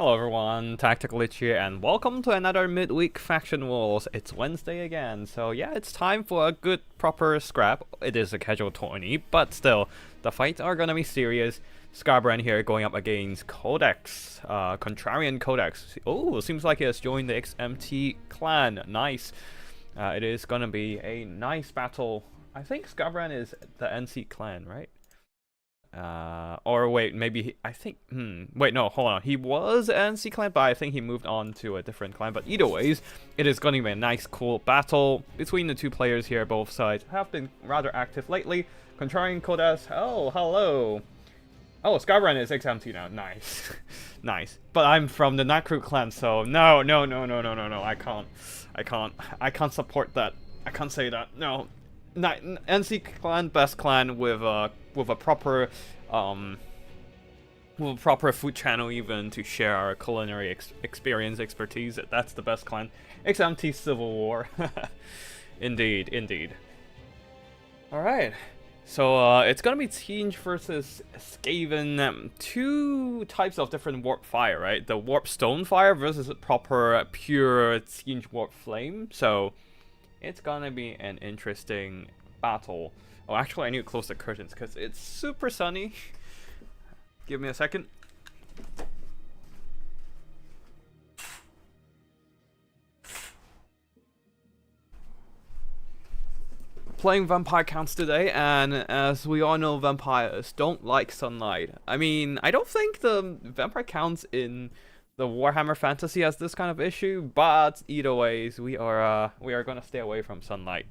Hello everyone, Tactical Itch here, and welcome to another midweek Faction Wars. It's Wednesday again, so yeah, it's time for a good proper scrap. It is a casual tourney, but still, the fights are gonna be serious. Scarbrand here going up against Codex, Contrarian Codex. Oh, seems like he has joined the XMT clan. Nice. It is gonna be a nice battle. I think Scarbrand is the NC clan, right? Or wait, maybe wait, no, hold on. He was NC clan, but I think he moved on to a different clan. But either ways, it is going to be a nice, cool battle between the two players here. Both sides have been rather active lately. Contrarian Codex, oh, hello. Oh, Skybrand is XMT now. Nice. Nice. But I'm from the Nakru clan, so no. I can't support that. I can't say that. No. NC clan, best clan with a proper food channel even to share our culinary expertise. That's the best clan. XMT Civil War. Indeed. Alright. So it's gonna be Tzeentch versus Skaven. Two types of different warp fire, right? The warp stone fire versus proper pure Tzeentch warp flame. So it's gonna be an interesting battle. Oh, actually, I need to close the curtains because it's super sunny. Give me a second. Playing vampire counts today, and as we all know, vampires don't like sunlight. I mean, I don't think the vampire counts in the Warhammer Fantasy has this kind of issue, but either ways, we are gonna stay away from sunlight.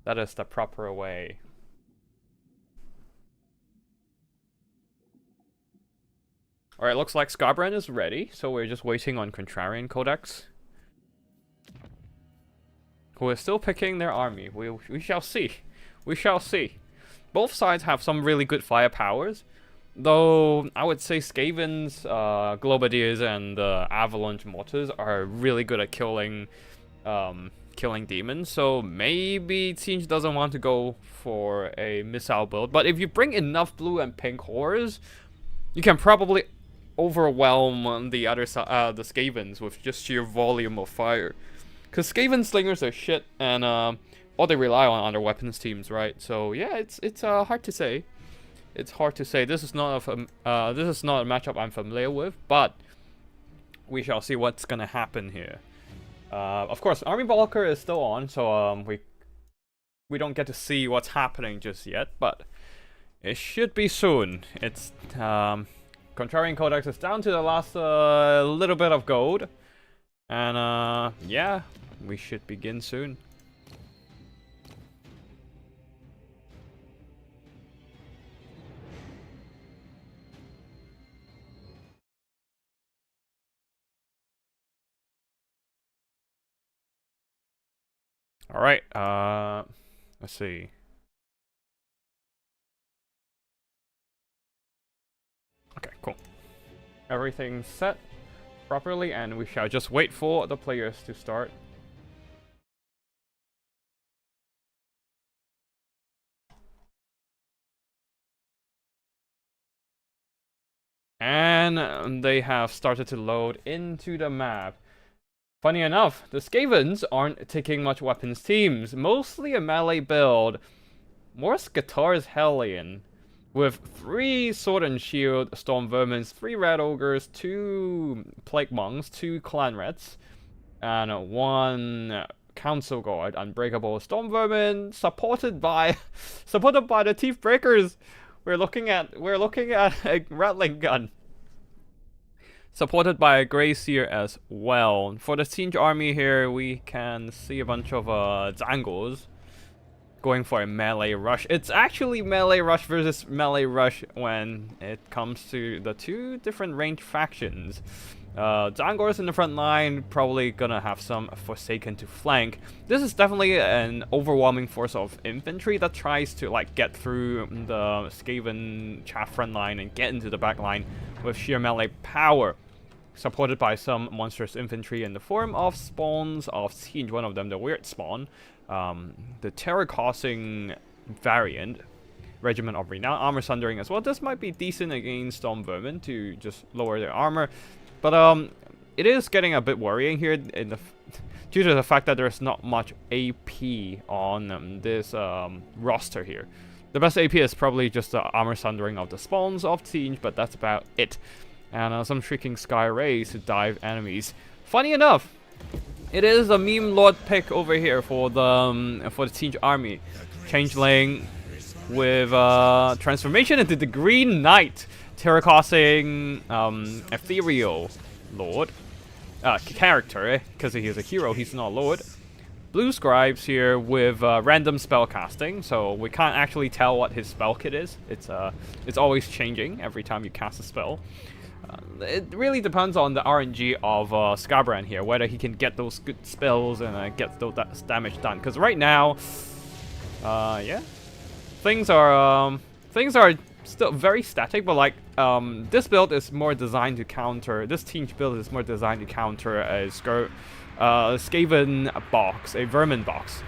That is the proper way. Alright, looks like Scarbrand is ready, so we're just waiting on Contrarian Codex, who is still picking their army. We shall see. We shall see. Both sides have some really good fire powers, though I would say Skaven's Globadiers and Avalanche Mortars are really good at killing demons, so maybe Tzeentch doesn't want to go for a missile build, but if you bring enough blue and pink horrors, you can probably overwhelm the other side, the Skavens, with just sheer volume of fire. Because Skaven slingers are shit, and all they rely on are their weapons teams, right? So yeah, it's hard to say. It's hard to say. This is not a matchup I'm familiar with, but we shall see what's gonna happen here. Of course, Army Bulker is still on, so we don't get to see what's happening just yet, but it should be soon. It's Contrarian Codex is down to the last little bit of gold, and yeah, we should begin soon. All right, let's see. Okay, cool. Everything's set properly, and we shall just wait for the players to start. And they have started to load into the map. Funny enough, the Skavens aren't taking much weapons teams, mostly a melee build. More Skatars Hellion, with 3 Sword and Shield Storm Vermins, 3 Red Ogres, 2 Plague Monks, 2 Clan Reds, and 1 Council Guard Unbreakable Storm Vermin, supported by the Teeth Breakers. We're looking at a Rattling Gun, supported by a Gracier as well. For the Tzeentch army here, we can see a bunch of Zangors going for a melee rush. It's actually melee rush versus melee rush when it comes to the two different range factions. Zangors in the front line, probably gonna have some Forsaken to flank. This is definitely an overwhelming force of infantry that tries to like get through the Skaven chaff front line and get into the back line with sheer melee power, supported by some monstrous infantry in the form of spawns of Tzeentch, one of them the weird spawn, the terror-causing variant, Regiment of Renown, Armor Sundering as well. This might be decent against Storm Vermin to just lower their armor. But it is getting a bit worrying here due to the fact that there's not much AP on this roster here. The best AP is probably just the armor sundering of the spawns of Tzeentch, but that's about it. And some shrieking sky rays to dive enemies. Funny enough, it is a meme lord pick over here for the Tzeentch army. Changeling with transformation into the Green Knight, terror-causing ethereal lord character, because he is a hero, he's not a lord. Blue scribes here with random spell casting, so we can't actually tell what his spell kit is. It's always changing every time you cast a spell. It really depends on the RNG of Skabran here, whether he can get those good spells and get those damage done. Because right now, yeah, things are still very static. But like this build is more designed to counter. This Tzeentch build is more designed to counter a Skaven box, a vermin box.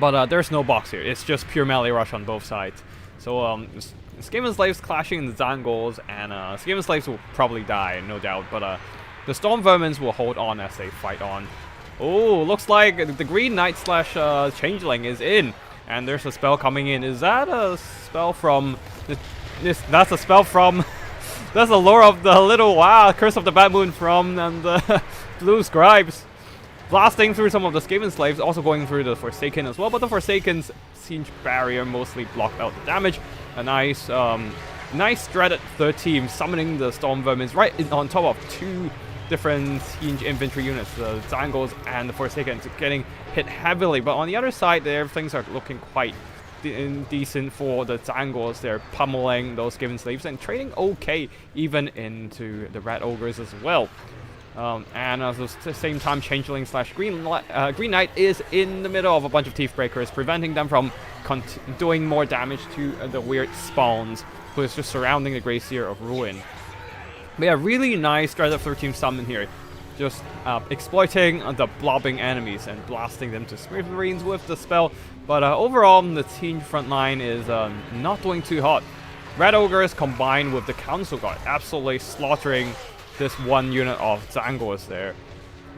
But there's no box here. It's just pure melee rush on both sides. So Skaven slaves clashing in the Zangors, and Skaven slaves will probably die, no doubt. But the Storm Vermins will hold on as they fight on. Oh, looks like the Green Knight slash Changeling is in, and there's a spell coming in. Is that a spell from that's a spell from that's the lore of the little Curse of the Bad Moon from the Blue Scribes. Blasting through some of the Skaven slaves, also going through the Forsaken as well, but the Forsaken's Tzeentch barrier mostly blocked out the damage. A nice dreaded third team summoning the Storm Vermins right on top of two different Tzeentch infantry units, the Zangors and the Forsaken, getting hit heavily. But on the other side there, things are looking quite decent for the Zangors. They're pummeling those Skaven slaves and trading okay even into the Red Ogres as well. And at the same time, Changeling slash Green Knight is in the middle of a bunch of Teeth Breakers, preventing them from doing more damage to the weird spawns who is just surrounding the Glacier of Ruin. We have really nice Dreaded 13 summon here, just exploiting the blobbing enemies and blasting them to smithereens with the spell. But overall, the Tzeentch front line is not doing too hot. Red Ogres combined with the Council Guard absolutely slaughtering this one unit of Zangors there.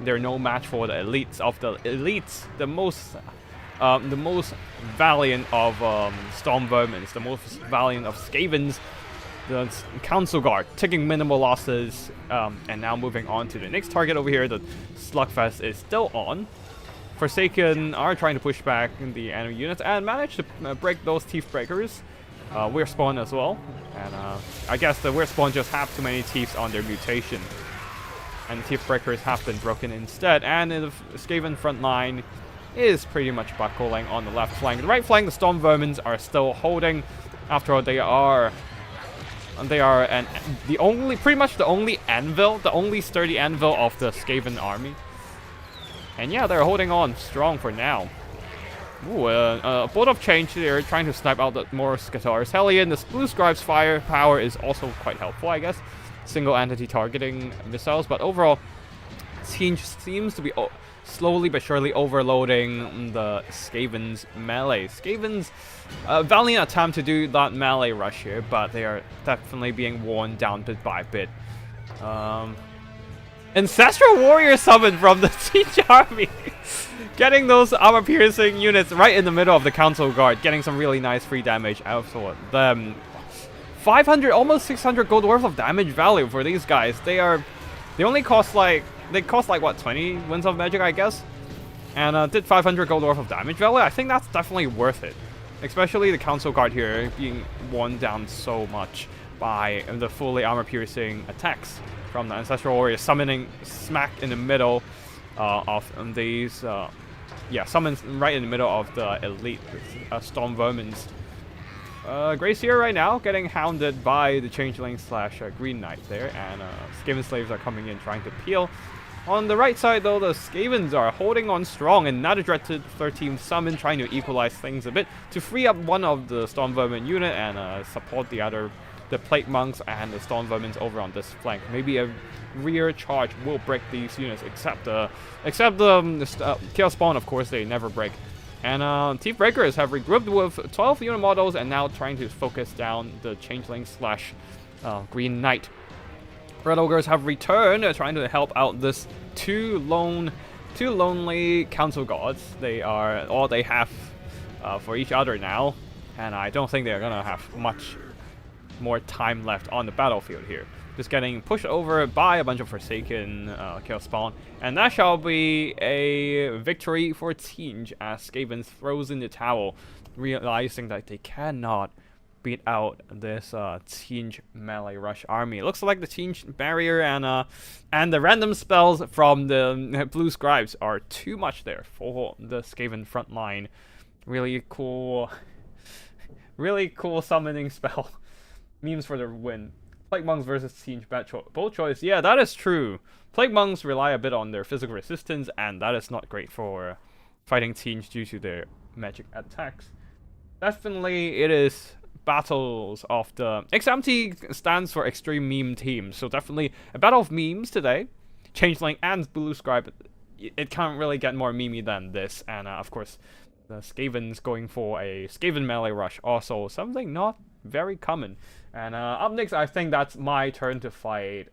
They're no match for the elites of the elites. The most valiant of Storm Vermins, the most valiant of Skavens. The Council Guard taking minimal losses, and now moving on to the next target over here. The Slugfest is still on. Forsaken are trying to push back the enemy units and manage to break those Teeth Breakers. Weird Spawn as well, and I guess the Weird Spawn just have too many teeth on their mutation, and the Teeth Breakers have been broken instead. And the Skaven front line is pretty much buckling on the left flank. The right flank, the Storm Vermins are still holding. After all, they are pretty much the only anvil, the only sturdy anvil of the Skaven army. And yeah, they're holding on strong for now. Ooh, a Bolt of Change there, trying to snipe out the more Skatars. Hellion, the Blue Scribe's firepower is also quite helpful, I guess. Single entity targeting missiles, but overall, Tzeentch seems to be slowly but surely overloading the Skaven's melee. Skaven's valiant attempt to do that melee rush here, but they are definitely being worn down bit by bit. Ancestral Warrior summon from the Tzeentch army. Getting those armor-piercing units right in the middle of the Council Guard, getting some really nice free damage out of them. 500, almost 600 gold worth of damage value for these guys. They only cost like, what, 20 Winds of Magic, I guess? And did 500 gold worth of damage value. I think that's definitely worth it. Especially the Council Guard here being worn down so much by the fully armor-piercing attacks from the Ancestral Warrior, summoning smack in the middle of these, summons right in the middle of the elite Storm Vermins. Gracier right now getting hounded by the Changeling slash Green Knight there, and Skaven slaves are coming in trying to peel. On the right side though, the Skavens are holding on strong, and another Dreaded 13 summon trying to equalize things a bit to free up one of the Storm Vermin unit and support the Plague Monks and the Storm Vermins over on this flank. Maybe a rear charge will break these units, except the Chaos Spawn, of course, they never break. And Teeth Breakers have regrouped with 12 unit models and now trying to focus down the Changeling slash Green Knight. Red Ogres have returned, trying to help out this two lonely council gods. They are all they have for each other now, and I don't think they're gonna have much more time left on the battlefield here. Just getting pushed over by a bunch of Forsaken Chaos Spawn, and that shall be a victory for Tzeentch as Skaven throws in the towel, realizing that they cannot beat out this Tzeentch melee rush army. It looks like the Tzeentch barrier and the random spells from the blue scribes are too much there for the Skaven front line. Really cool summoning spell. Memes for the win. Plague Monks versus Tzeentch, bold choice. Yeah, that is true. Plague Monks rely a bit on their physical resistance, and that is not great for fighting Tzeentch due to their magic attacks. Definitely, it is battles of the... XMT stands for Extreme Meme Team, so definitely a battle of memes today. Changeling and Blue Scribe, it can't really get more memey than this, and of course, the Skaven's going for a Skaven melee rush, also something not very common. And up next, I think that's my turn to fight.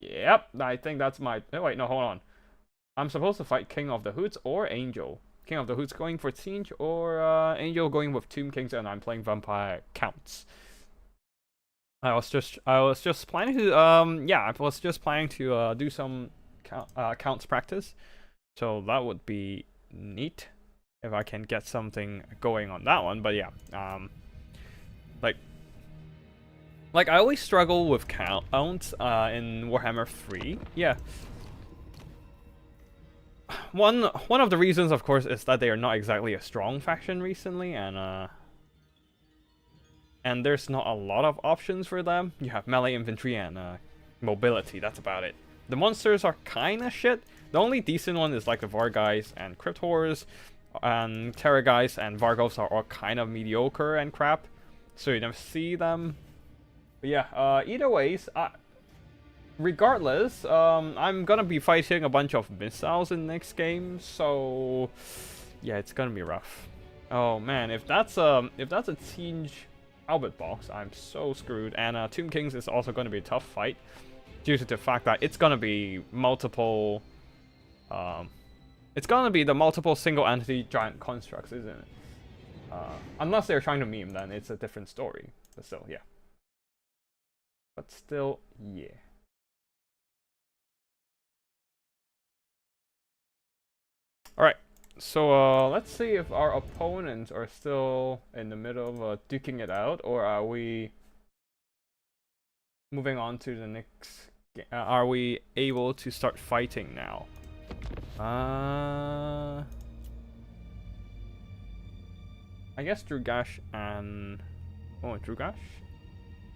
Yep, I think that's my... Oh, wait, no, hold on. I'm supposed to fight King of the Hoods or Angel. King of the Hoods going for Tzeentch, or Angel going with Tomb Kings, and I'm playing Vampire Counts. I was just planning to do some counts practice. So that would be neat if I can get something going on that one. But yeah, like I always struggle with counts in Warhammer 3. Yeah. One of the reasons, of course, is that they are not exactly a strong faction recently, and there's not a lot of options for them. You have melee infantry and mobility. That's about it. The monsters are kind of shit. The only decent one is like the Vargheists and Crypt Horrors, and Terrorgheists and Varghulfs are all kind of mediocre and crap, so you never see them. But yeah, either ways, regardless, I'm gonna be fighting a bunch of missiles in the next game, so yeah, it's gonna be rough. Oh man, if that's a Tzeentch Albert box, I'm so screwed. And Tomb Kings is also gonna be a tough fight due to the fact that it's gonna be multiple. It's gonna be the multiple single entity giant constructs, isn't it? Unless they're trying to meme, then it's a different story. But still, yeah. But still, yeah. Alright, so let's see if our opponents are still in the middle of duking it out, or are we moving on to the next game? Are we able to start fighting now? I guess Drugash and... Oh, Drugash?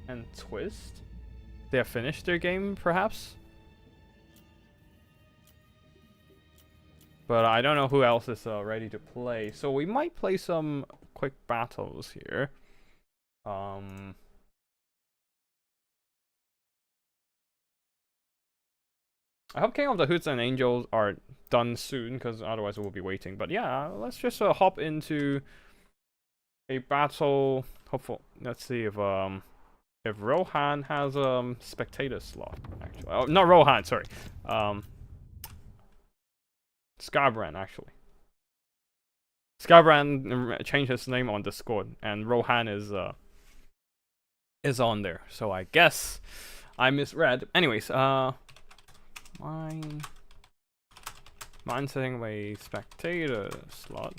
And Twist? They have finished their game, perhaps? But I don't know who else is ready to play. So we might play some quick battles here. I hope King of the Hoods and Angels are done soon, because otherwise we'll be waiting. But yeah, let's just hop into a battle. Hopeful. Let's see if Rohan has a spectator slot. Actually, oh, not Rohan. Sorry. Skarbrand, actually. Skarbrand changed his name on Discord, and Rohan is on there. So I guess I misread. Anyways, mine setting a spectator slot.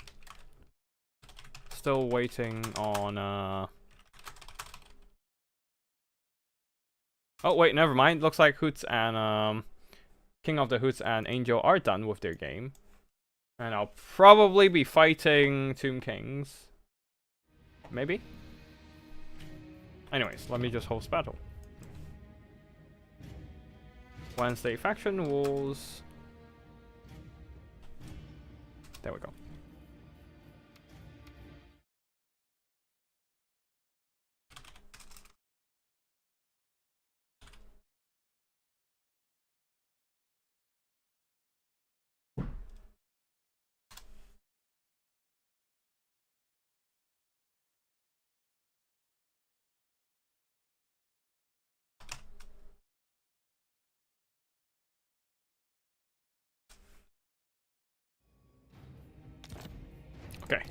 Still waiting on Oh wait, never mind. Looks like Hoots and King of the Hoots and Angel are done with their game. And I'll probably be fighting Tomb Kings. Maybe? Anyways, let me just host battle. Wednesday faction wars. There we go. Okay.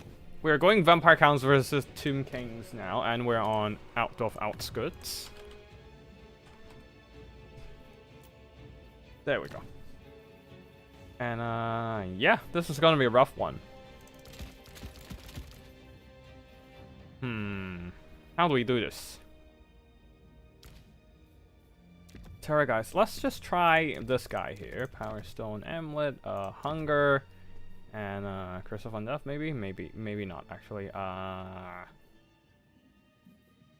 We're going Vampire Counts versus Tomb Kings now, and we're on Out of Outskirts. There we go. And, yeah, this is gonna be a rough one. How do we do this? Terra guys, let's just try this guy here. Power Stone Amulet, Hunger, and Curse of Undeath, maybe? Maybe not, actually. Yeah,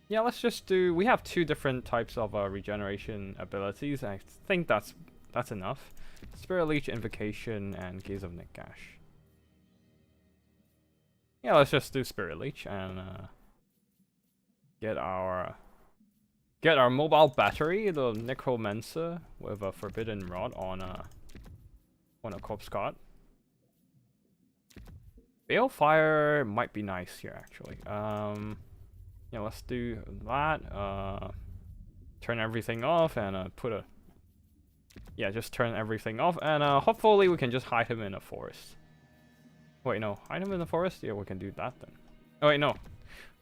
let's just do... We have 2 different types of regeneration abilities. I think that's enough. Spirit Leech, Invocation, and Gaze of Nagash. Yeah, let's just do Spirit Leech and get our mobile battery, the Necromancer, with a Forbidden Rod on a Corpse Guard. Balefire might be nice here, actually. Yeah, let's do that. Turn everything off and put a... Yeah, just turn everything off, and hopefully we can just hide him in a forest. Wait, no, hide him in the forest? Yeah, we can do that then. Oh wait, no.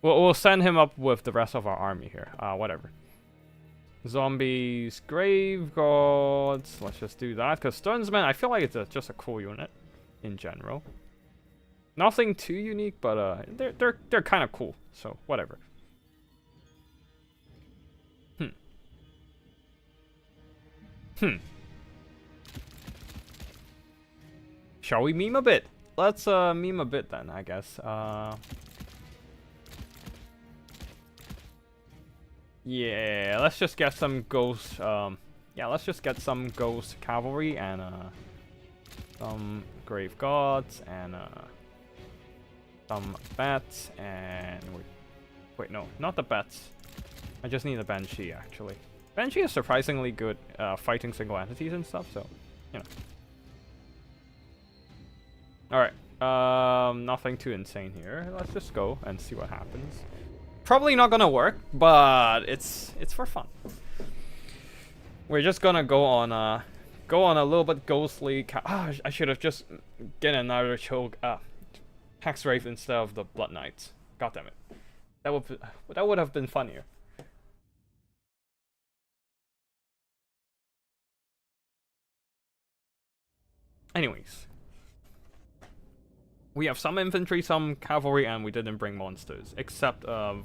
We'll send him up with the rest of our army here. Whatever. Zombies, Grave Gods. Let's just do that, because Stonesmen, I feel like it's just a cool unit in general. Nothing too unique, but they're kind of cool, so whatever. Shall we meme a bit? Let's meme a bit then, I guess. Yeah, let's just get some ghost. Yeah, let's just get some ghost cavalry and some grave gods and some bats and wait, no, not the bats. I just need a banshee actually. Banshee is surprisingly good fighting single entities and stuff, so you know. Alright, nothing too insane here. Let's just go and see what happens. Probably not gonna work, but it's for fun. We're just gonna go on a little bit ghostly. I should have just get another choke. Hex Wraith instead of the Blood Knights. God damn it. That would have been funnier. Anyways. We have some infantry, some cavalry, and we didn't bring monsters. Except the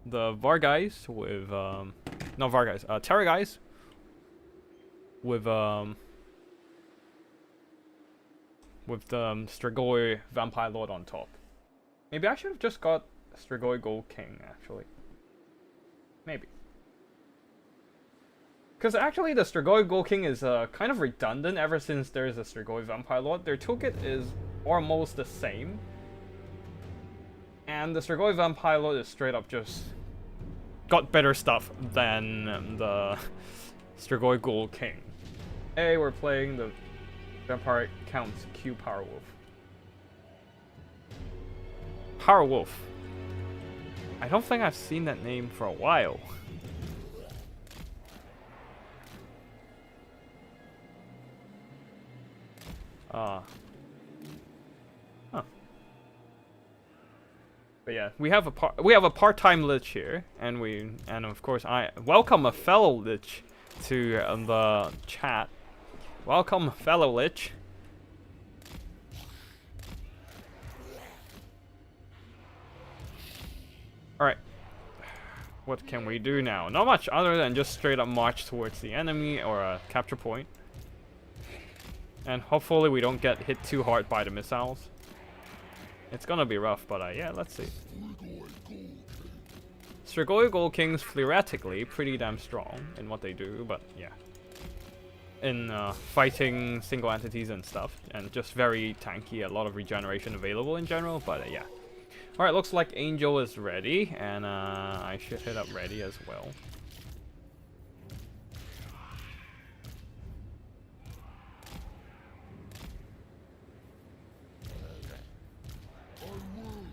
Varguys with... not Varguys, Terra guys. With the Strigoi Vampire Lord on top. Maybe I should have just got Strigoi Gold King, actually. Maybe. Because actually the Strigoi Gold King is kind of redundant ever since there's a Strigoi Vampire Lord. Their toolkit is almost the same. And the Strigoi Vampire Lord is straight up just got better stuff than the Strigoi Gold King. Hey, we're playing the Vampire Count's Q Power Wolf. Power Wolf. I don't think I've seen that name for a while. Huh. But yeah, we have a part-time lich here, and of course I welcome a fellow lich to the chat. Welcome, fellow lich. All right. What can we do now? Not much other than just straight up march towards the enemy or a capture point. And hopefully we don't get hit too hard by the missiles. It's gonna be rough, but yeah, let's see. Strigoi Gold Kings theoretically pretty damn strong in what they do, but yeah. In fighting single entities and stuff, and just very tanky, a lot of regeneration available in general, but yeah. Alright, looks like Angel is ready, and I should hit up ready as well.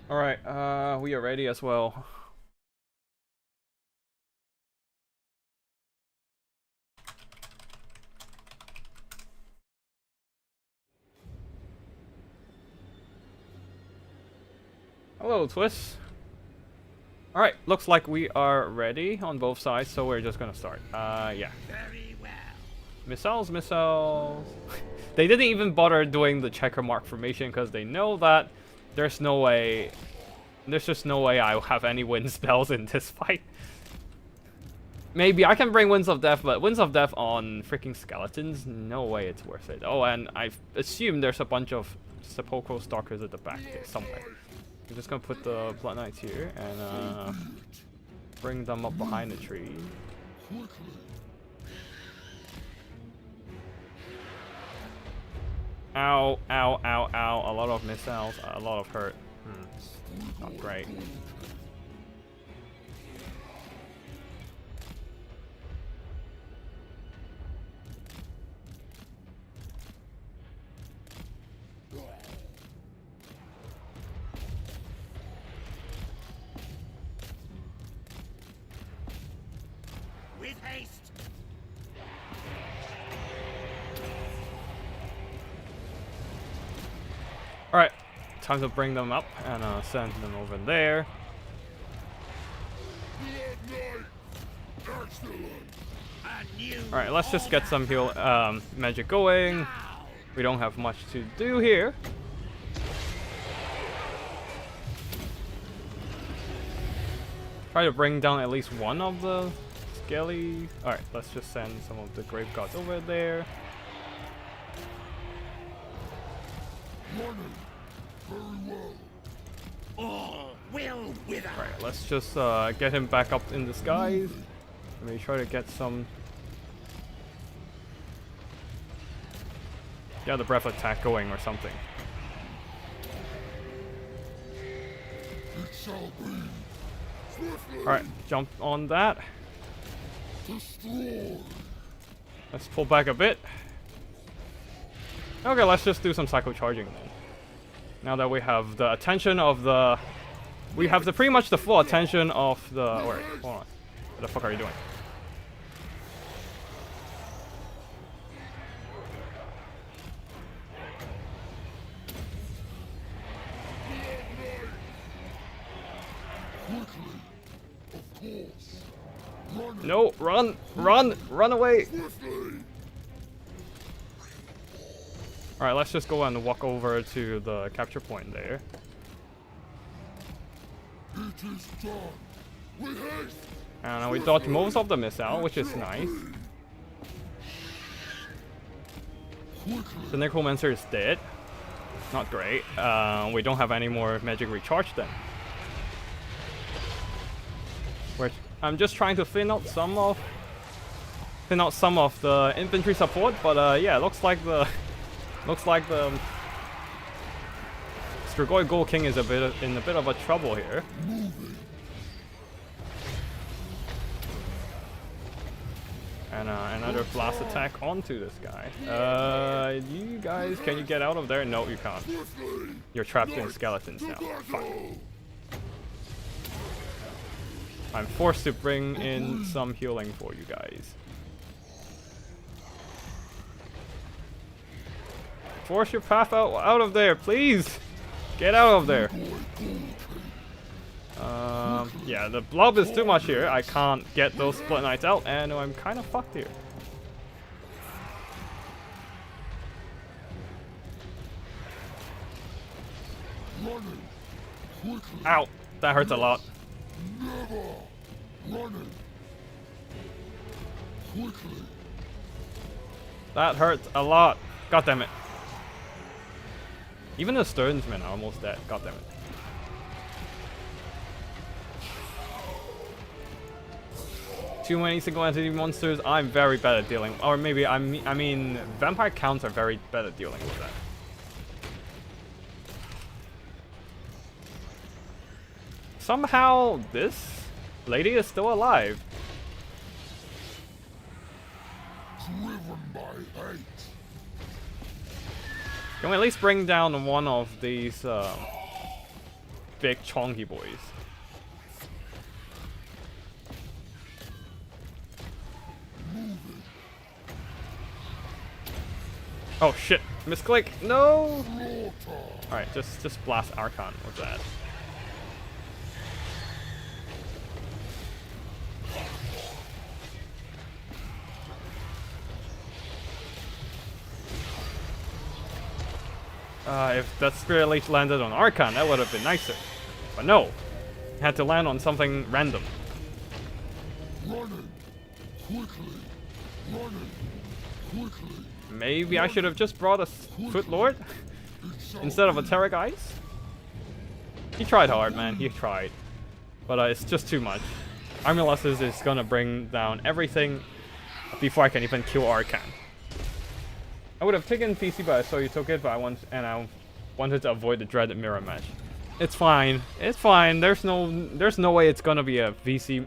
Alright, we are ready as well. Hello, Twist. Alright, looks like we are ready on both sides, so we're just gonna start. Yeah. Very well. Missiles, missiles. They didn't even bother doing the checker mark formation because they know that there's no way. There's just no way I'll have any wind spells in this fight. Maybe I can bring Winds of Death, but Winds of Death on freaking skeletons? No way it's worth it. Oh, and I assume there's a bunch of sepulchral stalkers at the back there somewhere. I'm just gonna put the Blood Knights here and bring them up behind the tree. Ow, ow, ow, ow. A lot of missiles, a lot of hurt. Not great. With haste. Alright, time to bring them up and send them over there. Alright, let's just get some heal magic going. We don't have much to do here. Try to bring down at least one of the skelly. Alright, let's just send some of the grave gods over there. All will wither. Alright, let's just get him back up in the skies. Maybe try to get some. Yeah, the breath attack going or something. Alright, jump on that. Let's pull back a bit. Okay, let's just do some cycle charging then. Now that we have the attention of the... We have the pretty much the full attention of the... Wait, hold on. What the fuck are you doing? No, run! Run! Run away! Alright, let's just go and walk over to the capture point there. And we dodge most of the missile, which is nice. The Necromancer is dead. Not great. We don't have any more magic recharge then. Which I'm just trying to thin out some of the infantry support, but yeah, looks like the Strigoi Ghoul King is in a bit of a trouble here. And another blast attack onto this guy. You guys, can you get out of there? No, you can't. You're trapped in skeletons now. Fuck. I'm forced to bring in some healing for you guys. Force your path out of there, please! Get out of there! Yeah, the blob is too much here. I can't get those Split Knights out, and I'm kind of fucked here. Ow! That hurts a lot. That hurts a lot. God damn it. Even the Sternsmen are almost dead. God damn it. Too many single entity monsters. I'm very bad at dealing. Or maybe I mean vampire counts are very bad at dealing with that. Somehow this lady is still alive. Can we at least bring down one of these big chonky boys? Oh shit, misclick, no! Alright, just blast Archon with that. If that Spirit Leech landed on Archon, that would have been nicer. But no, it had to land on something random. Running quickly. Running quickly. Maybe I should have just brought a Foot Lord instead of a Terrorgeist. He tried hard, man. He tried. But it's just too much. Army losses is gonna bring down everything before I can even kill Archon. I would have taken PC, but I saw you took it, but I wanted to avoid the dreaded mirror match. It's fine. It's fine. There's no way it's gonna be a VC.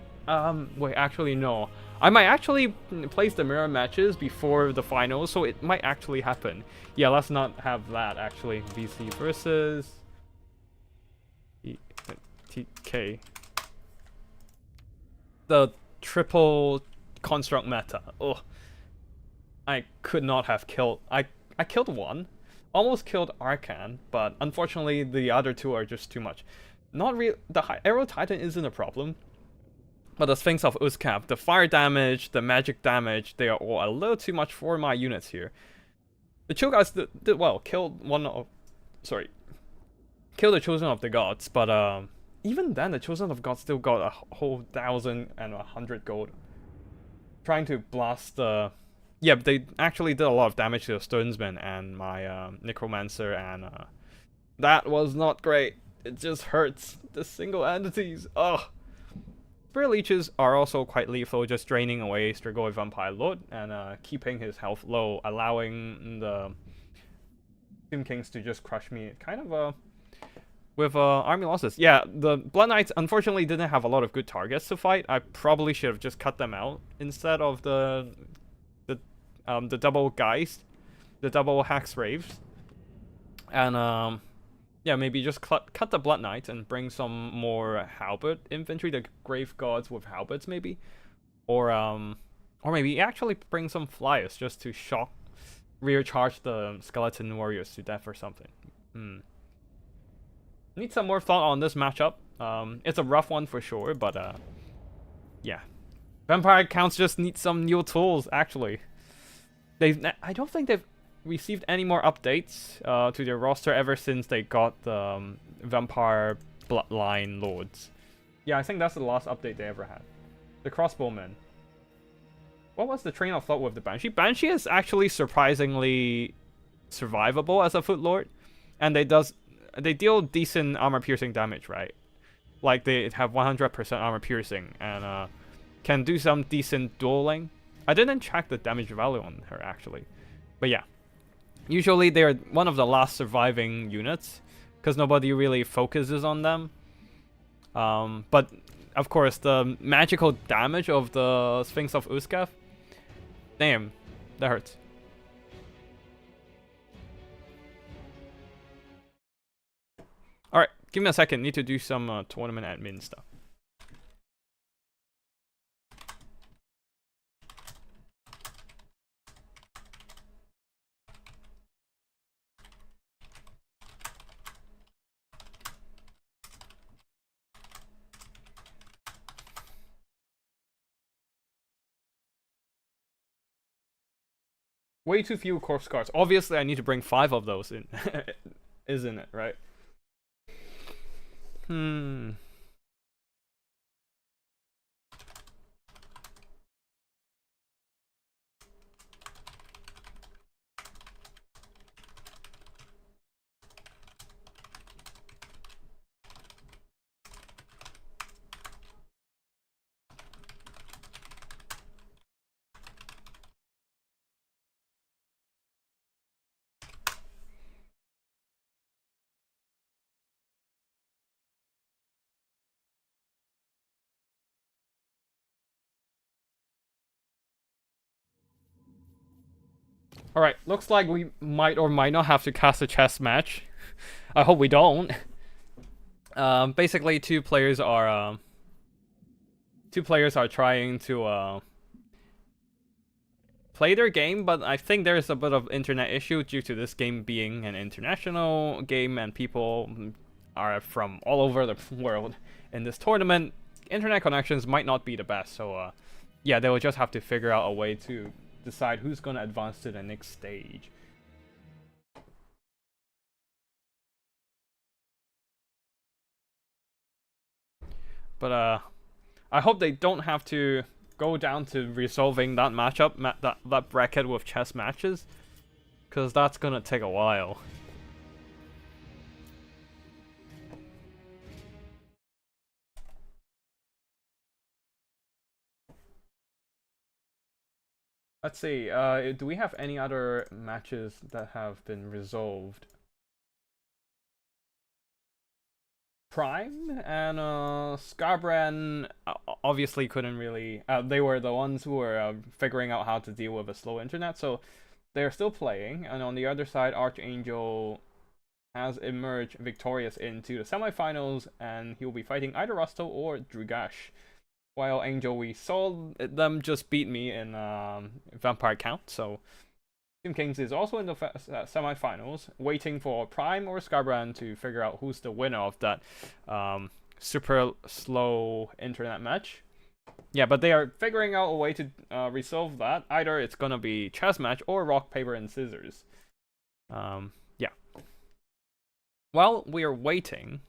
Wait, actually no. I might actually place the mirror matches before the finals, so it might actually happen. Yeah, let's not have that actually. VC versus TK. The triple construct meta. Ugh. I could not have killed. I killed one, almost killed Archon, but unfortunately the other two are just too much. Not real. The Arrow Titan isn't a problem, but the Sphinx of Uzcav, the fire damage, the magic damage, they are all a little too much for my units here. The Chill guys did well, killed one of, killed the Chosen of the Gods, but even then the Chosen of Gods still got a whole 1,100 gold. Trying to blast the. Yeah, but they actually did a lot of damage to the Stonesman and my Necromancer, and that was not great. It just hurts the single entities. Ugh. Spirit Leeches are also quite lethal, just draining away Strigoi Vampire Lord and keeping his health low, allowing the Tomb Kings to just crush me. Kind of with army losses. Yeah, the Blood Knights unfortunately didn't have a lot of good targets to fight. I probably should have just cut them out instead of the double Geist, the double Hex Raves, and yeah, maybe just cut the Blood Knight and bring some more Halberd infantry, the Grave Gods with Halberds maybe, or maybe actually bring some Flyers just to rear charge the Skeleton Warriors to death or something. Need some more thought on this matchup. It's a rough one for sure, but yeah, Vampire accounts just need some new tools actually. I don't think they've received any more updates to their roster ever since they got the Vampire Bloodline Lords. Yeah, I think that's the last update they ever had. The Crossbowmen. What was the train of thought with the Banshee? Banshee is actually surprisingly survivable as a Foot Lord, and they deal decent armor-piercing damage, right? Like they have 100% armor piercing and can do some decent dueling. I didn't check the damage value on her actually, but yeah. Usually they're one of the last surviving units because nobody really focuses on them. But of course the magical damage of the Sphinx of Uzcav, damn, that hurts. Alright, give me a second, need to do some tournament admin stuff. Way too few corpse cards. Obviously, I need to bring 5 of those in. Isn't it, right? Alright, looks like we might or might not have to cast a chess match. I hope we don't. Basically, two players are trying to play their game, but I think there's a bit of internet issue due to this game being an international game and people are from all over the world in this tournament. Internet connections might not be the best, so yeah, they will just have to figure out a way to decide who's going to advance to the next stage. But I hope they don't have to go down to resolving that matchup, that bracket with chess matches, because that's gonna take a while. Let's see, do we have any other matches that have been resolved? Prime and Scarbran obviously couldn't really. They were the ones who were figuring out how to deal with a slow internet, so they're still playing. And on the other side, Archangel has emerged victorious into the semifinals, and he'll be fighting either Rusto or Drugash. While Angel, we saw them just beat me in Vampire Count, so Team Kings is also in the semifinals, waiting for Prime or Scarbran to figure out who's the winner of that super slow internet match. Yeah, but they are figuring out a way to resolve that. Either it's gonna be chess match or rock, paper, and scissors. Yeah. While we are waiting,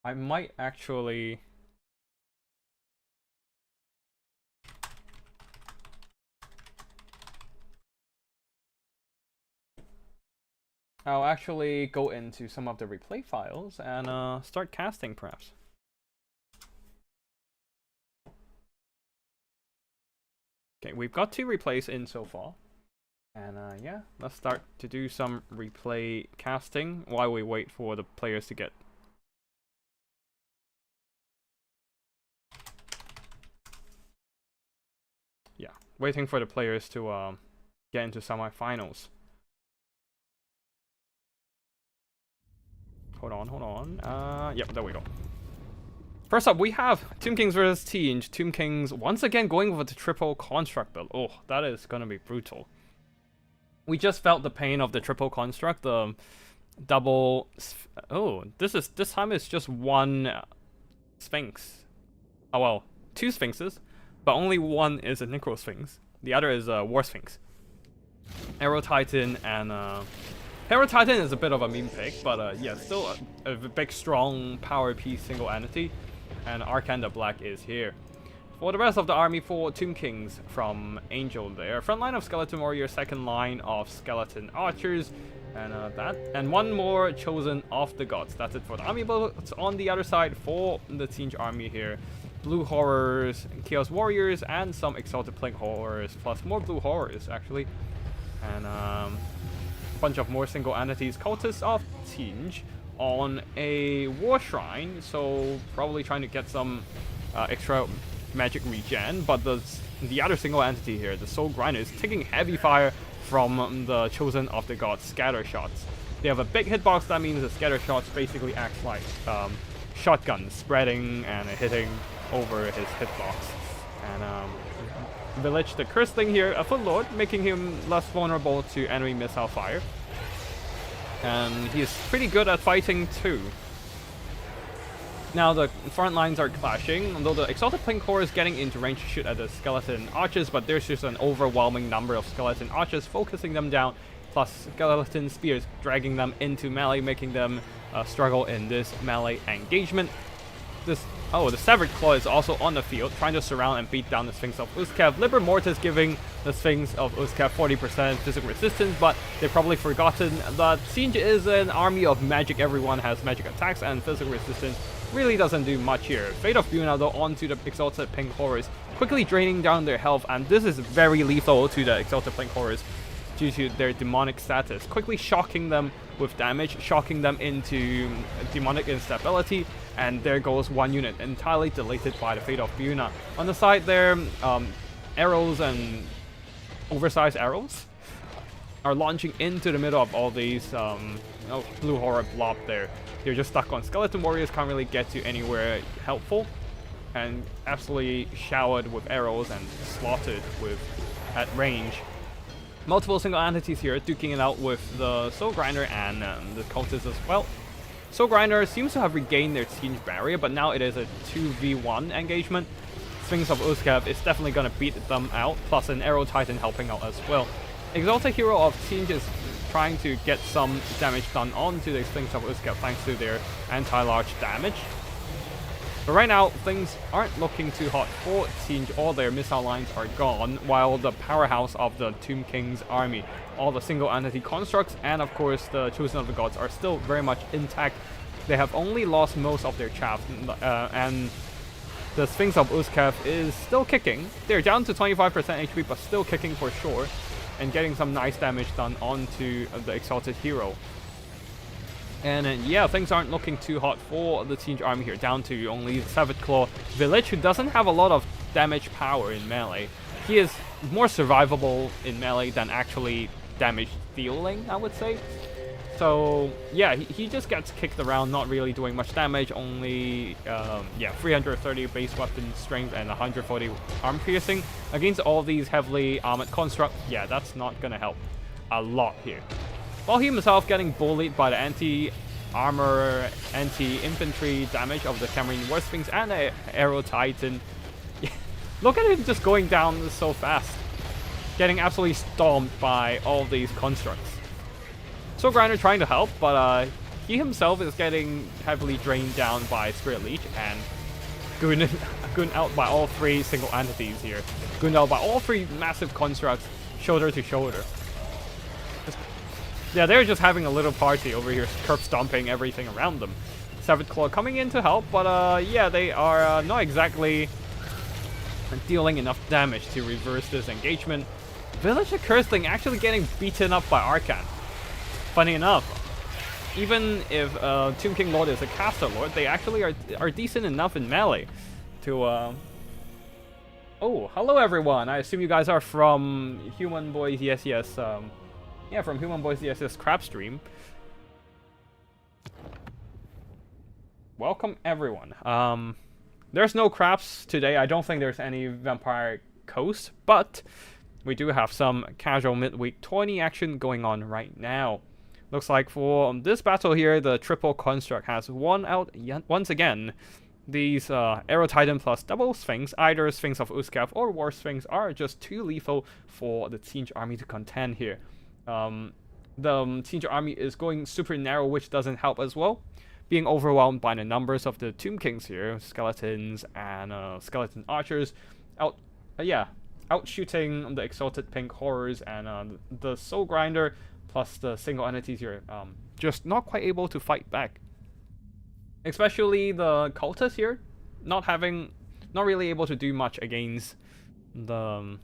I might actually... I'll actually go into some of the replay files and start casting, perhaps. Okay, we've got 2 replays in so far. And yeah, let's start to do some replay casting while we wait for the players to get... Yeah, waiting for the players to get into semifinals. Hold on. Yep, there we go. First up, we have Team Kings versus Tzeentch. Team Kings once again going with the triple construct build. Oh, that is gonna be brutal. We just felt the pain of the triple construct, the double. Oh, this time it's just 1 Sphinx. Oh well, 2 Sphinxes, but only 1 is a Necro Sphinx. The other is a War Sphinx. Arrow Titan and Hero Titan is a bit of a meme pick, but yeah, still a big, strong power piece single entity, and Arcanda Black is here. For the rest of the army, for Team Kings from Angel there, front line of Skeleton Warrior, second line of Skeleton Archers, and 1 more chosen of the gods. That's it for the army builds. On the other side, for the Tzeentch army here, Blue Horrors, Chaos Warriors, and some Exalted Plague Horrors, plus more Blue Horrors actually, and bunch of more single entities. Cultists of Tzeentch on a War Shrine, so probably trying to get some extra magic regen, but the other single entity here, the Soul Grinder, is taking heavy fire from the Chosen of the Gods scatter shots. They have a big hitbox, that means the scatter shots basically acts like shotguns, spreading and hitting over his hitbox. And Village the Curseling here, a Footlord, making him less vulnerable to enemy missile fire. And he is pretty good at fighting too. Now the front lines are clashing, although the Exalted Plague Core is getting into range to shoot at the Skeleton Archers, but there's just an overwhelming number of Skeleton Archers focusing them down, plus Skeleton Spears dragging them into melee, making them struggle in this melee engagement. The Severed Claw is also on the field, trying to surround and beat down the Sphinx of Uzcav. Liber Mortis giving the Sphinx of Uzcav 40% physical resistance, but they've probably forgotten that Tzeentch is an army of magic. Everyone has magic attacks, and physical resistance really doesn't do much here. Fate of Buna though onto the Exalted Pink Horrors, quickly draining down their health, and this is very lethal to the Exalted Pink Horrors due to their demonic status, quickly shocking them with damage, shocking them into demonic instability, and there goes 1 unit entirely deleted by the Fate of Buna. On the side there, arrows and oversized arrows are launching into the middle of all these Blue Horror blob there. They're just stuck on Skeleton Warriors, can't really get to anywhere helpful, and absolutely showered with arrows and slaughtered at range. Multiple single entities here duking it out with the Soul Grinder and the Cultists as well. Soul Grinder seems to have regained their Tzeentch barrier, but now it is a 2v1 engagement. Sphinx of Uzcav is definitely going to beat them out, plus an Arrow Titan helping out as well. Exalted Hero of Tzeentch is trying to get some damage done onto the Sphinx of Uzcav thanks to their anti-large damage. But right now, things aren't looking too hot for Tzeentch. All their missile lines are gone, while the powerhouse of the Tomb King's army, all the single entity constructs, and of course the Chosen of the Gods are still very much intact. They have only lost most of their chaff, and the Sphinx of Uzkev is still kicking. They're down to 25% HP, but still kicking for sure, and getting some nice damage done onto the Exalted Hero. And yeah, things aren't looking too hot for the Tzeentch army here, down to only Savage Claw Village, who doesn't have a lot of damage power in melee. He is more survivable in melee than actually damage dealing, I would say. So yeah, he just gets kicked around, not really doing much damage, only yeah, 330 base weapon strength and 140 arm piercing. Against all these heavily armored constructs, yeah, that's not gonna help a lot here. While he himself getting bullied by the anti-armor, anti-infantry damage of the Camarine War Sphinx and the Arrow Titan. Look at him just going down so fast. Getting absolutely stomped by all these constructs. Soul Grinder trying to help, but he himself is getting heavily drained down by Spirit Leech and gooned out by all three single entities here. Gooned out by all three massive constructs, shoulder to shoulder. Yeah, they're just having a little party over here, curb stomping everything around them. Savage Claw coming in to help, but yeah, they are not exactly dealing enough damage to reverse this engagement. Village Accursed actually getting beaten up by Arcan. Funny enough, even if Tomb King Lord is a caster lord, they actually are decent enough in melee to Oh, hello everyone. I assume you guys are from Human Boys Yes Yes yeah, from Human Boys Yes Yes crap stream. Welcome everyone. There's no craps today. I don't think there's any Vampire Coast, but we do have some casual midweek tourney action going on right now. Looks like for this battle here, the triple construct has won out once again. These Arrow Titan plus Double Sphinx, either Sphinx of Uzkev or War Sphinx, are just too lethal for the Tzeentch army to contend here. The Tzeentch army is going super narrow, which doesn't help as well. Being overwhelmed by the numbers of the Tomb Kings here, skeletons and skeleton archers, out shooting the Exalted Pink Horrors and the Soul Grinder plus the single entities here, just not quite able to fight back. Especially the cultists here, not really able to do much against the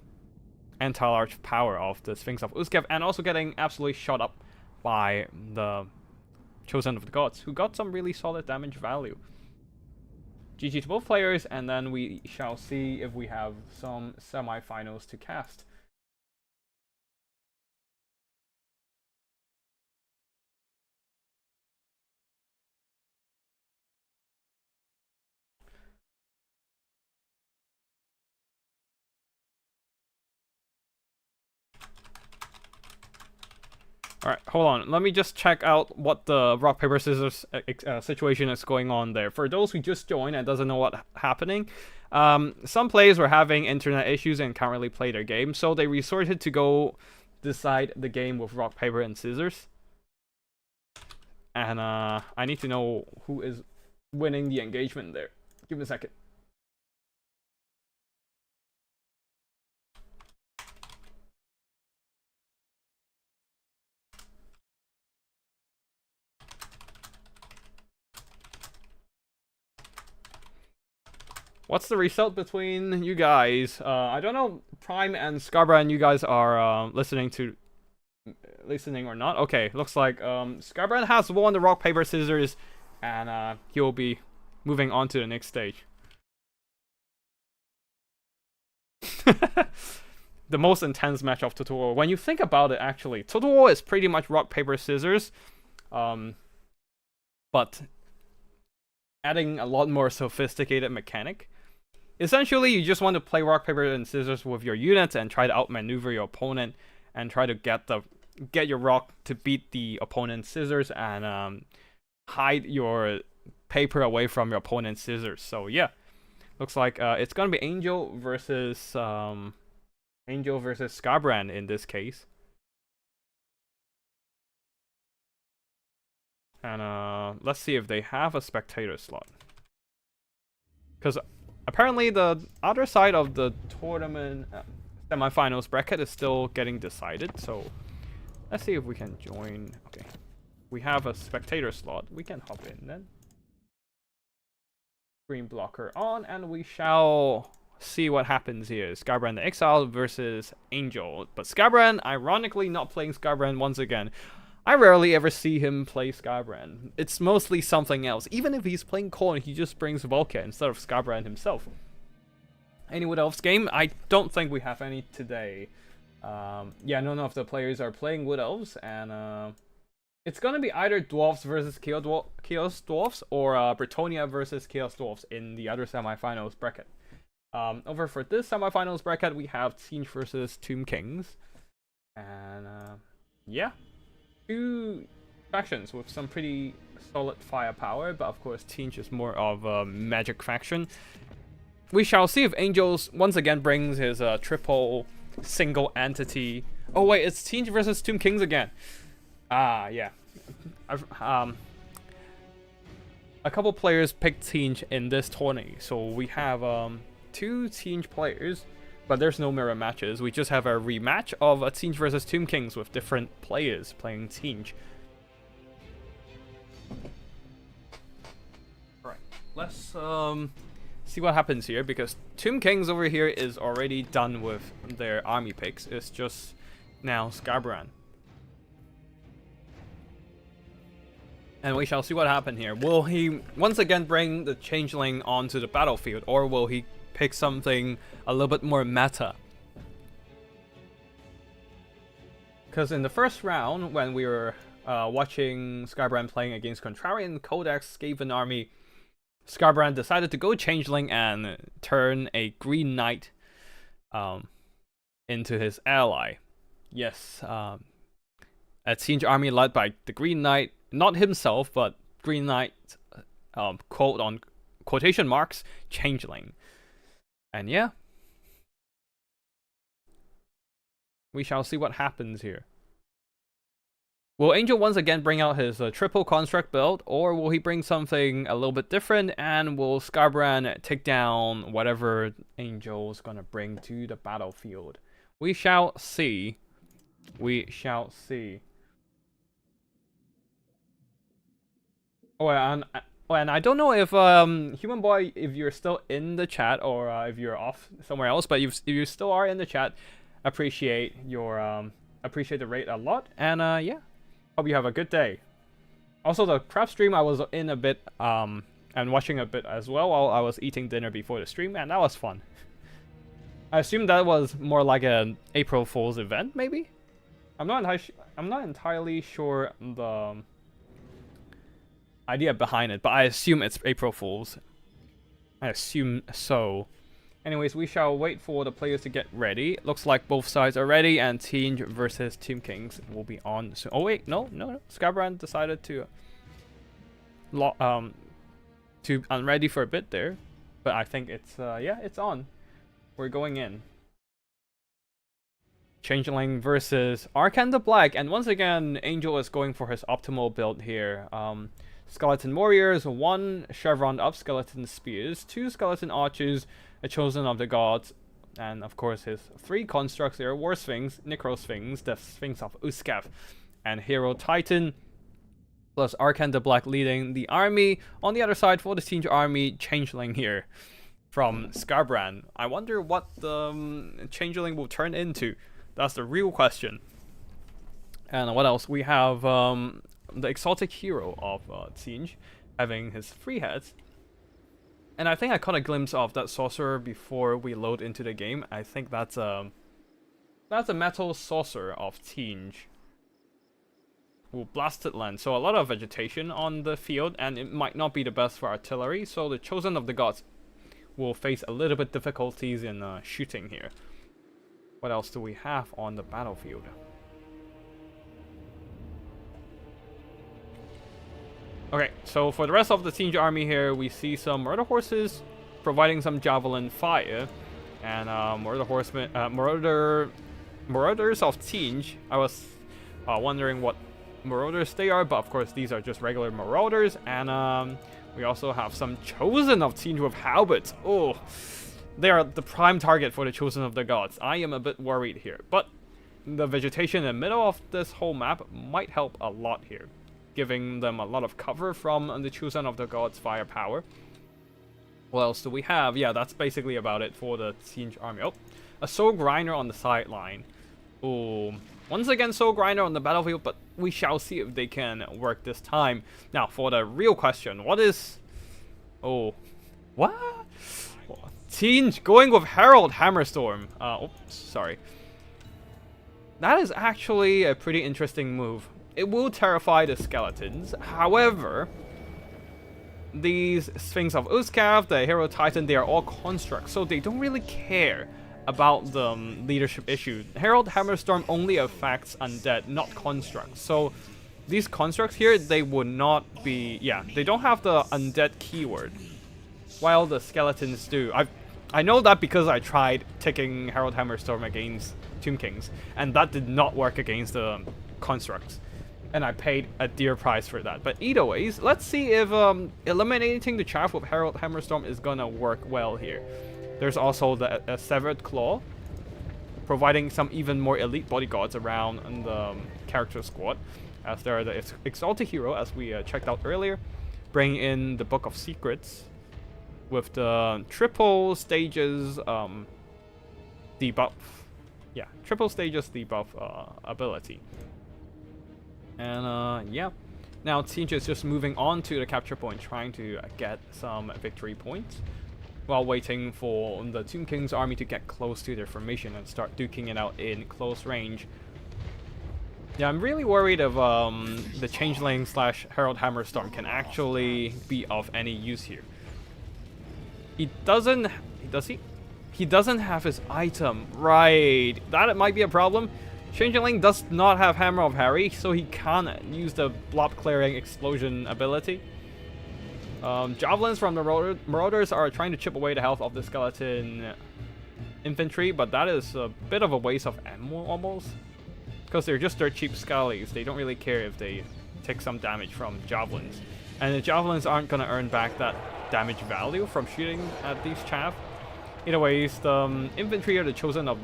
anti-large power of the Sphinx of Uzkev, and also getting absolutely shot up by the Chosen of the Gods, who got some really solid damage value. GG to both players, and then we shall see if we have some semifinals to cast. Alright, hold on. Let me just check out what the rock, paper, scissors situation is going on there. For those who just joined and doesn't know what's happening, some players were having internet issues and can't really play their game, so they resorted to go decide the game with rock, paper, and scissors. And I need to know who is winning the engagement there. Give me a second. What's the result between you guys? I don't know, Prime and Scarborough, and you guys are listening or not. Okay, looks like Scarborough has won the rock, paper, scissors, and he'll be moving on to the next stage. The most intense match of Total War. When you think about it, actually, Total War is pretty much rock, paper, scissors, but adding a lot more sophisticated mechanic. Essentially, you just want to play rock, paper, and scissors with your units and try to outmaneuver your opponent and try to get your rock to beat the opponent's scissors and hide your paper away from your opponent's scissors. So yeah, looks like it's gonna be Angel versus Skarbrand in this case. And let's see if they have a spectator slot. Because apparently the other side of the tournament semifinals bracket is still getting decided. So let's see if we can join. Okay, we have a spectator slot. We can hop in then. Screen blocker on, and we shall see what happens here. Skybrand the Exile versus Angel. But Skybrand, ironically, not playing Skybrand once again. I rarely ever see him play Skybrand. It's mostly something else. Even if he's playing Khorne, he just brings Volca instead of Skybrand himself. Any Wood Elves game? I don't think we have any today. Yeah, none of the players are playing Wood Elves, and it's gonna be either Dwarfs versus Chaos Dwarfs or Bretonnia versus Chaos Dwarfs in the other semifinals bracket. Over for this semifinals bracket, we have Tzeentch versus Tomb Kings, and yeah, two factions with some pretty solid firepower, but of course Tzeentch is more of a magic faction. We shall see if Angels once again brings his triple single entity. Oh wait, it's Tzeentch versus Tomb Kings again. Ah, yeah. A couple players picked Tzeentch in this tourney, so we have two Tzeentch players, but there's no mirror matches. We just have a rematch of a Tzeentch versus Tomb Kings with different players playing Tzeentch. Alright, let's see what happens here, because Tomb Kings over here is already done with their army picks. It's just now Skybrand. And we shall see what happens here. Will he once again bring the Changeling onto the battlefield, or will he pick something a little bit more meta? Because in the first round, when we were watching Skybrand playing against Contrarian Codex Skaven army, Skybrand decided to go Changeling and turn a Green Knight into his ally. Yes, a Tzeentch army led by the Green Knight, not himself, but Green Knight, quote on quotation marks, Changeling. And yeah, we shall see what happens here. Will Angel once again bring out his triple construct build, or will he bring something a little bit different, and will Skybrand take down whatever Angel's gonna bring to the battlefield? We shall see. We shall see. Oh, and I don't know if Human Boy, if you're still in the chat, or if you're off somewhere else, but if you still are in the chat, appreciate your appreciate the raid a lot, and yeah. Hope you have a good day. Also, the craft stream I was in a bit and watching a bit as well while I was eating dinner before the stream, and that was fun. I assume that was more like an April Fool's event, maybe. I'm not entirely sure the idea behind it, but I assume it's April Fool's. I assume so. Anyways, we shall wait for the players to get ready. Looks like both sides are ready, and Tzeentch versus Tomb Kings will be on soon. Oh wait, no. Skybrand decided to unready for a bit there, but I think it's yeah, it's on. We're going in. Changeling versus Arcane the Black, and once again, Angel is going for his optimal build here. Skeleton Warriors, 1 Chevron up Skeleton Spears, 2 Skeleton Archers, a Chosen of the Gods, and of course his 3 constructs here: War Sphinx, Necro Sphinx, the Sphinx of Uskav, and Hero Titan, plus Arcane the Black leading the army. On the other side for the Tzeentch army, Changeling here from Skybrand. I wonder what the Changeling will turn into. That's the real question. And what else? We have the exotic hero of Tzeentch having his 3 heads. And I think I caught a glimpse of that sorcerer before we load into the game. I think that's a metal sorcerer of Tzeentch. Ooh, blasted land. So a lot of vegetation on the field, and it might not be the best for artillery. So the Chosen of the Gods will face a little bit difficulties in shooting here. What else do we have on the battlefield? Okay, so for the rest of the Tzeentch army here, we see some Murder Horses providing some Javelin fire, and Marauders of Tzeentch. I was wondering what Marauders they are, but of course these are just regular Marauders, and We also have some Chosen of Tzeentch with Halberds. Oh, they are the prime target for the Chosen of the Gods. I am a bit worried here, but the vegetation in the middle of this whole map might help a lot here, giving them a lot of cover from the Chosen of the Gods' firepower. What else do we have? Yeah, that's basically about it for the Tzeentch army. Oh, a Soul Grinder on the sideline. Oh, once again Soul Grinder on the battlefield, but we shall see if they can work this time. Now, for the real question, what is... Oh, what? Tzeentch going with Herald Hammerstorm. Oops, sorry. That is actually a pretty interesting move. It will terrify the skeletons. However, these Sphinx of Uzcav, the Hero Titan, they are all constructs, so they don't really care about the leadership issue. Herald Hammerstorm only affects undead, not constructs. So these constructs here, they would not be... Yeah, they don't have the undead keyword, while the skeletons do. I know that because I tried taking Herald Hammerstorm against Tomb Kings, and that did not work against the constructs. And I paid a dear price for that. But either ways, let's see if eliminating the chaff with Herald Hammerstorm is gonna work well here. There's also the Severed Claw, providing some even more elite bodyguards around the character squad, as there are the Exalted Hero, as we checked out earlier. Bring in the Book of Secrets with the triple stages debuff. Yeah, triple stages debuff ability. And yeah, now Tzeentch is just moving on to the capture point, trying to get some victory points, while waiting for the Tomb King's army to get close to their formation and start duking it out in close range. Yeah, I'm really worried if the Changeling / Herald Hammerstorm can actually be of any use here. He doesn't... Does he? He doesn't have his item. Right. That might be a problem. Changeling does not have Hammer of Harry, so he can't use the blob clearing explosion ability. Javelins from the Marauders are trying to chip away the health of the skeleton infantry, but that is a bit of a waste of ammo almost, because they're just dirt cheap skellies. They don't really care if they take some damage from javelins, and the javelins aren't gonna earn back that damage value from shooting at these chaff. Either ways, the infantry are the Chosen of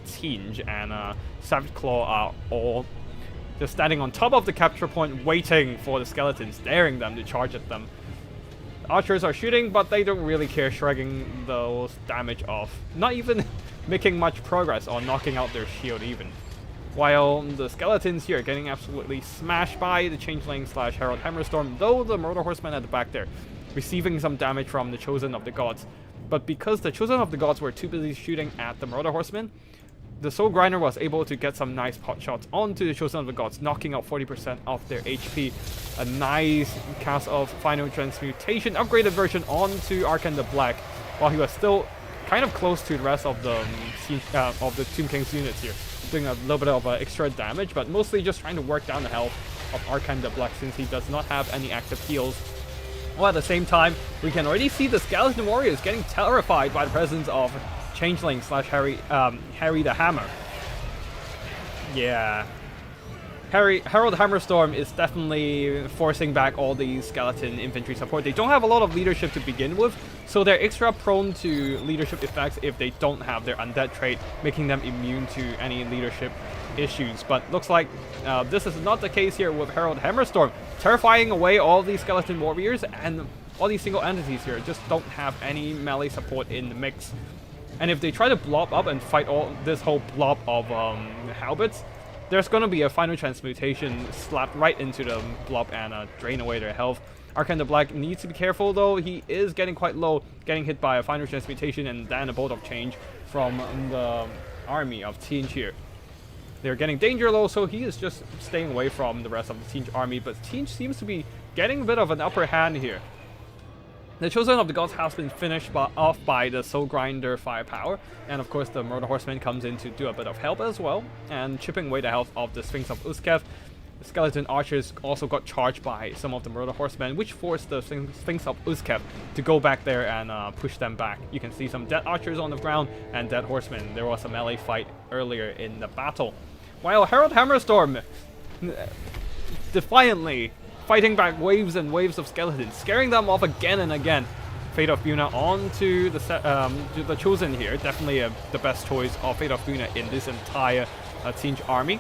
Tzeentch and Savage Claw are all just standing on top of the capture point, waiting for the skeletons, daring them to charge at them. The archers are shooting, but they don't really care, shrugging those damage off, not even making much progress on knocking out their shield even. While the skeletons here are getting absolutely smashed by the Changeling / Herald Hammerstorm, though the Murder Horsemen at the back there, receiving some damage from the Chosen of the Gods. But because the Chosen of the Gods were too busy shooting at the Murder Horsemen, the Soul Grinder was able to get some nice pot shots onto the Chosen of the Gods, knocking out 40% of their HP. A nice cast of Final Transmutation upgraded version onto Arkan the Black, while he was still kind of close to the rest of the Tomb King's units here, doing a little bit of extra damage, but mostly just trying to work down the health of Arkan the Black, since he does not have any active heals. Well, at the same time, we can already see the Skeleton Warriors getting terrified by the presence of Changeling / Harry the Hammer. Yeah. Herald Hammerstorm is definitely forcing back all these skeleton infantry support. They don't have a lot of leadership to begin with, so they're extra prone to leadership effects if they don't have their undead trait, making them immune to any leadership issues. But looks like this is not the case here with Herald Hammerstorm, terrifying away all these skeleton warriors, and all these single entities here just don't have any melee support in the mix. And if they try to blob up and fight all this whole blob of halberds, there's going to be a Final Transmutation slapped right into the blob and drain away their health. Arkan the Black needs to be careful though. He is getting quite low, getting hit by a Final Transmutation and then a Bolt of Change from the army of Tzeentch here. They're getting danger low, so he is just staying away from the rest of the Tzeentch army, but Tzeentch seems to be getting a bit of an upper hand here. The Chosen of the Gods has been finished off by the Soul Grinder firepower, and of course the Murder Horseman comes in to do a bit of help as well, and chipping away the health of the Sphinx of Uzcav. The Skeleton Archers also got charged by some of the Murder Horsemen, which forced the Sphinx of Uzcav to go back there and push them back. You can see some dead archers on the ground and dead horsemen. There was a melee fight earlier in the battle. While Herald Hammerstorm defiantly fighting back waves and waves of skeletons, scaring them off again and again. Fate of Buna onto the Chosen here. Definitely the best choice of Fate of Buna in this entire Tzeentch army.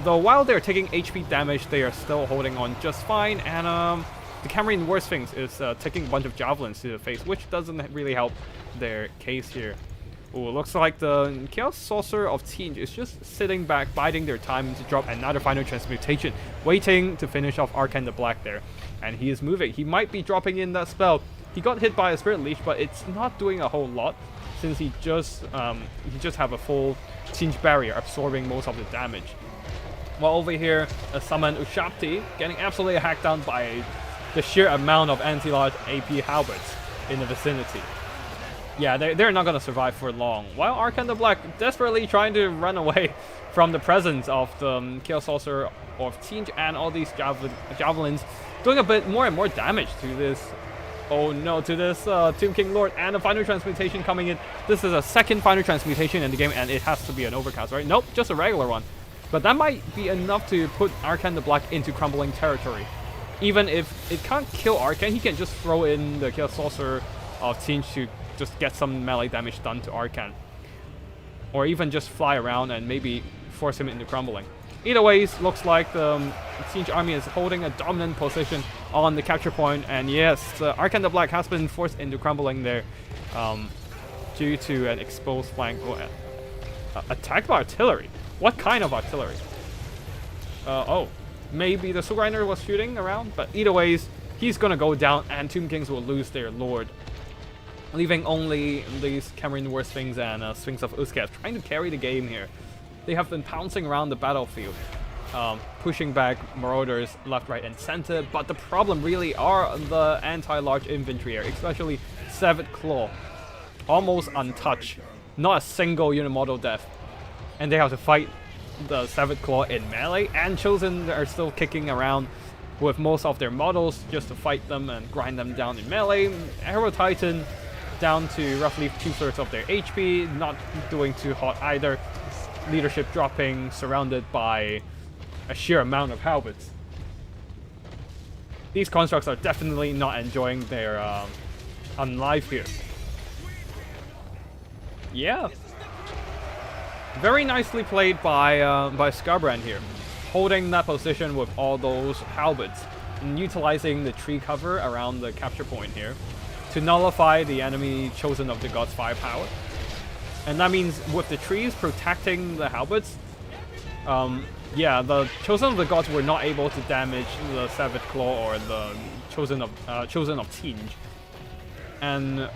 Though while they're taking HP damage, they are still holding on just fine. And the Cameron Worst Things is taking a bunch of javelins to the face, which doesn't really help their case here. Ooh, looks like the Chaos Sorcerer of Tzeentch is just sitting back, biding their time to drop another final transmutation, waiting to finish off Arcane the Black there. And he is moving. He might be dropping in that spell. He got hit by a Spirit Leech, but it's not doing a whole lot since he just have a full Tzeentch barrier absorbing most of the damage. While over here, a summon Ushabti getting absolutely hacked down by the sheer amount of anti-large AP halberds in the vicinity. Yeah, they're not going to survive for long. While Arcane the Black desperately trying to run away from the presence of the Chaos Sorcerer of Tzeentch and all these javelins, doing a bit more and more damage to this. Oh no, to this Tomb King Lord, and a final transmutation coming in. This is a second final transmutation in the game, and it has to be an overcast, right? Nope, just a regular one. But that might be enough to put Arcane the Black into crumbling territory. Even if it can't kill Arcane, he can just throw in the Chaos Sorcerer of Tzeentch to just get some melee damage done to Arcane. Or even just fly around and maybe force him into crumbling. Either ways, looks like the Tzeentch army is holding a dominant position on the capture point. And yes, Arcane the Black has been forced into crumbling there due to an exposed flank. Attacked by artillery? What kind of artillery? Oh, maybe the Soul Grinder was shooting around? But either ways, he's gonna go down and Tomb Kings will lose their lord. Leaving only these Cameron Worst Things and Sphinx of Uzcath trying to carry the game here. They have been pouncing around the battlefield, pushing back Marauders left, right, and center. But the problem really are the anti-large infantry here, especially Severed Claw. Almost untouched. Not a single unimodal death. And they have to fight the Severed Claw in melee. And Chosen are still kicking around with most of their models just to fight them and grind them down in melee. Arrow Titan down to roughly 2/3 of their HP, not doing too hot either. Leadership dropping, surrounded by a sheer amount of halberds. These constructs are definitely not enjoying their unlife here. Yeah. Very nicely played by Skarbrand here. Holding that position with all those halberds. And utilizing the tree cover around the capture point here to nullify the enemy Chosen of the Gods' firepower. And that means with the trees protecting the halberds, yeah, the Chosen of the Gods were not able to damage the Severed Claw or the Chosen of Tzeentch. And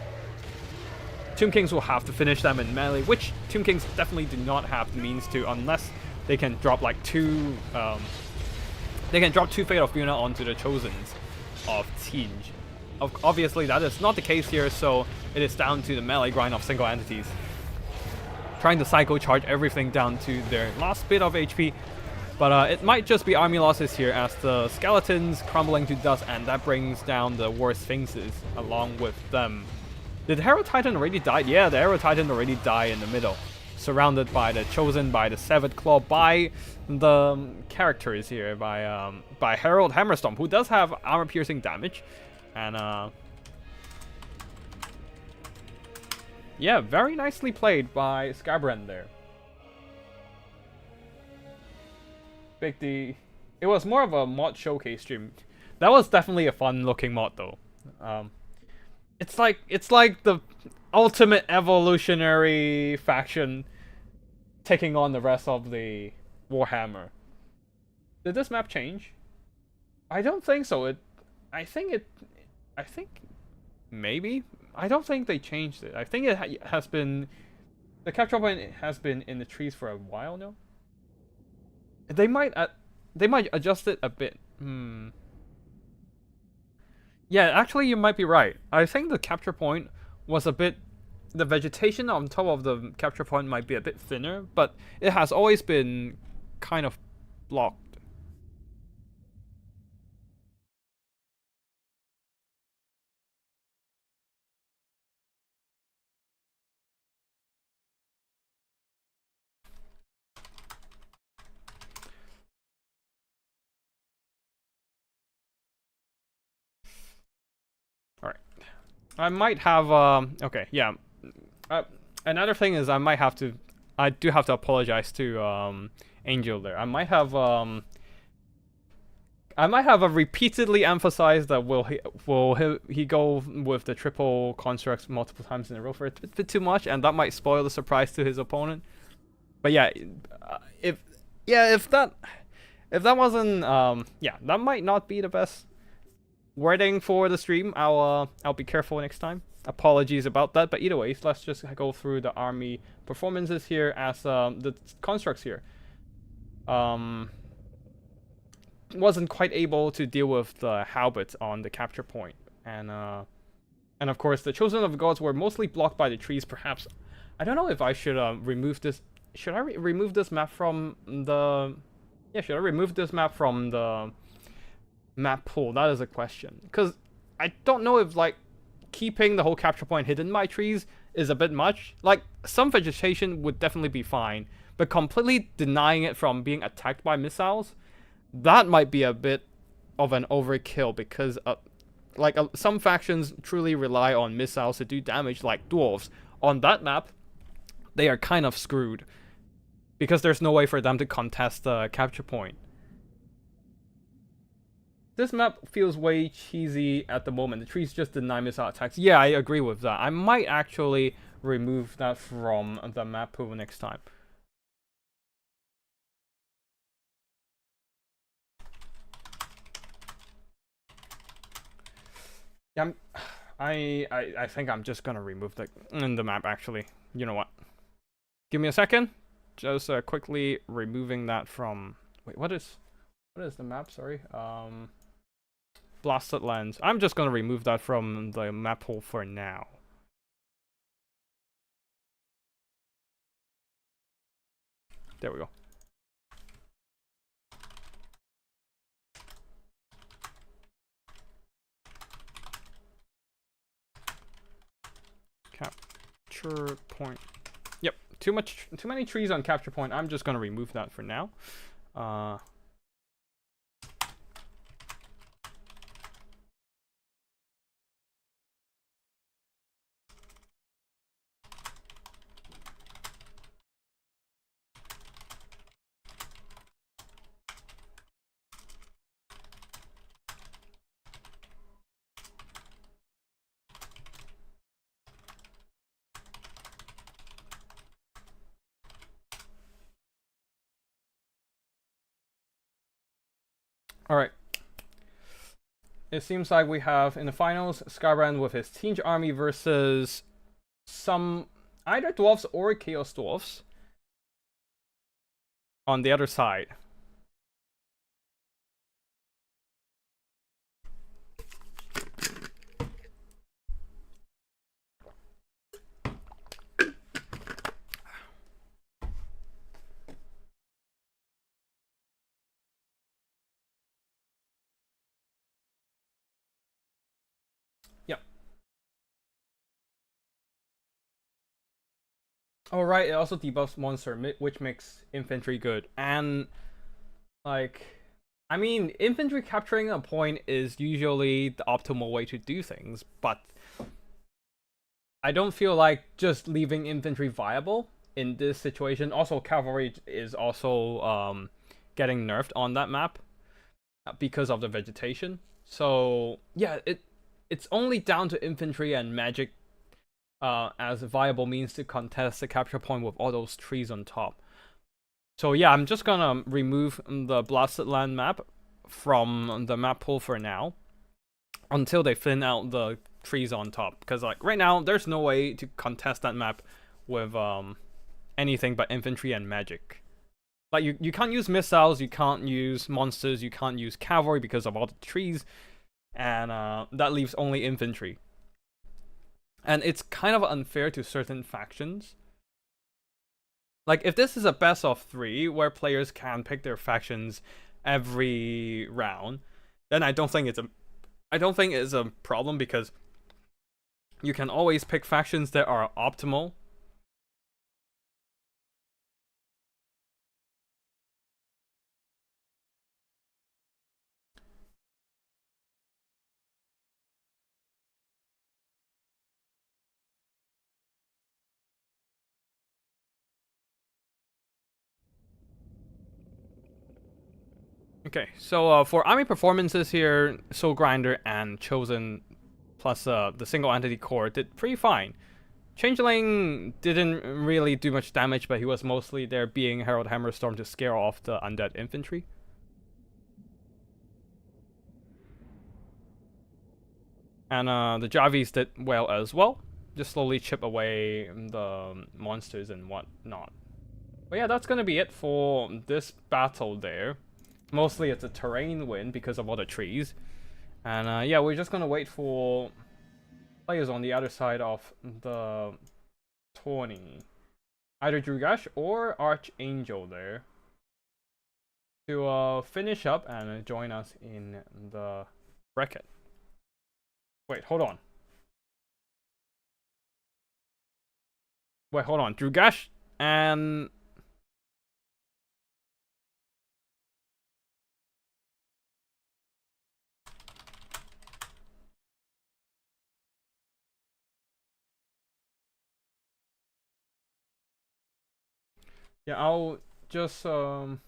Tomb Kings will have to finish them in melee, which Tomb Kings definitely do not have the means to, unless they can drop like two Fate of Buna onto the Chosens of Tzeentch. Obviously that is not the case here, so it is down to the melee grind of single entities. Trying to cycle charge everything down to their last bit of HP. But it might just be army losses here as the skeletons crumbling to dust, and that brings down the Worst Sphinxes along with them. Did the Arrow Titan already die? Yeah, the Arrow Titan already died in the middle. Surrounded by the Chosen, by the Severed Claw, by the characters here, by Herald Hammerstorm, who does have armor-piercing damage. And yeah, very nicely played by Skarbrand there. Big D. It was more of a mod showcase stream. That was definitely a fun-looking mod, though. It's like the ultimate evolutionary faction taking on the rest of the Warhammer. Did this map change? I don't think so. I think maybe. I don't think they changed it. I think it has been, the capture point has been in the trees for a while now. They might adjust it a bit. Yeah, actually you might be right. I think the capture point was a bit, the vegetation on top of the capture point might be a bit thinner, but it has always been kind of blocked. I might have okay, yeah. Uh, Another thing is I do have to apologize to Angel there. I might have repeatedly emphasized that he go with the triple constructs multiple times in a row for a bit too much, and that might spoil the surprise to his opponent. But yeah, if that wasn't yeah, that might not be the best wording for the stream. I'll be careful next time. Apologies about that. But either way, let's just go through the army performances here as the constructs here. Wasn't quite able to deal with the halberd on the capture point, and of course the chosen of the gods were mostly blocked by the trees. Perhaps I don't know if I should remove this. Should I remove this map from the? Yeah, should I remove this map from the map pool? That is a question, because I don't know if like keeping the whole capture point hidden by trees is a bit much. Like some vegetation would definitely be fine, but completely denying it from being attacked by missiles, that might be a bit of an overkill, because some factions truly rely on missiles to do damage, like dwarves. On that map, they are kind of screwed, because there's no way for them to contest the capture point. This map feels way cheesy at the moment. The trees just deny missile attacks. Yeah, I agree with that. I might actually remove that from the map pool next time. Yeah, I think I'm just gonna remove the map, actually. You know what? Give me a second. Just quickly removing that from... Wait, what is the map? Sorry. Blasted Lands. I'm just gonna remove that from the map pool for now. There we go. Capture point. Yep, too many trees on capture point. I'm just gonna remove that for now. Alright. It seems like we have, in the finals, Skybrand with his Tzeentch army versus some either Dwarfs or Chaos Dwarfs on the other side. Oh right, it also debuffs monster, which makes infantry good. And like, I mean, infantry capturing a point is usually the optimal way to do things, but I don't feel like just leaving infantry viable in this situation. Also, cavalry is also getting nerfed on that map because of the vegetation. So yeah, it's only down to infantry and magic as a viable means to contest the capture point with all those trees on top. So yeah, I'm just gonna remove the Blasted Land map from the map pool for now, until they thin out the trees on top. Because like right now, there's no way to contest that map with anything but infantry and magic. Like you can't use missiles, you can't use monsters, you can't use cavalry because of all the trees, and that leaves only infantry. And it's kind of unfair to certain factions. Like, if this is a best of 3 where players can pick their factions every round, then I don't think it's a problem, because you can always pick factions that are optimal. Okay, so for army performances here, Soul Grinder and Chosen plus the single entity core did pretty fine. Changeling didn't really do much damage, but he was mostly there being Herald Hammerstorm to scare off the undead infantry. And the Javis did well as well. Just slowly chip away the monsters and whatnot. But yeah, that's gonna be it for this battle there. Mostly it's a terrain win because of all the trees. And yeah, we're just gonna wait for players on the other side of the tourney. Either Drugash or Archangel there. To finish up and join us in the bracket. Wait, hold on. Wait, hold on. Drugash and... yeah, I'll just I'll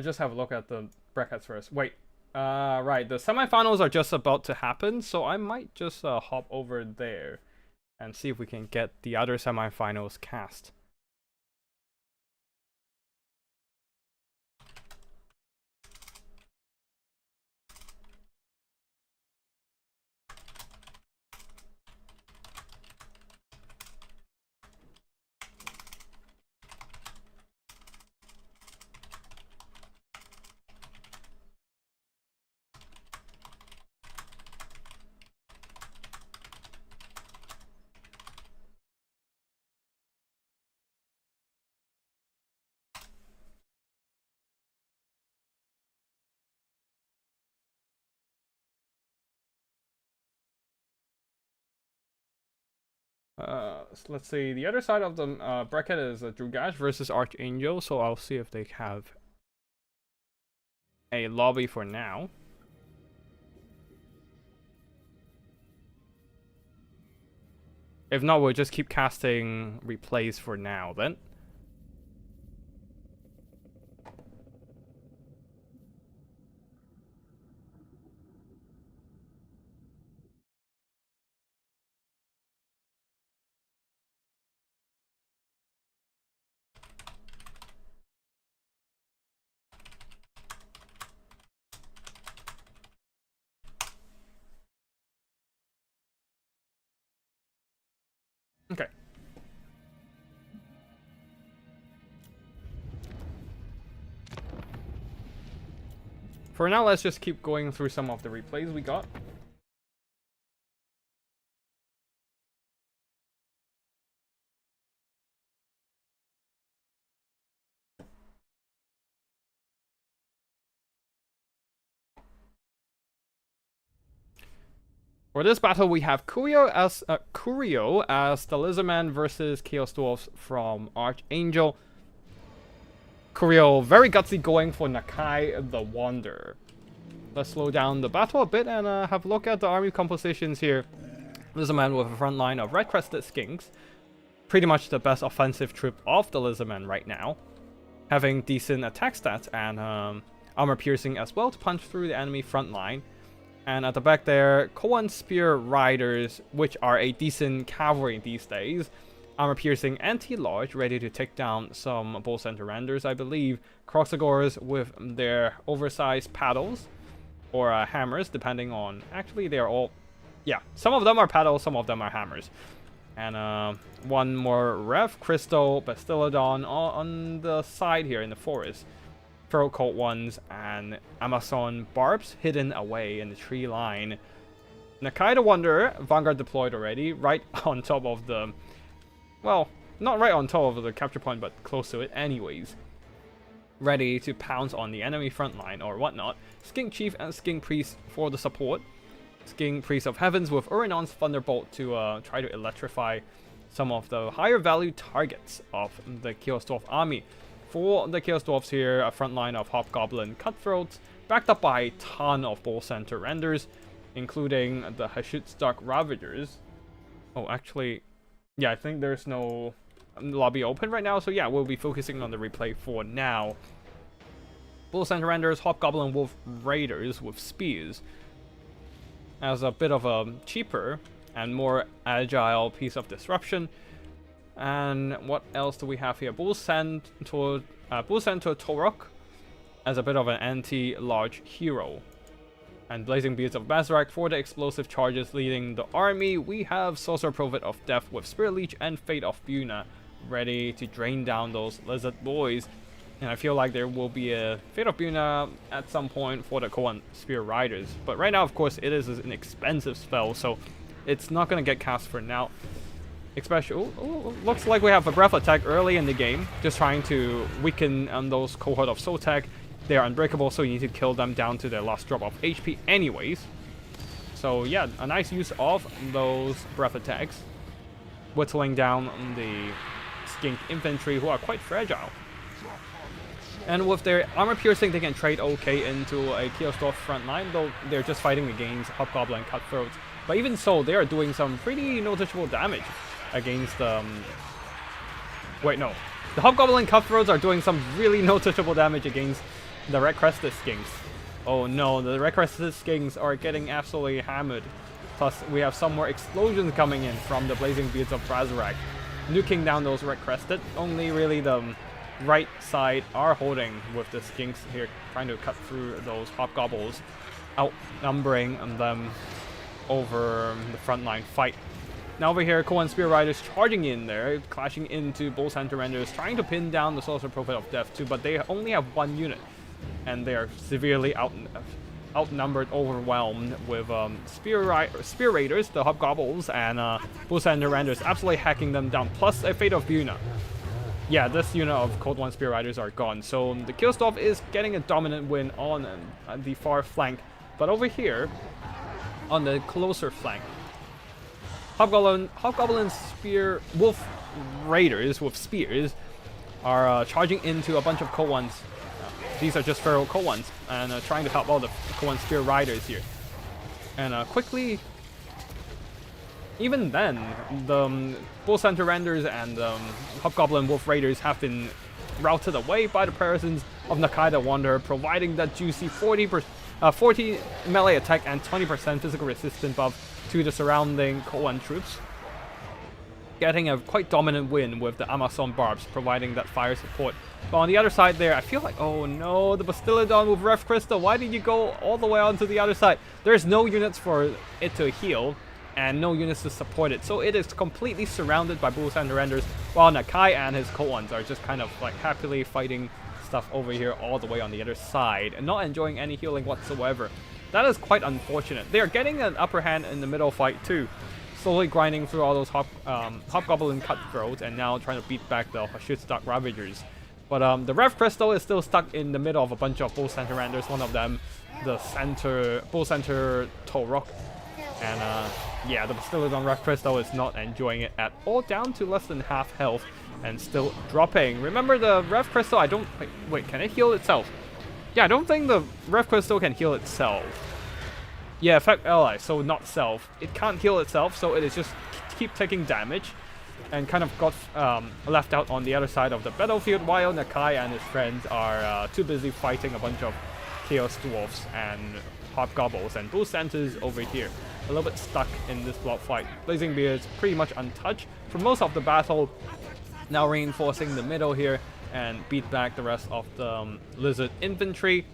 just have a look at the brackets first. Wait, right, the semifinals are just about to happen, so I might just hop over there and see if we can get the other semifinals cast. So let's see, the other side of the bracket is Drugash versus Archangel, so I'll see if they have a lobby for now. If not, we'll just keep casting replays for now then. Okay. For now, let's just keep going through some of the replays we got. For this battle, we have Curio as the Lizardmen versus Chaos Dwarfs from Archangel. Curio very gutsy going for Nakai the Wanderer. Let's slow down the battle a bit and have a look at the army compositions here. Lizardmen with a front line of red-crested skinks. Pretty much the best offensive troop of the Lizardmen right now. Having decent attack stats and armor piercing as well to punch through the enemy front line. And at the back there, Koan Spear Riders, which are a decent cavalry these days. Armor piercing anti-large, ready to take down some Bull Center Renders, I believe. Croxagores with their oversized paddles, or hammers, depending on... Actually, they're all... yeah, some of them are paddles, some of them are hammers. And one more Rev, Crystal, Bastillodon on the side here in the forest. Feral Colt ones and Amazon Barbs hidden away in the tree line. Nakai the Wanderer, Vanguard deployed already, right on top of the... well, not right on top of the capture point, but close to it anyways. Ready to pounce on the enemy front line or whatnot. Skink Chief and Skink Priest for the support. Skink Priest of Heavens with Urinon's Thunderbolt to try to electrify some of the higher value targets of the Chaos Dwarf army. For the Chaos Dwarfs here, a front line of Hobgoblin Cutthroats, backed up by a ton of Bull Center Renders, including the Hashut Stark Ravagers. Oh, actually, yeah, I think there's no lobby open right now, so yeah, we'll be focusing on the replay for now. Bull Center Renders, Hobgoblin Wolf Raiders with spears as a bit of a cheaper and more agile piece of disruption. And what else do we have here? Bull Center Torok as a bit of an anti-large hero. And Blazing Beards of Bazrak for the explosive charges leading the army. We have Sorcerer Prophet of Death with Spirit Leech and Fate of Buna ready to drain down those lizard boys. And I feel like there will be a Fate of Buna at some point for the Koan Spear Riders. But right now, of course, it is an expensive spell, so it's not going to get cast for now. Especially, looks like we have a Breath Attack early in the game, just trying to weaken those cohort of Soul Tech. They are unbreakable, so you need to kill them down to their last drop of HP anyways. So yeah, a nice use of those Breath Attacks, whittling down the Skink Infantry, who are quite fragile. And with their armor piercing, they can trade okay into a Kiosdorf front line, though they're just fighting against Hobgoblin Cutthroats. But even so, they are doing some pretty noticeable damage against wait, no. The Hobgoblin Cutthroats are doing some really noticeable damage against the Red-Crested Skinks. Oh no, the Red-Crested Skinks are getting absolutely hammered. Plus, we have some more explosions coming in from the Blazing Beards of Brazarak, nuking down those Red-Crested. Only really the right side are holding with the Skinks here, trying to cut through those Hobgoblins, outnumbering them over the frontline fight. Now over here, Koan Spear Riders charging in there, clashing into Bull Center Renders, trying to pin down the Sorcerer Prophet of Death too, but they only have one unit. And they are severely outnumbered, overwhelmed with Spear Raiders, the Hobgoblins, and Bull Center Renders absolutely hacking them down, plus a Fate of Buna. Yeah, this unit of Code 1 Spear Riders are gone, so the Kiosdorf is getting a dominant win on the far flank. But over here, on the closer flank, Hobgoblin Spear Wolf Raiders with spears are charging into a bunch of Koans. These are just feral Koans, and trying to help all the Koan Spear Riders here. And quickly, even then, the Bull Center Renders and Hobgoblin Wolf Raiders have been routed away by the presence of Nakai the Wanderer, providing that juicy 40 melee attack and 20% physical resistance buff to the surrounding Koan troops. Getting a quite dominant win with the Amazon Barbs, providing that fire support. But on the other side there, I feel like, oh no, the Bastillodon with Rev Crystal, why did you go all the way onto the other side? There's no units for it to heal, and no units to support it, so it is completely surrounded by Bull Center Renders, while Nakai and his Koans are just kind of like happily fighting stuff over here all the way on the other side, and not enjoying any healing whatsoever. That is quite unfortunate. They are getting an upper hand in the middle fight too, slowly grinding through all those Hobgoblin Cutthroats, and now trying to beat back the Hashutstock Ravagers. But the Rev Crystal is still stuck in the middle of a bunch of Bull Center Renders, one of them the Bull Center Torok. And yeah, the Bastillodon Rev Crystal is not enjoying it at all, down to less than half health and still dropping. Remember, the Rev Crystal, I don't... Wait, can it heal itself? Yeah, I don't think the Rev Crystal can heal itself. Yeah, affect ally, so not self. It can't heal itself, so it is just keep taking damage. And kind of got left out on the other side of the battlefield, while Nakai and his friends are too busy fighting a bunch of Chaos Dwarfs and Hobgoblins and Bull Centers over here. A little bit stuck in this block fight. Blazing Beards pretty much untouched for most of the battle. Now reinforcing the middle here and beat back the rest of the Lizard Infantry.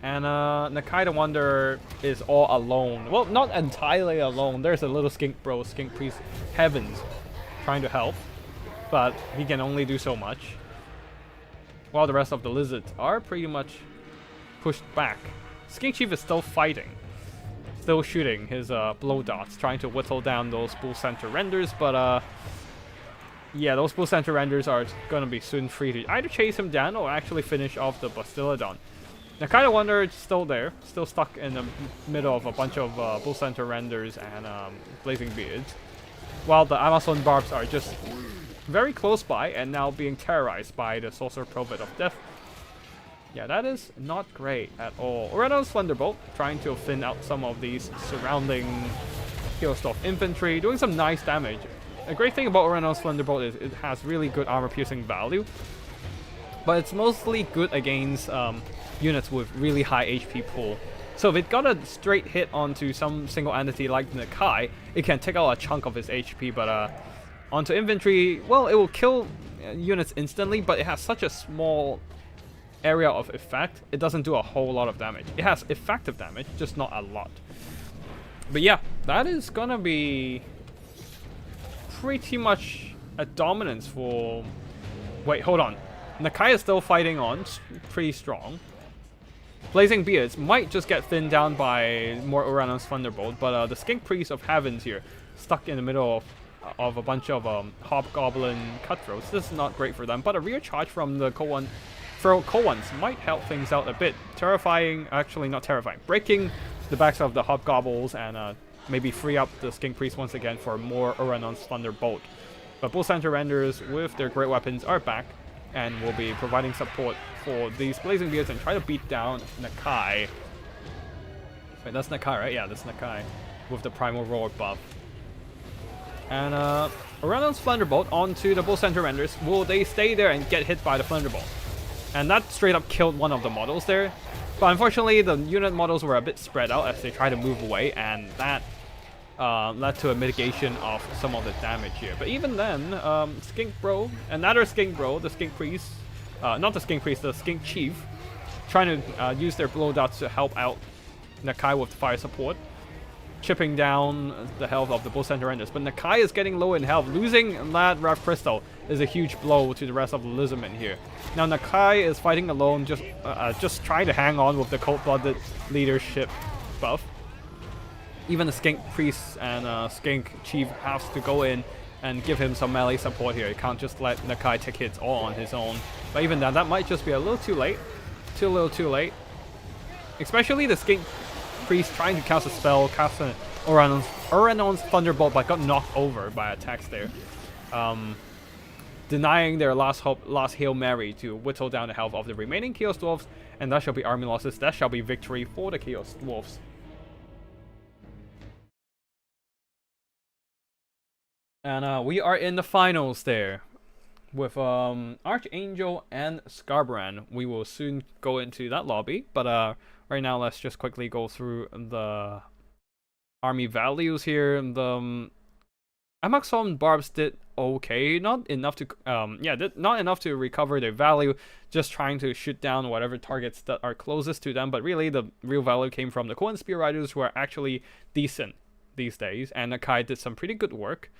And Nakai the Wanderer is all alone. Well, not entirely alone. There's a little Skink Bro, Skink Priest Heavens, trying to help, but he can only do so much. While the rest of the Lizards are pretty much pushed back. Skink Chief is still fighting. Still shooting his blow dots, trying to whittle down those Bull Center Renders, but yeah, those Bull Center Renders are gonna be soon free to either chase him down or actually finish off the Bastillodon. Nakai the Wanderer is still there, still stuck in the middle of a bunch of Bull Center Renders and Blazing Beards, while the Amazon Barbs are just very close by and now being terrorized by the Sorcerer Prophet of Death. Yeah, that is not great at all. Urenos Thunderbolt trying to thin out some of these surrounding Kiosdorf infantry, doing some nice damage a great thing about Uranus Thunderbolt is it has really good armor-piercing value, but it's mostly good against units with really high HP pool. So if it got a straight hit onto some single entity like Nakai, it can take out a chunk of his HP, but onto infantry, well, it will kill units instantly, but it has such a small area of effect, it doesn't do a whole lot of damage. It has effective damage, just not a lot. But yeah, that is gonna be pretty much a dominance for... Wait, hold on. Nakai is still fighting on, pretty strong. Blazing Beards might just get thinned down by more Uranus Thunderbolt, but the Skink Priest of Heavens here, stuck in the middle of a bunch of Hobgoblin Cutthroats. This is not great for them, but a rear charge from the Koans might help things out a bit. Terrifying, actually not terrifying, breaking the backs of the Hobgoblins and maybe free up the Skink Priest once again for more Uranus Thunderbolt. But Bull Center Renders with their great weapons are back and will be providing support for these Blazing Beards and try to beat down Nakai. Wait, that's Nakai, right? Yeah, that's Nakai with the Primal Roar buff. And Uranus Thunderbolt onto the Bull Center Renders. Will they stay there and get hit by the Thunderbolt? And that straight up killed one of the models there. But unfortunately, the unit models were a bit spread out as they tried to move away, and that led to a mitigation of some of the damage here. But even then, Skink Bro, another Skink Bro, the Skink Priest, not the Skink Priest, the Skink Chief, trying to use their blow dots to help out Nakai with fire support, chipping down the health of the Bull Center Enders. But Nakai is getting low in health. Losing that Rev Crystal is a huge blow to the rest of the Lizardmen here. Now Nakai is fighting alone, just trying to hang on with the cold-blooded leadership buff. Even the Skink Priest and Skink Chief has to go in and give him some melee support here. He can't just let Nakai take hits all on his own. But even then, that might just be a little too late. Too little too late. Especially the Skink Priest trying to cast a spell, cast an Uranus Thunderbolt, but got knocked over by attacks there. Denying their last Hail Mary to whittle down the health of the remaining Chaos Dwarfs, and that shall be army losses. That shall be victory for the Chaos Dwarfs. And we are in the finals there with Archangel and Scarbrand. We will soon go into that lobby, but right now let's just quickly go through the army values here. The Amaxon Barbs did okay, not enough to not enough to recover their value, just trying to shoot down whatever targets that are closest to them. But really the real value came from the Cohen Spear Riders, who are actually decent these days, and Nakai did some pretty good work.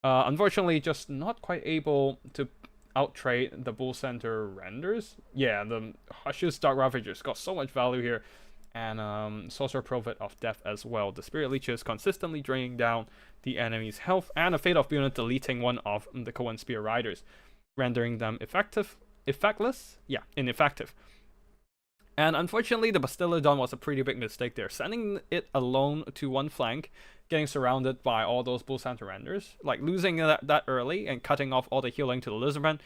Unfortunately, just not quite able to outtrade the Bull Center Renders. Yeah, the Hush's Dark Ravagers got so much value here. And Sorcerer Prophet of Death as well. The Spirit Leeches consistently draining down the enemy's health. And a Fate of Unit deleting one of the Cohen Spear Riders, rendering them effectless? Yeah, ineffective. And unfortunately, the Bastillodon was a pretty big mistake there. Sending it alone to one flank, getting surrounded by all those Bull Center Renders, like losing that early and cutting off all the healing to the Lizardmen,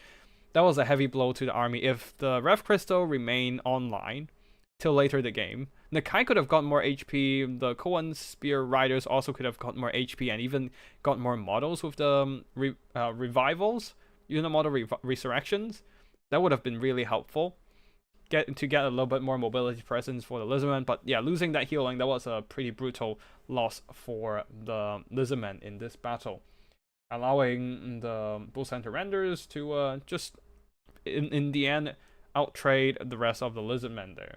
that was a heavy blow to the army. If the Rev Crystal remained online till later in the game, Nakai could have got more HP, the Cohen Spear Riders also could have got more HP and even got more models with the revivals, unit model resurrections. That would have been really helpful. Get a little bit more mobility presence for the Lizardmen, but yeah, losing that healing, that was a pretty brutal loss for the Lizardmen in this battle, allowing the Bull Center Renders to just in the end outtrade the rest of the Lizardmen there.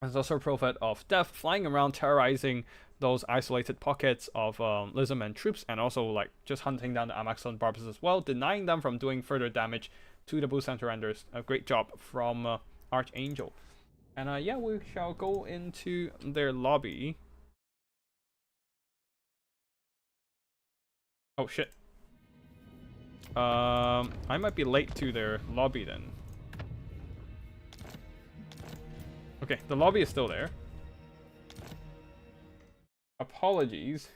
There's also Prophet of Death flying around, terrorizing those isolated pockets of Lizardmen troops, and also like just hunting down the Amaxon Barbs as well, denying them from doing further damage to the Bull Center Renders. A great job from Archangel. And yeah, we shall go into their lobby. Oh shit. I might be late to their lobby then. Okay, the lobby is still there. Apologies.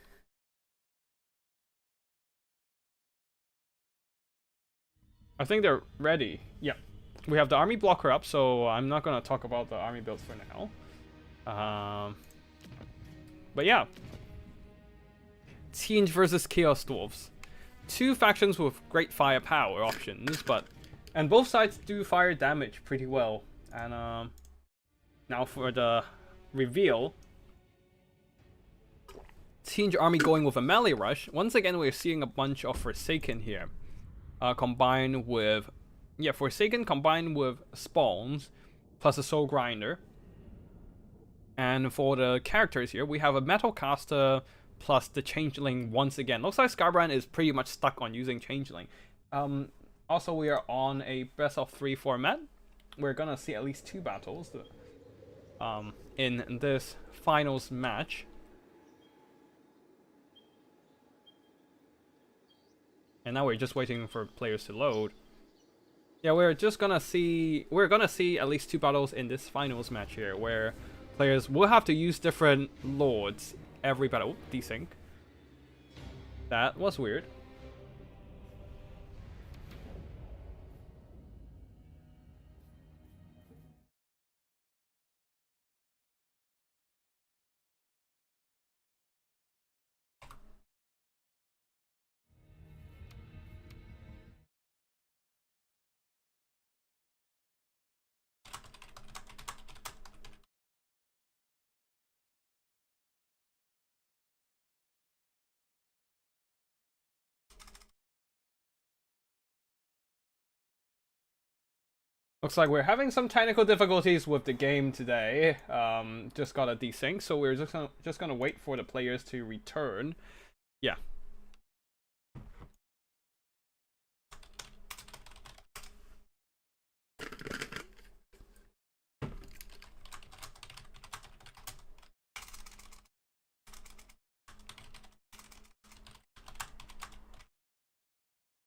I think they're ready. Yeah. We have the army blocker up, so I'm not going to talk about the army builds for now. But yeah. Tzeentch versus Chaos Dwarfs. two factions with great firepower options, and both sides do fire damage pretty well. And now for the reveal. Tzeentch army going with a melee rush. Once again, we're seeing a bunch of Forsaken here. Combined with... Yeah, Forsaken combined with Spawns, plus a Soul Grinder. And for the characters here, we have a Metal Caster, plus the Changeling once again. Looks like Skybrand is pretty much stuck on using Changeling. Also, we are on a best of 3 format. We're gonna see at least 2 battles in this finals match. And now we're just waiting for players to load. Yeah, we're gonna see at least 2 battles in this finals match here, where players will have to use different lords every battle. Desync. That was weird. Looks like we're having some technical difficulties with the game today. Just got a desync, so we're just gonna wait for the players to return. Yeah.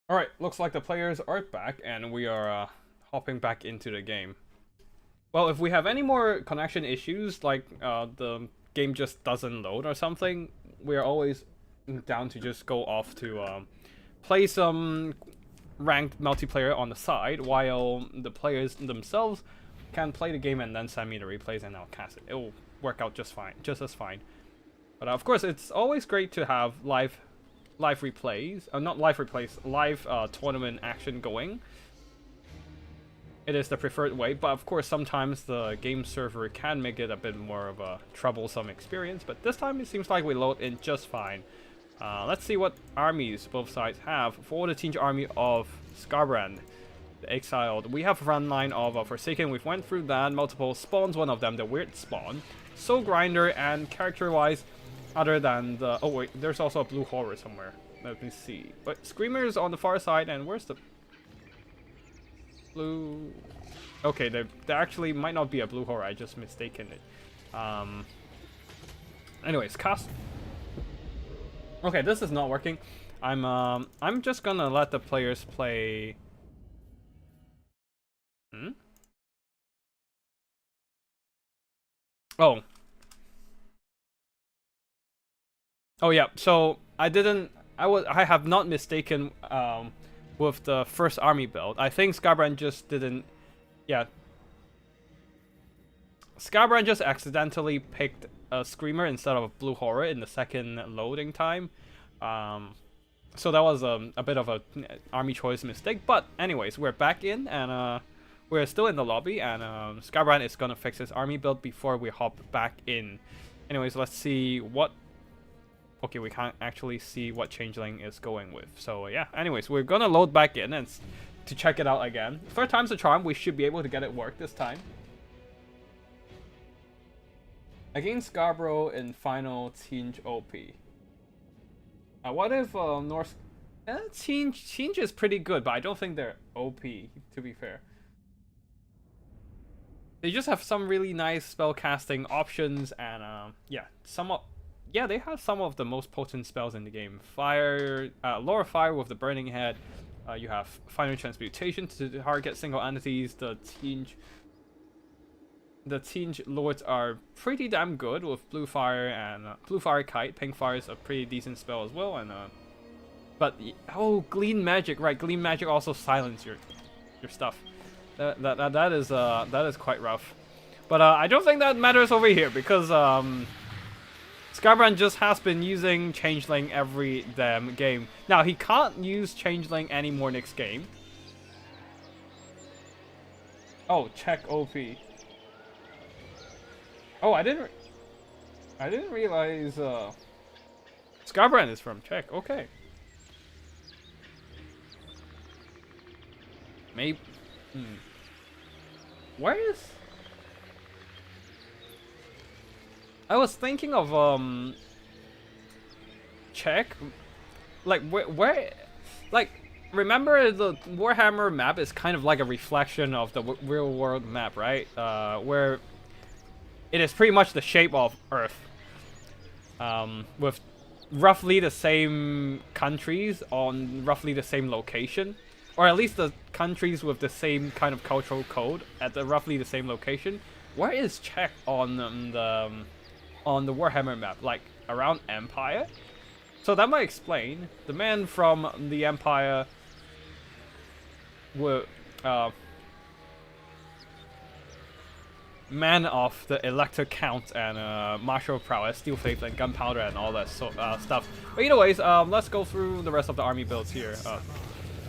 Alright, looks like the players are back and we are hopping back into the game. Well, if we have any more connection issues, like the game just doesn't load or something, we're always down to just go off to play some ranked multiplayer on the side, while the players themselves can play the game and then send me the replays and I'll cast it. It will work out just fine, just as fine. But of course, it's always great to have live replays, not live replays, live tournament action going. It is the preferred way, but of course sometimes the game server can make it a bit more of a troublesome experience, but this time it seems like we load in just fine. Let's see what armies both sides have. For the Tzeentch army of Skarbrand, the Exiled, we have a front line of Forsaken. We've went through that, multiple spawns, one of them the weird spawn, Soul Grinder, and character-wise, other than the... Oh wait, there's also a Blue Horror somewhere. Let me see. But Screamers on the far side, and where's the... Blue... Okay, there actually might not be a Blue Horror, I just mistaken it. Anyways, cast... Okay, this is not working. I'm just gonna let the players play... Oh. Oh yeah, so I have not mistaken with the first army build. I think Skarbrand just didn't... Yeah. Skarbrand just accidentally picked a Screamer instead of a Blue Horror in the second loading time. So that was a bit of a army choice mistake. But anyways, we're back in and we're still in the lobby, and Skarbrand is gonna fix his army build before we hop back in. Anyways, let's see what... Okay, we can't actually see what Changeling is going with. So yeah, anyways, we're gonna load back in and to check it out again. Third time's a charm, we should be able to get it work this time. Against Scarborough in final Tzeentch OP. What if North... Tzeentch is pretty good, but I don't think they're OP, to be fair. They just have some really nice spell casting options, and yeah, they have some of the most potent spells in the game. Fire, Lower Fire with the Burning Head. You have Final Transmutation to target single entities. The Tzeentch Lords are pretty damn good with Blue Fire and Blue Fire Kite. Pink Fire is a pretty decent spell as well. And but oh, Glean Magic, right? Glean Magic also silence your stuff. That is quite rough. But I don't think that matters over here because Skybrand just has been using Changeling every damn game. Now, he can't use Changeling anymore next game. Oh, check OP. Oh, I didn't realize Skybrand is from Czech. Okay. Maybe. Where is? I was thinking of Czech. Like where like remember the Warhammer map is kind of like a reflection of the real world map, right? Where it is pretty much the shape of Earth. With roughly the same countries on roughly the same location. Or at least the countries with the same kind of cultural code at the roughly the same location. Where is Czech on the Warhammer map? Like around Empire? So that might explain. The men from the Empire were men of the Elector Count and martial prowess, steel faith and gunpowder and all that stuff. But anyways, let's go through the rest of the army builds here.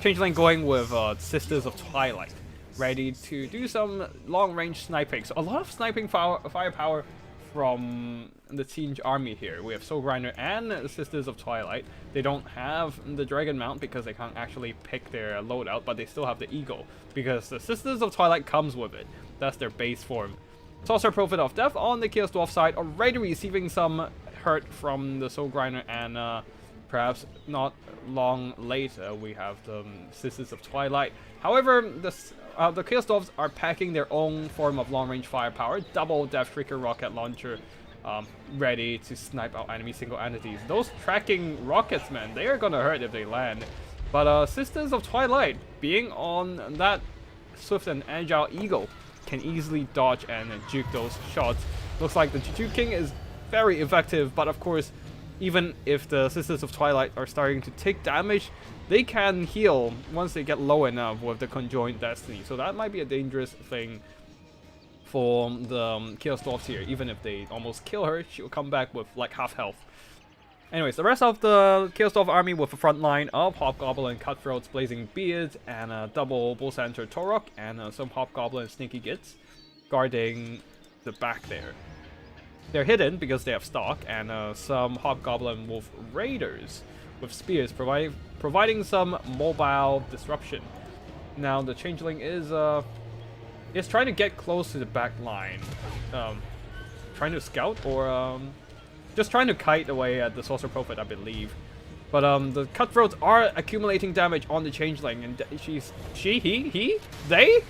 Changeling going with Sisters of Twilight, ready to do some long-range sniping. So a lot of sniping firepower from the Tzeentch army here. We have Soul Grinder and Sisters of Twilight. They don't have the Dragon Mount because they can't actually pick their loadout, but they still have the Eagle because the Sisters of Twilight comes with it. That's their base form. Sorcerer Prophet of Death on the Chaos Dwarf side, already receiving some hurt from the Soul Grinder, and perhaps not long later we have the Sisters of Twilight. However, the Chaos Dwarfs are packing their own form of long-range firepower, double Death Shrieker rocket launcher, ready to snipe out enemy single entities. Those tracking rockets, man, they are gonna hurt if they land. But Sisters of Twilight, being on that swift and agile Eagle, can easily dodge and juke those shots. Looks like the juking is very effective, but of course, even if the Sisters of Twilight are starting to take damage, they can heal once they get low enough with the Conjoined Destiny. So that might be a dangerous thing for the Chaos Dwarfs here. Even if they almost kill her, she'll come back with like half health. Anyways, the rest of the Chaos Dwarf army with a front line of Hobgoblin, Cutthroats, Blazing Beards, and a double Bull Center Torok, and some Hobgoblin Sneaky Gits guarding the back there. They're hidden because they have stock, and some Hobgoblin Wolf Raiders with spears providing some mobile disruption. Now the Changeling is trying to get close to the back line, trying to scout or just trying to kite away at the Sorcerer Prophet, I believe. But the Cutthroats are accumulating damage on the Changeling, and they?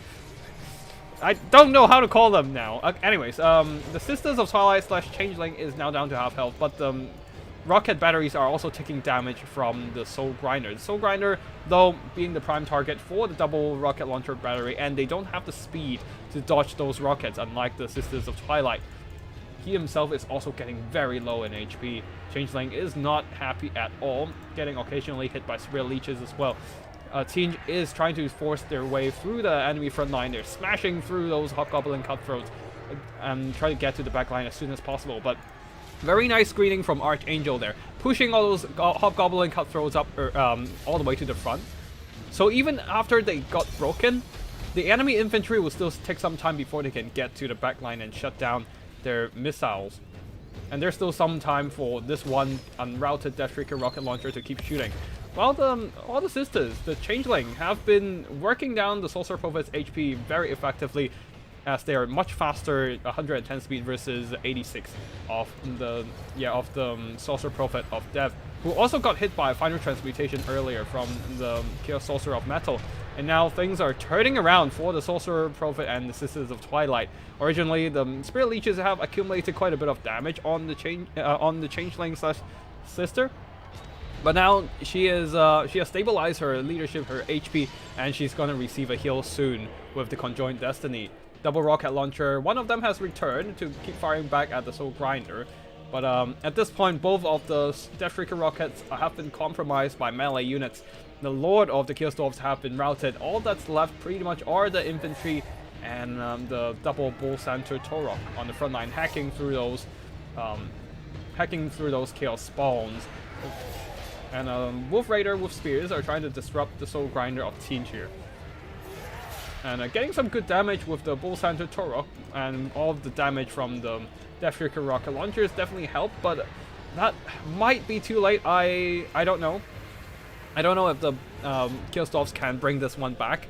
I don't know how to call them now. Anyways, the Sisters of Twilight / Changeling is now down to half health, but the rocket batteries are also taking damage from the Soul Grinder. The Soul Grinder, though, being the prime target for the double rocket launcher battery, and they don't have the speed to dodge those rockets, unlike the Sisters of Twilight. He himself is also getting very low in HP. Changeling is not happy at all, getting occasionally hit by Spear Leeches as well. Tzeentch is trying to force their way through the enemy front line. They're smashing through those Hobgoblin Cutthroats and trying to get to the back line as soon as possible. But very nice screening from Archangel there, pushing all those Hobgoblin Cutthroats up all the way to the front. So even after they got broken, the enemy infantry will still take some time before they can get to the back line and shut down their missiles. And there's still some time for this one unrouted Death Shrieker rocket launcher to keep shooting. While all the Sisters, the Changeling, have been working down the Sorcerer Prophet's HP very effectively, as they are much faster, 110 speed versus 86 of the Sorcerer Prophet of Death, who also got hit by a Final Transmutation earlier from the Chaos Sorcerer of Metal. And now things are turning around for the Sorcerer Prophet and the Sisters of Twilight. Originally, the Spirit Leeches have accumulated quite a bit of damage on the Changeling / Sister. But now she has stabilized her leadership, her HP, and she's gonna receive a heal soon with the Conjoined Destiny. Double rocket launcher, one of them has returned to keep firing back at the Soul Grinder. But at this point, both of the Death Shrieker rockets have been compromised by melee units. The Lord of the Chaos Dwarfs have been routed. All that's left pretty much are the infantry and the double Bull Center Torok on the front line, hacking through those hacking through those chaos spawns. And Wolf Raider with spears are trying to disrupt the Soul Grinder of Tzeentch here. And getting some good damage with the Bull Center Torok, and all of the damage from the Deathshaker rocket launchers definitely help, but that might be too late. I don't know. I don't know if the Chaos Dwarfs can bring this one back.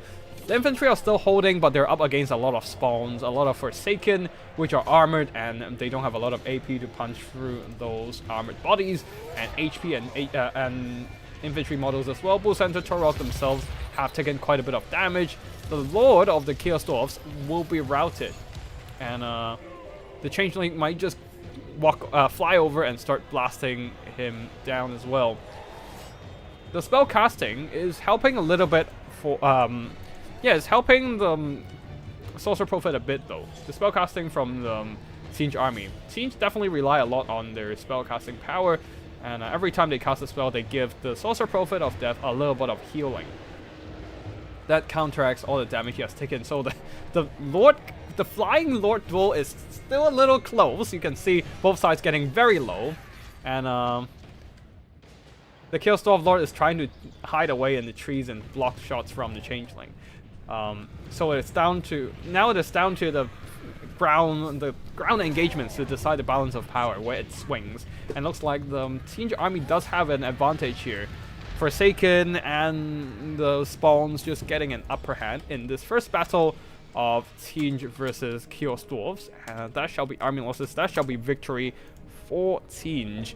The infantry are still holding, but they're up against a lot of spawns, a lot of Forsaken, which are armored, and they don't have a lot of AP to punch through those armored bodies, and HP and infantry models as well. Bull Center Torok themselves have taken quite a bit of damage. The Lord of the Chaos Dwarfs will be routed, and the Changeling might just fly over and start blasting him down as well. The spell casting is helping a little bit for yeah, it's helping the Sorcerer Prophet a bit though. The spellcasting from the Tzeentch army. Tzeentch definitely rely a lot on their spellcasting power, and every time they cast a spell, they give the Sorcerer Prophet of Death a little bit of healing. That counteracts all the damage he has taken. So the Flying Lord duel is still a little close. You can see both sides getting very low, and the Chaos Dwarf Lord is trying to hide away in the trees and block shots from the Changeling. So it's down to the ground engagements to decide the balance of power, where it swings. And looks like the Tzeentch army does have an advantage here. Forsaken and the spawns just getting an upper hand in this first battle of Tzeentch versus Chaos Dwarfs. And that shall be army losses. That shall be victory for Tzeentch,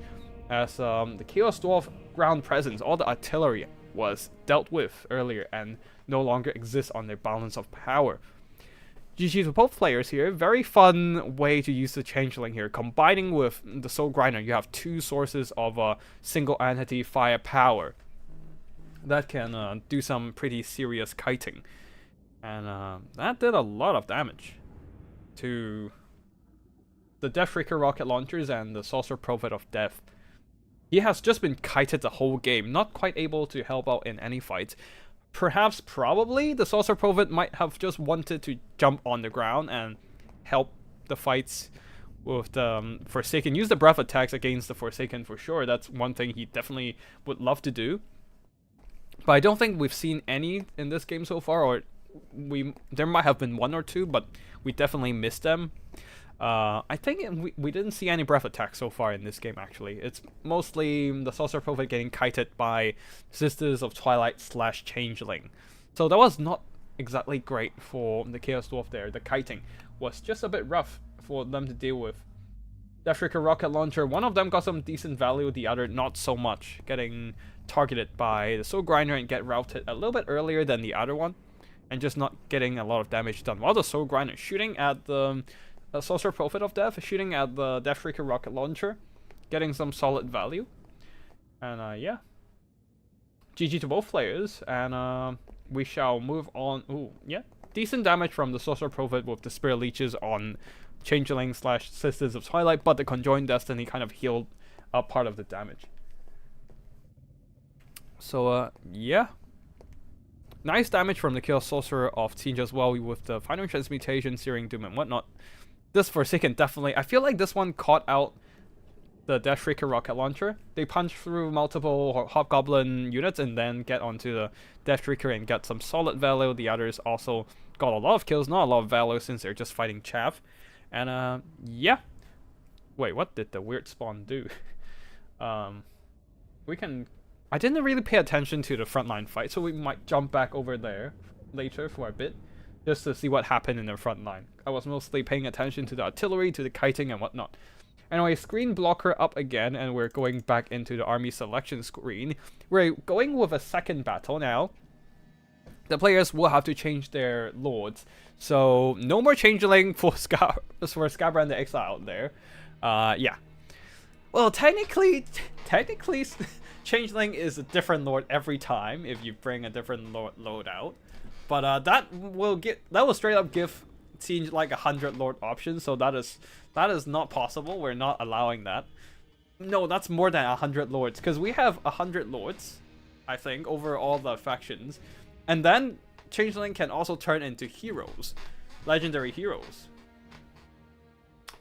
as the Chaos Dwarf ground presence, all the artillery, was dealt with earlier and no longer exists on their balance of power. GG to both players here. Very fun way to use the Changeling here. Combining with the Soul Grinder, you have two sources of single entity firepower that can do some pretty serious kiting. And that did a lot of damage to the Deathshaker rocket launchers and the Sorcerer Prophet of Death. He has just been kited the whole game, not quite able to help out in any fights. Probably, the Sorcerer Prophet might have just wanted to jump on the ground and help the fights with the Forsaken. Use the breath attacks against the Forsaken for sure. That's one thing he definitely would love to do. But I don't think we've seen any in this game so far, or there might have been one or two, but we definitely missed them. I think we didn't see any breath attacks so far in this game, actually. It's mostly the Sorcerer Prophet getting kited by Sisters of Twilight / Changeling. So that was not exactly great for the Chaos Dwarf there. The kiting was just a bit rough for them to deal with. Deathshaker rocket launcher, one of them got some decent value, the other not so much. Getting targeted by the Soul Grinder and get routed a little bit earlier than the other one, and just not getting a lot of damage done. While the Soul Grinder shooting at the Sorcerer Prophet of Death, shooting at the Deathshaker rocket launcher, getting some solid value. And yeah, GG to both players, and we shall move on. Ooh, yeah, decent damage from the Sorcerer Prophet with the Spirit Leeches on Changeling / Sisters of Twilight, but the Conjoined Destiny kind of healed up part of the damage. So yeah, nice damage from the Chaos Sorcerer of Tzeentch as well, with the Final Transmutation, Searing Doom and whatnot. This Forsaken definitely, I feel like this one caught out the Deathshaker rocket launcher. They punch through multiple Hobgoblin units and then get onto the Deathshaker and get some solid value. The others also got a lot of kills, not a lot of value since they're just fighting chaff. And yeah. Wait, what did the weird spawn do? I didn't really pay attention to the frontline fight, so we might jump back over there later for a bit, just to see what happened in the front line. I was mostly paying attention to the artillery, to the kiting and whatnot. Anyway, screen blocker up again, and we're going back into the army selection screen. We're going with a second battle now. The players will have to change their lords, so no more Changeling for Scabra and the Exile out there. Yeah. Well, technically, Changeling is a different lord every time if you bring a different lord out. But that will straight up give Tzeentch like 100 lord options, so that is not possible. We're not allowing that. No, that's more than 100 lords, because we have 100 lords, I think, over all the factions. And then Changeling can also turn into heroes, legendary heroes.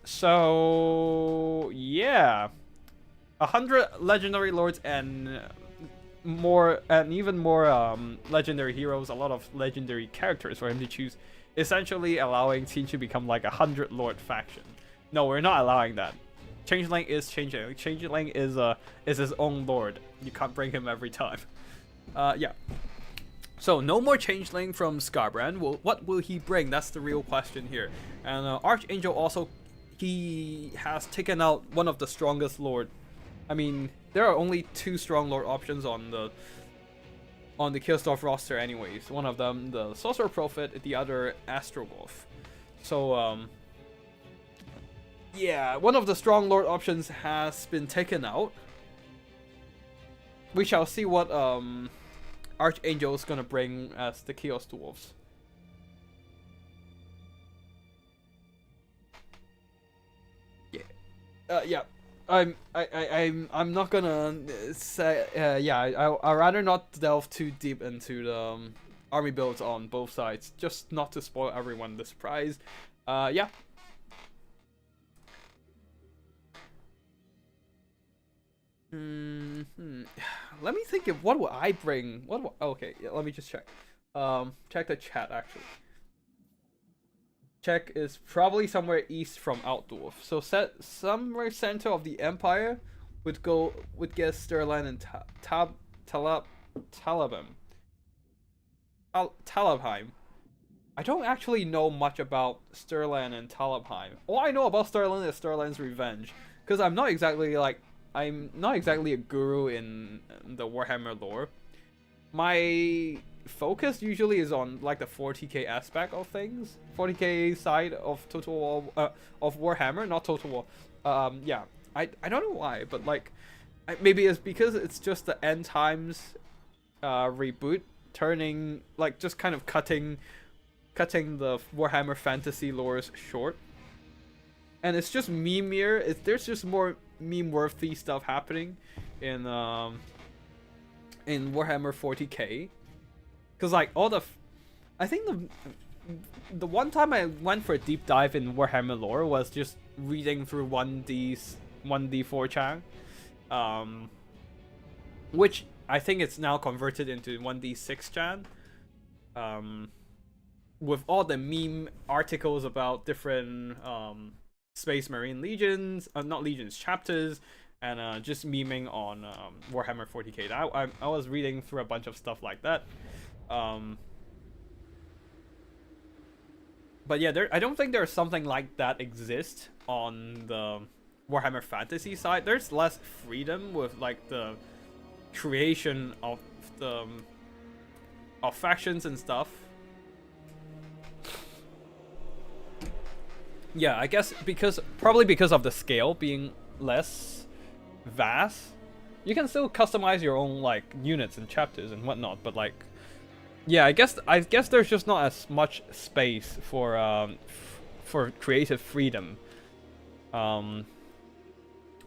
So yeah, 100 legendary lords and more, and even more legendary heroes, a lot of legendary characters for him to choose, essentially allowing Tzeentch to become like 100 lord faction. No, we're not allowing that. Changeling is Changeling. Changeling is his own lord. You can't bring him every time. Yeah. So no more Changeling from Skarbrand. Well, what will he bring? That's the real question here. And Archangel also, he has taken out one of the strongest lord. I mean, there are only 2 strong lord options on the Killstorf roster anyways. One of them, the Sorcerer Prophet, the other Astrogolf. So yeah, one of the strong lord options has been taken out. We shall see what Archangel is gonna bring as the Chaos Dwarfs. Yeah. Yeah. I'm not gonna say yeah. I'd rather not delve too deep into the army builds on both sides, just not to spoil everyone the surprise. Yeah. Let me think of what will I bring. Okay, yeah, let me just check. Check the chat actually. Check is probably somewhere east from Outdwarf. So set somewhere center of the Empire would get Sterland and Talabheim. I don't actually know much about Sterland and Talabheim. All I know about Sterland is Sterland's Revenge, because I'm not exactly a guru in the Warhammer lore. My focus usually is on like the 40k aspect of things, 40k side of Total War, of Warhammer, not Total War. Yeah, I don't know why, but like maybe it's because it's just the end times reboot, turning like just kind of cutting the Warhammer fantasy lores short, and it's just meme-ier. There's just more meme-worthy stuff happening in Warhammer 40k. Cause like I think the one time I went for a deep dive in Warhammer lore was just reading through 1D4 chan, which I think it's now converted into 1D6 chan, with all the meme articles about different Space Marine legions, not legions, chapters, and just memeing on Warhammer 40k. I was reading through a bunch of stuff like that. But yeah, I don't think there's something like that exists on the Warhammer Fantasy side. There's less freedom with like the creation of factions and stuff. Yeah, I guess probably because of the scale being less vast, you can still customize your own like units and chapters and whatnot, but like, yeah, I guess there's just not as much space for creative freedom on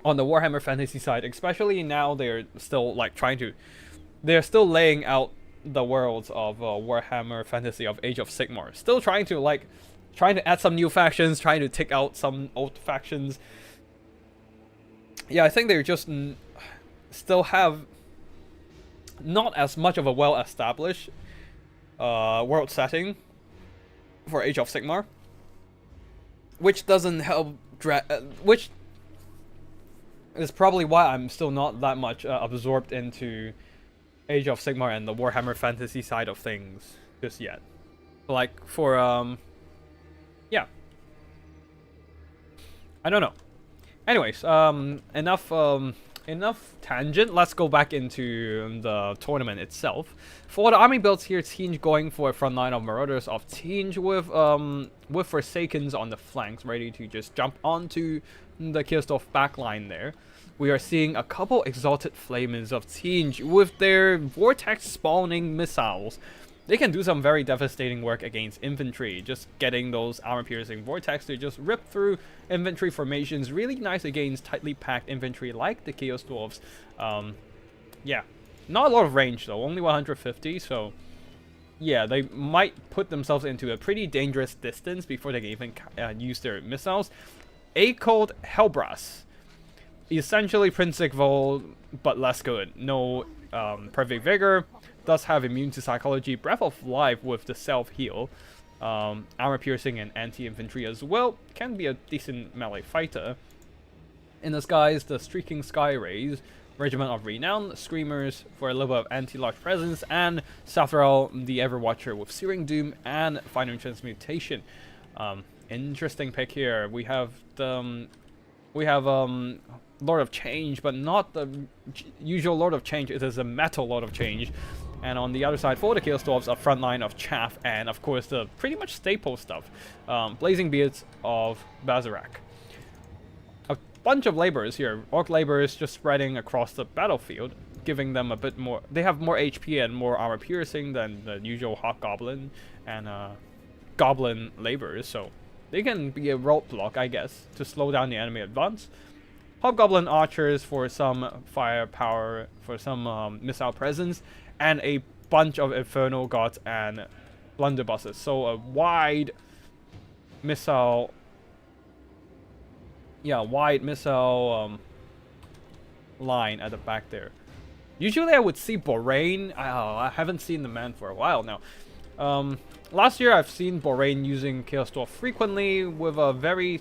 the Warhammer Fantasy side, especially now. They're still like they're still laying out the worlds of Warhammer Fantasy of Age of Sigmar, still trying to add some new factions, trying to take out some old factions. Yeah, I think they're just still have not as much of a well-established world setting for Age of Sigmar, which doesn't help which is probably why I'm still not that much absorbed into Age of Sigmar and the Warhammer Fantasy side of things just yet. Like for yeah, I don't know. Anyways, enough tangent. Let's go back into the tournament itself. For the army builds here, Tzeentch going for a front line of Marauders of Tzeentch with Forsakens on the flanks, ready to just jump onto the Killstorf backline there. We are seeing a couple Exalted Flamers of Tzeentch with their vortex spawning missiles. They can do some very devastating work against infantry, just getting those armor-piercing vortex to just rip through infantry formations. Really nice against tightly packed infantry like the Chaos Dwarfs. Yeah, not a lot of range though, only 150, so yeah, they might put themselves into a pretty dangerous distance before they can even use their missiles. A called Hellbrass. essentially Prince Sigvold, but less good. No perfect vigor. Does have immune to psychology, breath of life with the self heal, armor piercing and anti-infantry as well. Can be a decent melee fighter. In the skies, the streaking sky rays, regiment of renown, screamers for a little bit of anti-large presence, and Sathrel, the Everwatcher with searing doom and final transmutation. Interesting pick here. We have the Lord of Change, but not the usual Lord of Change. It is a metal Lord of Change. And on the other side, for the Chaos Dwarfs, a front line of Chaff, and of course the pretty much staple stuff, Blazing Beards of Bazarak. A bunch of laborers here, Orc laborers just spreading across the battlefield, giving them a bit more. They have more HP and more armor piercing than the usual Hobgoblin and Goblin laborers, so they can be a roadblock, I guess, to slow down the enemy advance. Hobgoblin archers for some firepower, for some missile presence, and a bunch of Infernal Gods and blunderbusses. So a wide missile, line at the back there. Usually I would see Borain. I haven't seen the man for a while now. Last year I've seen Borain using Chaos Dwarf frequently with a very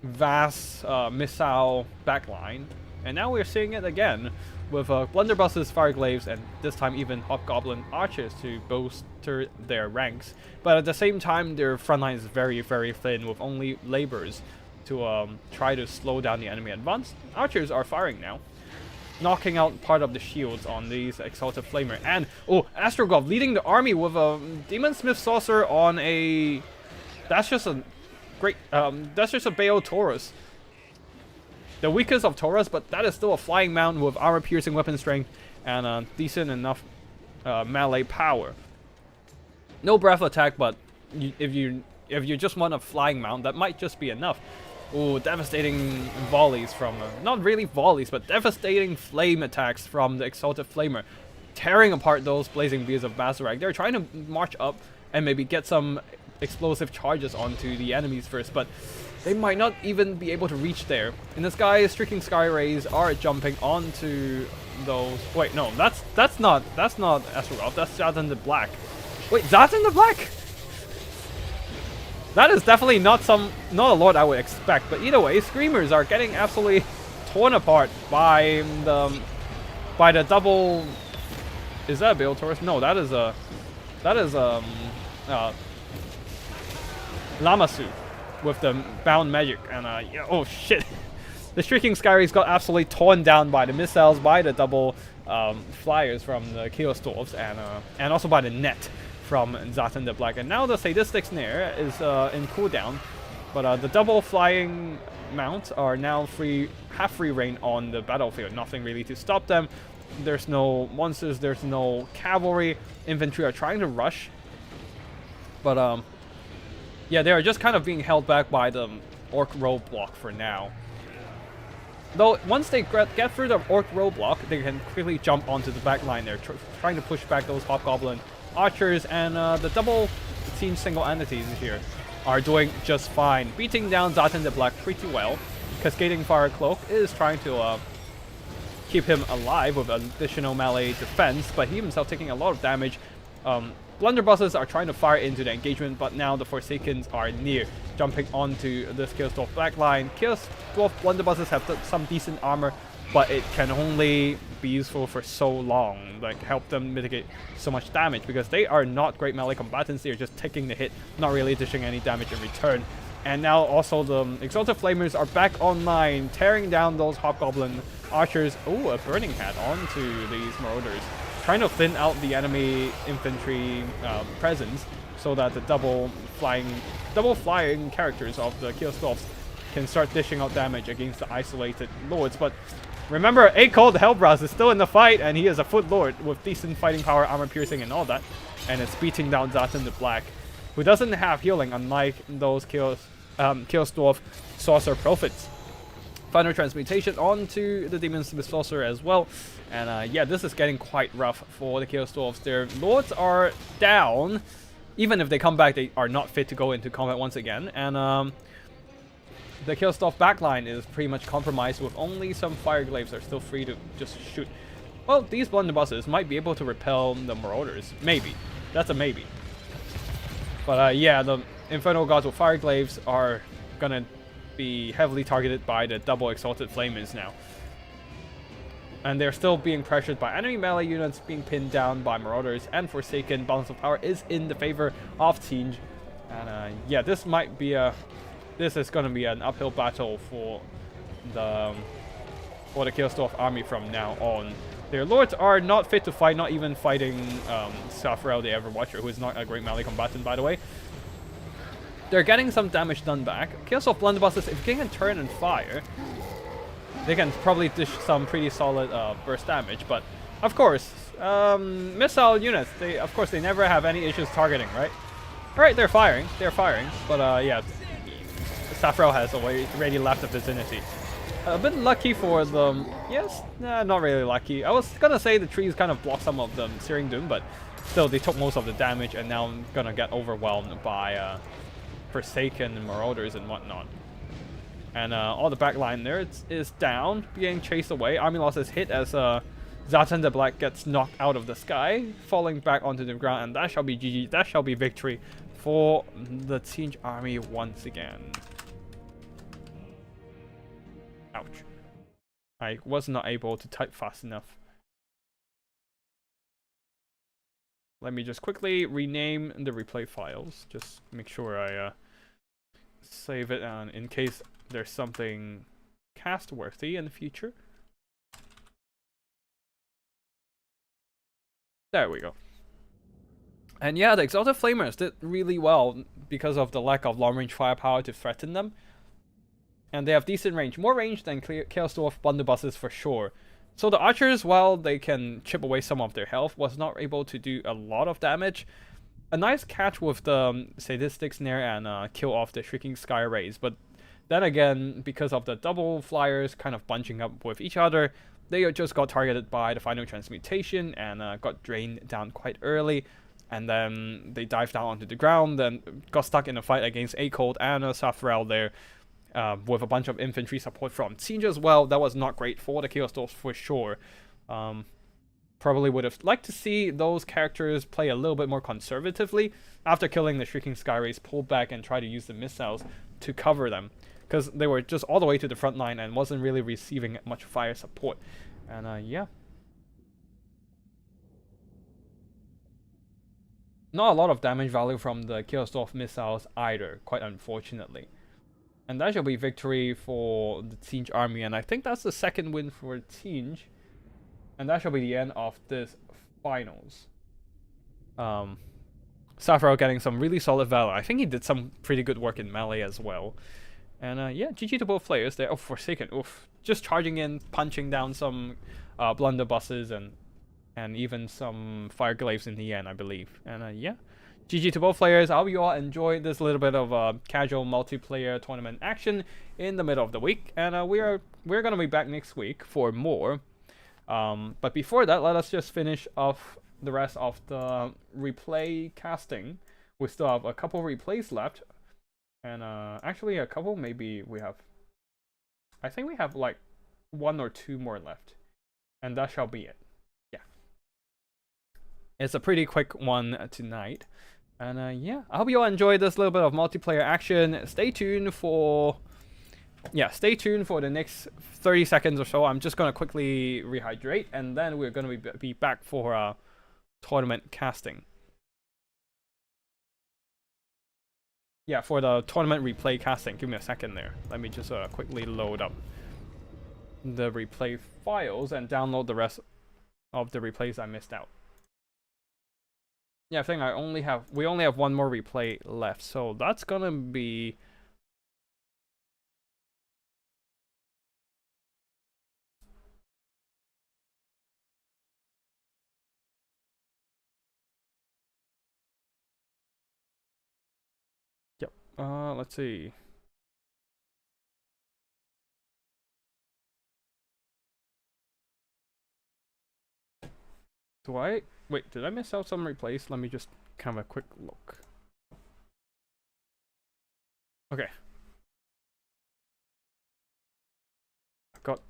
vast missile backline, and now we're seeing it again with blunderbusses, fireglaves, and this time even Hobgoblin archers to bolster their ranks. But at the same time, their front line is very, very thin with only laborers to try to slow down the enemy advance. Archers are firing now, knocking out part of the shields on these Exalted Flamer. And, Astrogov leading the army with a Demon Smith Saucer on a... That's just a great... that's just a Baal Taurus. The weakest of Taurus, but that is still a flying mountain with armor-piercing weapon strength and decent enough melee power. No breath attack, but if you just want a flying mount, that might just be enough. Ooh, devastating volleys from... not really volleys, but devastating flame attacks from the Exalted Flamer. Tearing apart those Blazing Beards of Bazarak. They're trying to march up and maybe get some explosive charges onto the enemies first, but they might not even be able to reach there. In the sky, streaking sky rays are jumping onto those... Wait, no, that's not Astrogov, that's Zatan the Black. Wait, Zatan the Black? That is definitely not a lord I would expect, but either way, Screamers are getting absolutely torn apart by the double... Is that a Baal Taurus? No, that is Lamasu with the bound magic, and yeah, oh shit. The Shrieking Skyrays got absolutely torn down by the missiles, by the double flyers from the Chaos Dwarfs, and also by the net from Zatan the Black. And now the Sadistic Snare is in cooldown, but the double flying mounts are now have free reign on the battlefield. Nothing really to stop them. There's no monsters, there's no cavalry. Infantry are trying to rush, but yeah, they are just kind of being held back by the Orc roadblock for now. Though, once they get through the Orc roadblock, they can quickly jump onto the back line. They're trying to push back those Hobgoblin archers, and the double Tzeentch single entities here are doing just fine. Beating down Zatan the Black pretty well. Cascading Fire Cloak is trying to keep him alive with additional melee defense, but he himself taking a lot of damage. Blunderbusses are trying to fire into the engagement, but now the Forsakens are near, jumping onto this Chaos Dwarf backline. Chaos Dwarf Blunderbusses have some decent armor, but it can only be useful for so long, like help them mitigate so much damage, because they are not great melee combatants. They are just taking the hit, not really dishing any damage in return. And now also the Exalted Flamers are back online, tearing down those Hobgoblin archers. Oh, a Burning Hat onto these Marauders, trying to thin out the enemy infantry presence so that the double flying characters of the Chaos Dwarfs can start dishing out damage against the isolated lords. But remember, Akold Hellbraz is still in the fight, and he is a foot lord with decent fighting power, armor piercing, and all that, and it's beating down Zatan the Black, who doesn't have healing, unlike those Chaos Dwarf Sorcerer Prophets. Final Transmutation onto the Demon Smith Sorcerer as well. And yeah, this is getting quite rough for the Chaos Dwarfs. Their lords are down. Even if they come back, they are not fit to go into combat once again. And the Killstuff backline is pretty much compromised with only some fire glaives are still free to just shoot. Well, these blunderbusses might be able to repel the Marauders. Maybe. That's a maybe. But yeah, the Infernal Gods with fire glaives are gonna be heavily targeted by the double Exalted Flamers now. And they're still being pressured by enemy melee units, being pinned down by Marauders, and Forsaken. Balance of power is in the favor of Tzeentch. And yeah, this is gonna be an uphill battle for the Killstuff army from now on. Their lords are not fit to fight, not even fighting Safrael the Everwatcher, who is not a great melee combatant, by the way. They're getting some damage done back. Killstuff blunderbusses, if they can turn and fire, they can probably dish some pretty solid burst damage. But of course, missile units, they never have any issues targeting, right? Alright, they're firing. But yeah, Safrael has already left the vicinity. A bit lucky for them. Yes, nah, not really lucky. I was gonna say the trees kind of blocked some of the Searing Doom, but still they took most of the damage, and now I'm gonna get overwhelmed by Forsaken and Marauders and whatnot. And all the backline there is down, being chased away. Army loss is hit as Zatan the Black gets knocked out of the sky, falling back onto the ground, and that shall be GG. That shall be victory for the Tzeentch army once again. Ouch. I was not able to type fast enough. Let me just quickly rename the replay files. Just make sure I save it in case there's something cast worthy in the future. There we go. And yeah, the Exalted Flamers did really well because of the lack of long-range firepower to threaten them. And they have decent range. More range than Killstuff blunderbusses for sure. So the archers, while they can chip away some of their health, was not able to do a lot of damage. A nice catch with the Sadistic Snare and kill off the Shrieking Sky Rays. But then again, because of the double flyers kind of bunching up with each other, they just got targeted by the Final Transmutation and got drained down quite early. And then they dived down onto the ground, then got stuck in a fight against A-Cold and Safrael there. With a bunch of infantry support from Tzeentch as well. That was not great for the Killstuffs for sure. Probably would have liked to see those characters play a little bit more conservatively. After killing the Shrieking Sky Rays, pull back and try to use the missiles to cover them. Because they were just all the way to the front line and wasn't really receiving much fire support. And yeah. Not a lot of damage value from the Killstuff missiles either, quite unfortunately. And that shall be victory for the Tzeentch army. And I think that's the second win for Tzeentch. And that shall be the end of this finals. Safrael getting some really solid valor. I think he did some pretty good work in melee as well. And yeah, GG to both players there. Oh, Forsaken. Oof. Just charging in, punching down some blunderbusses and even some fire glaives in the end, I believe. And yeah. GG to both players. I hope you all enjoyed this little bit of casual multiplayer tournament action in the middle of the week. And we're gonna be back next week for more. But before that, let us just finish off the rest of the replay casting. We still have a couple replays left, and actually a couple. Maybe we have. I think we have like 1 or 2 more left, and that shall be it. Yeah, it's a pretty quick one tonight. And yeah, I hope you all enjoyed this little bit of multiplayer action. Stay tuned for the next 30 seconds or so. I'm just going to quickly rehydrate, and then we're going to be back for tournament casting. Yeah, for the tournament replay casting. Give me a second there. Let me just quickly load up the replay files and download the rest of the replays I missed out. Yeah, I think we only have 1 more replay left, so that's gonna be yep. Let's see. Wait, did I miss out some replays? Let me just have a quick look. Okay. got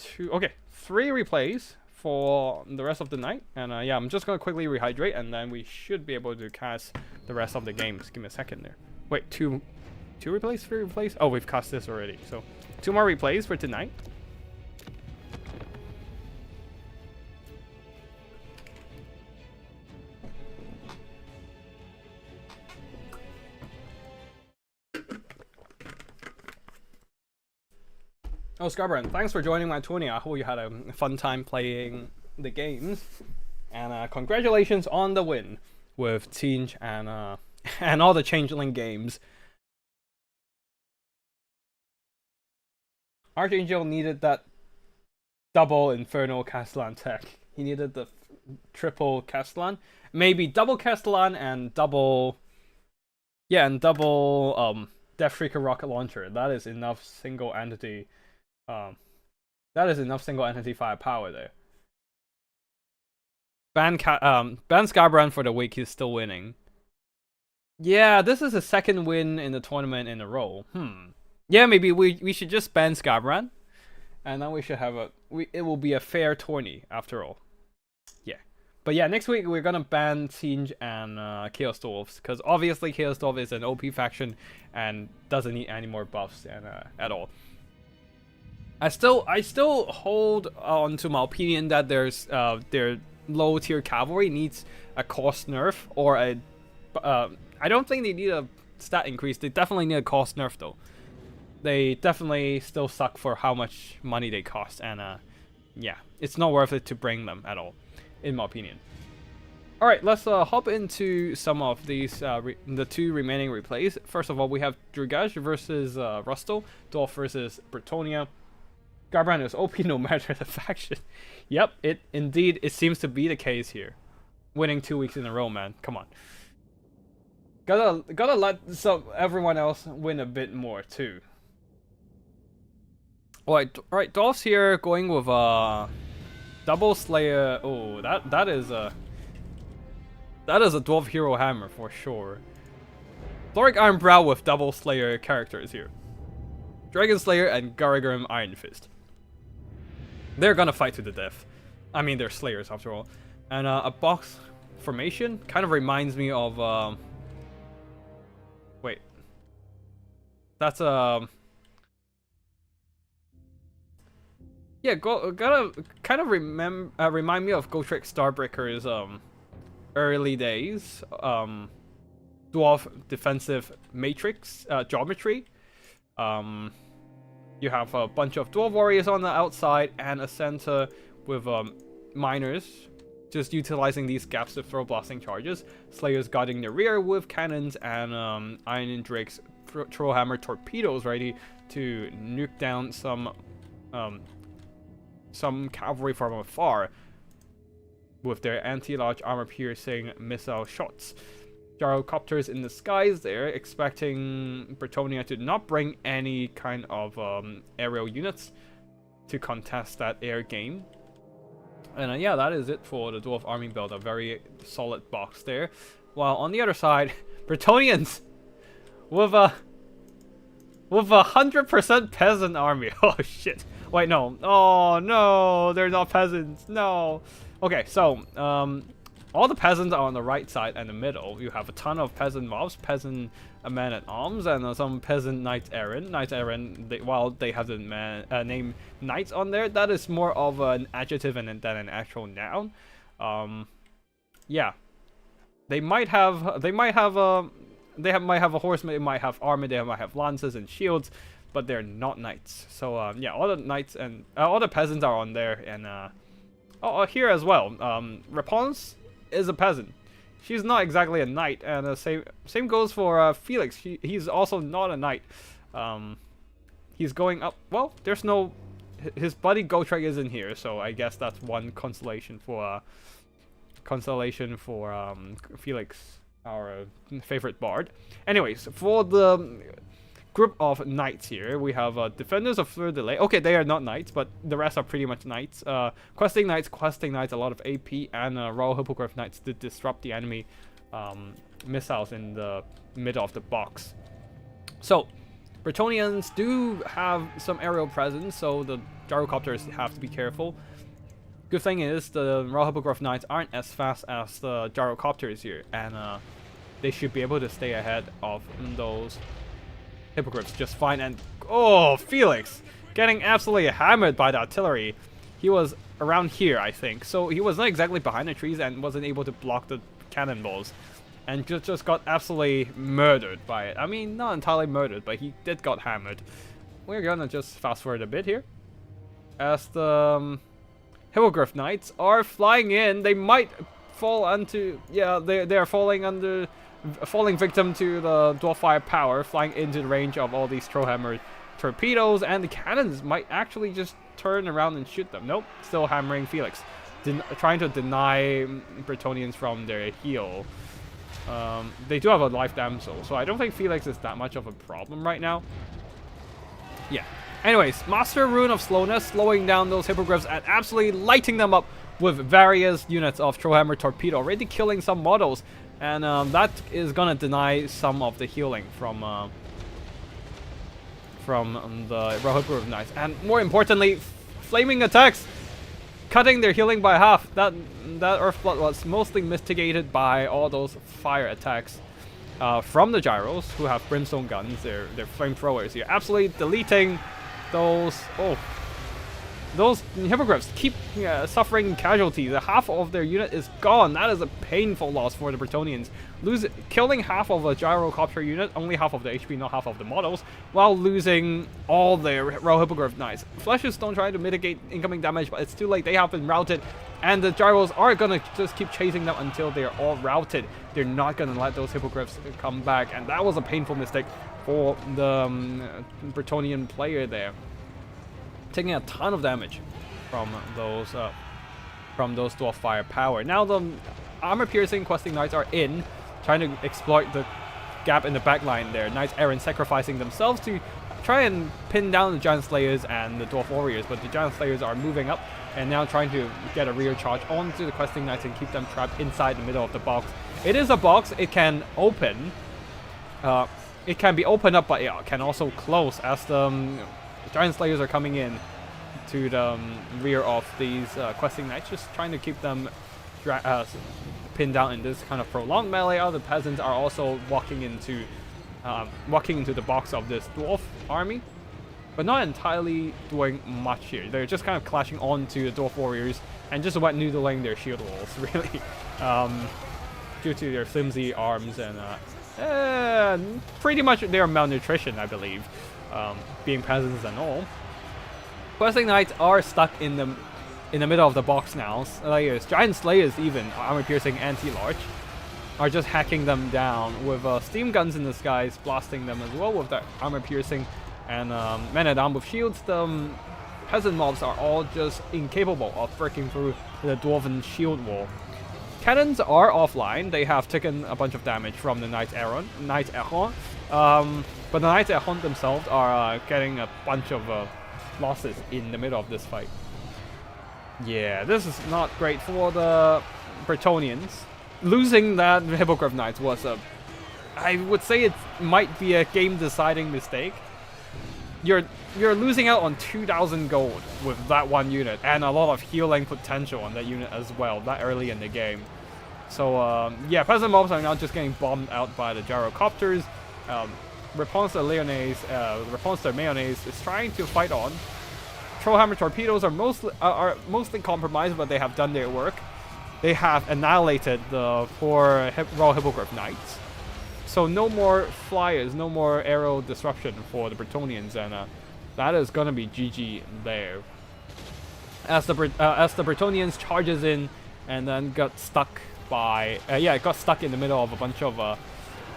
three replays for the rest of the night. And yeah, I'm just gonna quickly rehydrate, and then we should be able to cast the rest of the games. Give me a second there. Wait, two replays, three replays? Oh, we've cast this already. So 2 more replays for tonight. Oh, Scarbrand, thanks for joining my tourney. I hope you had a fun time playing the games. And congratulations on the win with Tzeentch and all the Changeling games. Archangel needed that double Infernal Castellan tech. He needed the triple Castellan. Maybe double Castellan and double... Yeah, and double Death Shrieker Rocket Launcher. That is enough single entity... that is enough single entity firepower there. Ban Scarbrand for the week, he's still winning. Yeah, this is his second win in the tournament in a row. Yeah, maybe we should just ban Scarbrand. And then we should have it will be a fair tourney after all. Yeah. But yeah, next week we're gonna ban Tzeentch and Chaos Dwarfs, because obviously Chaos Dwarf is an OP faction and doesn't need any more buffs at all. I still hold on to my opinion that their low tier cavalry needs a cost nerf or a I don't think they need a stat increase. They definitely need a cost nerf though. They definitely still suck for how much money they cost, and yeah, it's not worth it to bring them at all, in my opinion. All right, let's hop into some of these the 2 remaining replays. First of all, we have Drugaj versus Rustal, Dwarf versus Bretonnia. Scarbrand is OP no matter the faction. Yep, it seems to be the case here. Winning 2 weeks in a row, man. Come on. Gotta let everyone else win a bit more too. Alright, Dwarfs here going with double Slayer. Oh, that is a Dwarf Hero Hammer for sure. Thoric Ironbrow with double Slayer characters here. Dragon Slayer and Garagrim Iron Fist. They're gonna fight to the death. I mean, they're Slayers after all. And a box formation kind of reminds me of wait. That's yeah, gotta kind of remind me of Gotrek Starbreaker's early days dwarf defensive matrix geometry. You have a bunch of dwarf warriors on the outside and a center with miners just utilizing these gaps to throw blasting charges. Slayers guarding the rear with cannons and Iron Drake's Trollhammer torpedoes ready to nuke down some cavalry from afar with their anti-large armor-piercing missile shots. Gyrocopters in the skies there, expecting Bretonnia to not bring any kind of aerial units to contest that air game. And yeah, that is it for the Dwarf army build. A very solid box there. While on the other side, Bretonians with a 100% peasant army. Oh shit. Wait, no. Oh no, they're not peasants. No. Okay, so all the peasants are on the right side and the middle. You have a ton of peasant mobs, peasant men at arms, and some peasant knights errant. Knights errant, while they have the name knights on there, that is more of an adjective than an actual noun. Yeah, they might have a horseman, they might have armor, they might have lances and shields, but they're not knights. So yeah, all the knights and all the peasants are on there, and here as well. Rapunzel is a peasant. She's not exactly a knight, and same goes for Felix. He's also not a knight. He's going up. Well, there's no. His buddy Gotrek isn't here, so I guess that's one consolation for Felix, our favorite bard. Anyways, for the group of knights here, we have defenders of Fleur de Lys. Okay, they are not knights, but the rest are pretty much knights. Questing knights, a lot of AP, and Royal Hippogriff knights to disrupt the enemy missiles in the middle of the box. So Bretonians do have some aerial presence, so the gyrocopters have to be careful. Good thing is the Raw Hippogriff Knights aren't as fast as the gyrocopters here, and they should be able to stay ahead of those hippogriffs just fine. And oh, Felix getting absolutely hammered by the artillery. He was around here, I think, so he was not exactly behind the trees and wasn't able to block the cannonballs, and just got absolutely murdered by it. I mean, not entirely murdered, but he did got hammered. We're gonna just fast forward a bit here as the Hippogriff Knights are flying in. They might fall onto, yeah, they are falling victim to the Dwarf Fire power, flying into the range of all these Trollhammer torpedoes, and the cannons might actually just turn around and shoot them. Nope, still hammering Felix, trying to deny Bretonnians from their heal. They do have a life damsel, so I don't think Felix is that much of a problem right now. Yeah. Anyways, Master Rune of Slowness, slowing down those hippogriffs and absolutely lighting them up with various units of Trollhammer torpedo, already killing some models, and that is gonna deny some of the healing from the Raw Hippogriff Knights, and more importantly, flaming attacks, cutting their healing by half. That Earthblood was mostly mitigated by all those fire attacks from the gyros, who have brimstone guns. They're flamethrowers here, absolutely deleting those. Oh, those hippogriffs keep suffering casualties. Half of their unit is gone. That is a painful loss for the Bretonnians. Killing half of a gyrocopter unit, only half of the HP, not half of the models, while losing all their Raw Hippogriff Knights. Flesh is Stone trying to mitigate incoming damage, but it's too late. They have been routed, and the gyros are gonna just keep chasing them until they're all routed. They're not gonna let those hippogriffs come back, and that was a painful mistake for the Bretonnian player there, taking a ton of damage from those Dwarf Fire power. Now the armor-piercing questing knights are in, trying to exploit the gap in the backline there. Knights Errant sacrificing themselves to try and pin down the Giant Slayers and the Dwarf Warriors, but the Giant Slayers are moving up and now trying to get a rear charge onto the questing knights and keep them trapped inside the middle of the box. It is a box. It can open. It can be opened up, but it can also close as the Giant Slayers are coming in to the rear of these questing knights, just trying to keep them pinned down in this kind of prolonged melee. Other peasants are also walking into the box of this dwarf army, but not entirely doing much here. They're just kind of clashing onto the dwarf warriors and just wet noodling their shield walls, really, due to their flimsy arms and pretty much their malnutrition, I believe, being peasants and all. Questing Knights are stuck in the middle of the box now. Slayers, Giant Slayers even, armor-piercing anti-large, are just hacking them down with steam guns in the skies, blasting them as well with that armor-piercing, and men-at-arms with shields. The peasant mobs are all just incapable of breaking through the dwarven shield wall. Cannons are offline. They have taken a bunch of damage from the Knights Errant, but the Knights Errant themselves are getting a bunch of losses in the middle of this fight. Yeah, this is not great for the Bretonnians. Losing that Hippogriff Knights was I would say it might be a game-deciding mistake. You're losing out on 2,000 gold with that one unit, and a lot of healing potential on that unit as well, that early in the game. So yeah, peasant mobs are now just getting bombed out by the gyrocopters. Repulsor Mayonnaise is trying to fight on. Trollhammer torpedoes are mostly compromised, but they have done their work. They have annihilated the 4 Raw Hippogriff Knights. So no more flyers, no more arrow disruption for the Bretonnians, and that is gonna be GG there. As the Bretonnians charges in and then got stuck by it got stuck in the middle of a bunch of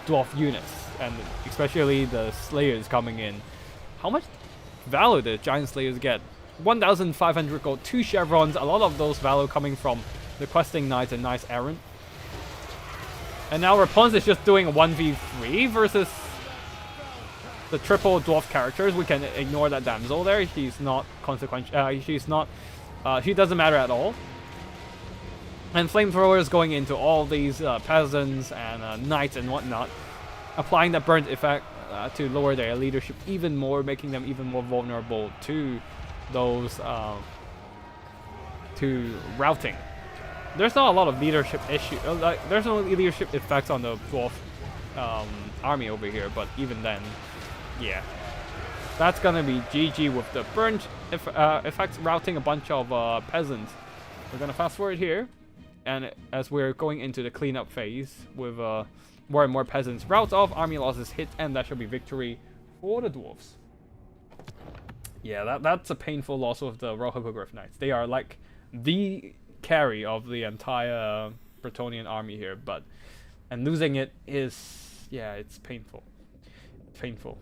dwarf units, and especially the Slayers coming in. How much value did Giant Slayers get? 1,500 gold, 2 chevrons, a lot of those value coming from the questing knights and Knights Errant. And now Rapunzel is just doing a 1v3 versus the triple dwarf characters. We can ignore that damsel there. She's not consequential. She doesn't matter at all. And flamethrowers going into all these peasants and knights and whatnot, applying that burnt effect to lower their leadership even more, making them even more vulnerable to those to routing. There's not a lot of leadership issue. Like, there's no leadership effects on the dwarf army over here, but even then, yeah, that's gonna be GG with the burnt effects routing a bunch of peasants. We're gonna fast forward here, and as we're going into the cleanup phase with more and more peasants rout off, army losses hit, and that should be victory for the dwarfs. Yeah, that's a painful loss of the Royal Hippogriff Knights. They are like the carry of the entire Bretonnian army here, and losing it is, yeah, it's painful. Painful.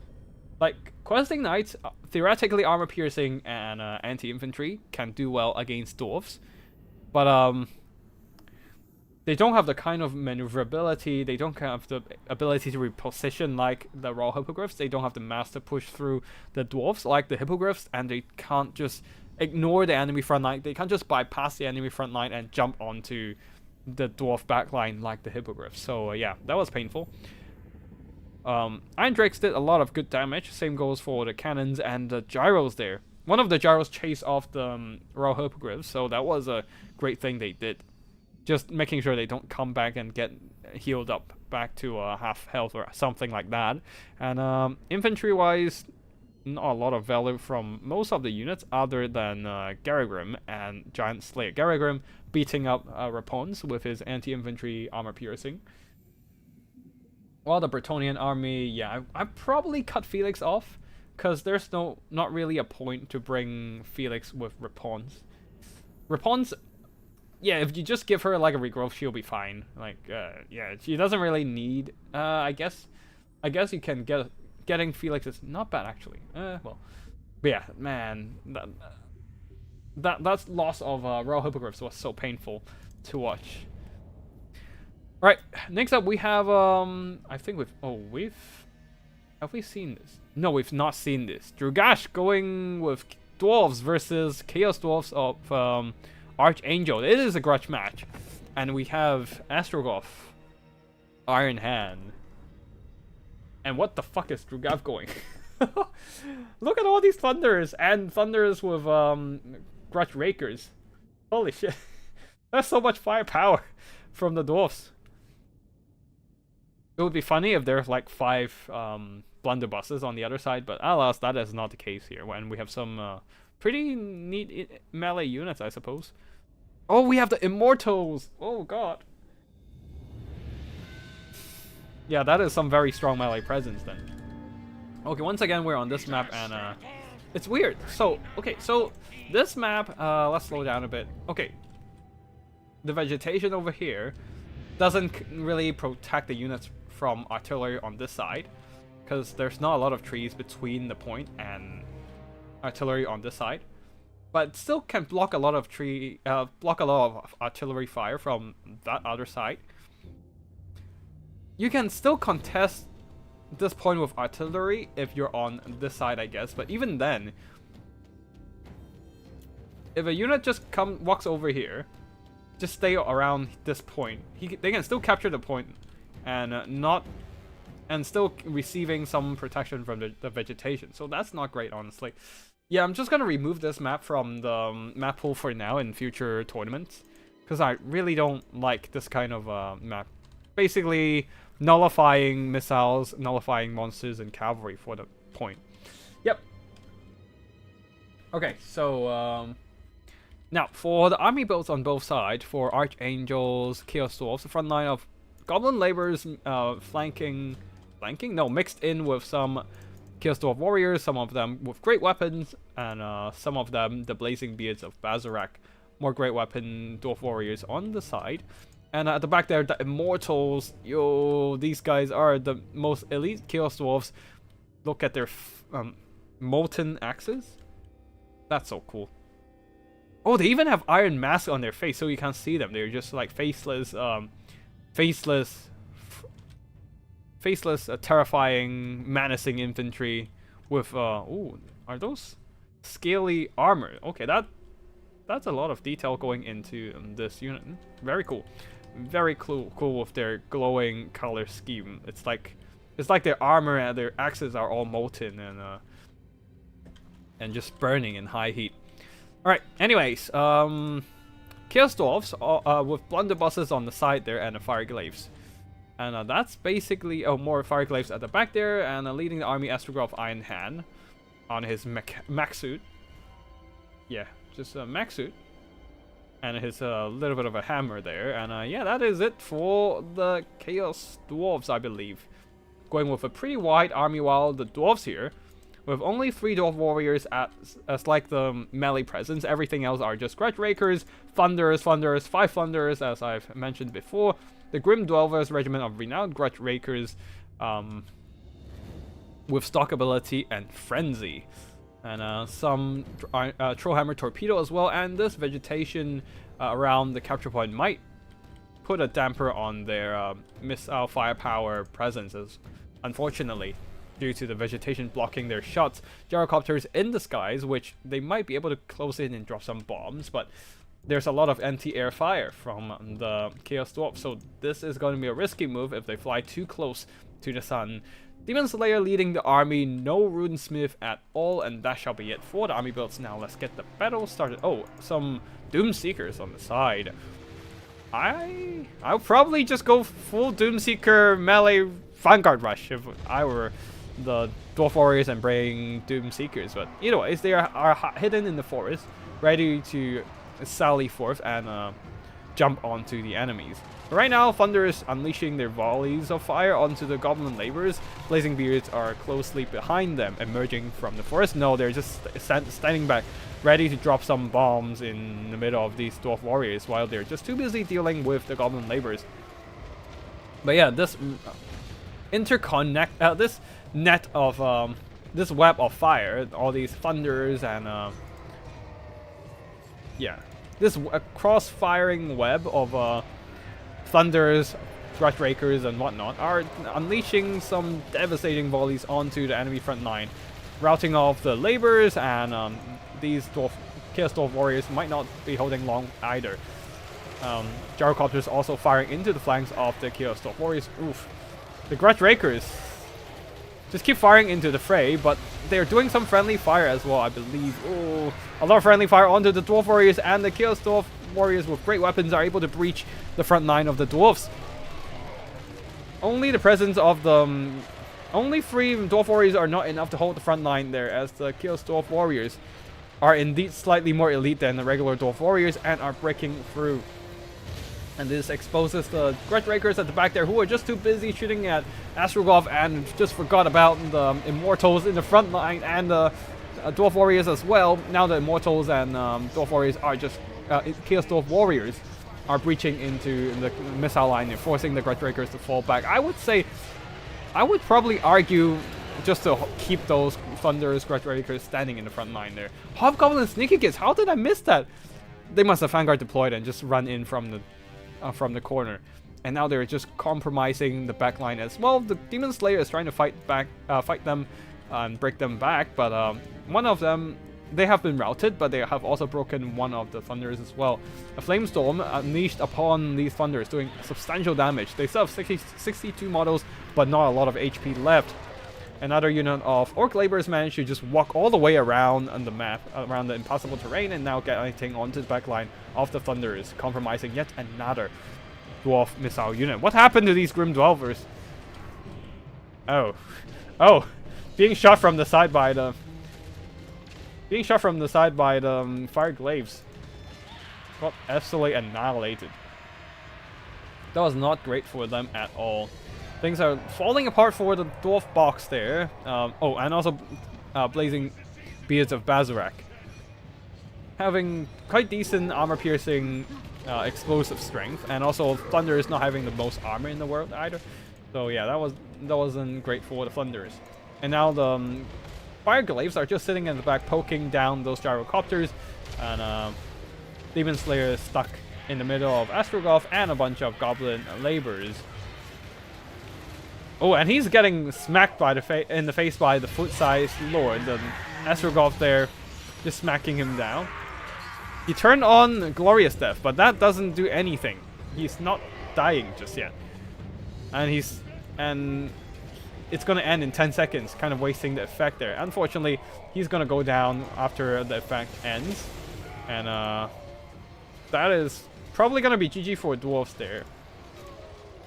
Like, questing knights, theoretically armor piercing and anti-infantry can do well against dwarfs, but they don't have the kind of maneuverability, they don't have the ability to reposition like the Royal Hippogriffs, they don't have the master push through the dwarfs like the Hippogriffs, and they can't just ignore the enemy front line, they can't just bypass the enemy front line and jump onto the dwarf backline like the Hippogriffs. So yeah, that was painful. Iron Drakes did a lot of good damage, same goes for the cannons and the gyros there. One of the gyros chased off the Royal Hippogriffs, so that was a great thing they did. Just making sure they don't come back and get healed up back to half health or something like that. And infantry-wise, not a lot of value from most of the units other than Garrigrim and Giant Slayer. Garrigrim beating up Rapons with his anti-infantry armor piercing. While the Bretonnian army, yeah, I probably cut Felix off, because there's not really a point to bring Felix with Rapons. Rapons, yeah, if you just give her like a regrowth, she'll be fine. Like, yeah, she doesn't really need. I guess you can getting Felix is not bad actually. Well, but yeah, man, that's loss of Royal Hippogriffs was so painful to watch. All right, next up we have I think have we seen this? No, we've not seen this. Drugash going with Dwarves versus Chaos Dwarfs of Archangel. It is a grudge match. And we have Astrogoth, Iron Hand. And what the fuck is Drugav going? Look at all these Thunders, and Thunders with Grudge Rakers. Holy shit. That's so much firepower from the Dwarfs. It would be funny if there's like 5 blunderbusses on the other side, but alas, that is not the case here. When we have some pretty neat melee units, I suppose. Oh, we have the Immortals! Oh god. Yeah, that is some very strong melee presence then. Okay, once again we're on this map, and it's weird. So, okay, so this map, let's slow down a bit. Okay, the vegetation over here doesn't really protect the units from artillery on this side, because there's not a lot of trees between the point and artillery on this side, but still can block a lot of artillery fire from that other side. You can still contest this point with artillery if you're on this side, I guess, but even then, if a unit just walks over here, just stay around this point, they can still capture the point and still receiving some protection from the vegetation. So that's not great, honestly. Yeah, I'm just gonna remove this map from the map pool for now in future tournaments, because I really don't like this kind of map. Basically, nullifying missiles, nullifying monsters and cavalry for the point. Yep. Okay, so now for the army builds on both sides, for Archangels, Chaos Dwarfs, the front line of Goblin Laborers mixed in with some Chaos Dwarf Warriors, some of them with great weapons, and some of them the Blazing Beards of Bazarak, more great weapon Dwarf Warriors on the side. And at the back there, the Immortals. Yo, these guys are the most elite Chaos Dwarfs. Look at their molten axes. That's so cool. Oh, they even have iron masks on their face, so you can't see them. They're just like faceless, terrifying, menacing infantry with ooh, are those scaly armor? Okay, that's a lot of detail going into this unit. Very cool. Very cool with their glowing color scheme. It's like their armor and their axes are all molten and just burning in high heat. Alright, anyways, Chaos Dwarfs with blunderbusses on the side there and the fire glaives. And that's basically, more fire glaives at the back there, and leading the army Astrograph Iron Hand on his mech suit. Yeah, just a mech suit. And his little bit of a hammer there. And yeah, that is it for the Chaos Dwarves, I believe. Going with a pretty wide army while the Dwarves here, with only 3 Dwarf Warriors as like the melee presence. Everything else are just Grudge Rakers, Thunderers, 5 Thunderers, as I've mentioned before. The Grim Dwellers Regiment of Renowned Grudge Rakers with stock ability and Frenzy. And some Trollhammer Torpedo as well. And this vegetation around the capture point might put a damper on their missile firepower presences, unfortunately, due to the vegetation blocking their shots. Gyrocopters in the skies, which they might be able to close in and drop some bombs, but there's a lot of anti-air fire from the Chaos Dwarf, so this is going to be a risky move if they fly too close to the sun. Demon Slayer leading the army, no Runesmith at all, and that shall be it for the army builds. Now let's get the battle started. Oh, some Doomseekers on the side. I'll probably just go full Doomseeker melee Vanguard Rush if I were the Dwarf Warriors and bring Doomseekers, but either ways, they are hidden in the forest, ready to sally forth and jump onto the enemies. But right now, Thunder is unleashing their volleys of fire onto the Goblin Laborers. Blazing Beards are closely behind them, emerging from the forest. No, they're just standing back, ready to drop some bombs in the middle of these Dwarf Warriors, while they're just too busy dealing with the Goblin Laborers. But yeah, this this net of this web of fire, all these thunders and yeah, this cross-firing web of thunders, Grudge Rakers and whatnot are unleashing some devastating volleys onto the enemy front line, routing off the laborers, and these Chaos Dwarf Warriors might not be holding long either. Gyrocopters also firing into the flanks of the Chaos Dwarf Warriors. Oof. The Grudge Rakers just keep firing into the fray, but they're doing some friendly fire as well, I believe. Oh, a lot of friendly fire onto the Dwarf Warriors, and the Chaos Dwarf Warriors with great weapons are able to breach the front line of the Dwarfs. Only the presence of the... only 3 Dwarf Warriors are not enough to hold the front line there, as the Chaos Dwarf Warriors are indeed slightly more elite than the regular Dwarf Warriors and are breaking through. And this exposes the Grudge Rakers at the back there, who are just too busy shooting at Astrogov and just forgot about the Immortals in the front line and the Dwarf Warriors as well. Now the Immortals and Dwarf Warriors are just... Chaos Dwarf Warriors are breaching into the missile line and forcing the Grudge Rakers to fall back. I would probably argue just to keep those Thunderous Grudge Rakers standing in the front line there. Hobgoblin Sneaky Kids, how did I miss that? They must have Vanguard deployed and just run in from the corner. And now they're just compromising the back line as well. The Demon Slayer is trying to fight them and break them back, but one of them, they have been routed, but they have also broken one of the Thunders as well. A Flamestorm unleashed upon these Thunders, doing substantial damage. They still have 62 models, but not a lot of HP left. Another unit of Orc Laborers managed to just walk all the way around on the map, around the impossible terrain, and now getting onto the back line of the Thunders, compromising yet another Dwarf missile unit. What happened to these Grim Dwellers? Oh. Being shot from the side by the... Fire Glaives. Got absolutely annihilated. That was not great for them at all. Things are falling apart for the Dwarf box there. Oh, and also Blazing Beards of Bazarak, having quite decent armor-piercing explosive strength, and also Thunder is not having the most armor in the world either. So yeah, that wasn't great for the Thunders. And now the Fire Glaives are just sitting in the back, poking down those gyrocopters, and Demon Slayer is stuck in the middle of Astrogov and a bunch of Goblin Laborers. Oh, and he's getting smacked by in the face by the foot-sized Lord. The Astrogov there, just smacking him down. He turned on Glorious Death, but that doesn't do anything. He's not dying just yet, and it's gonna end in 10 seconds, kind of wasting the effect there. Unfortunately, he's gonna go down after the effect ends. And that is probably going to be GG for Dwarfs there.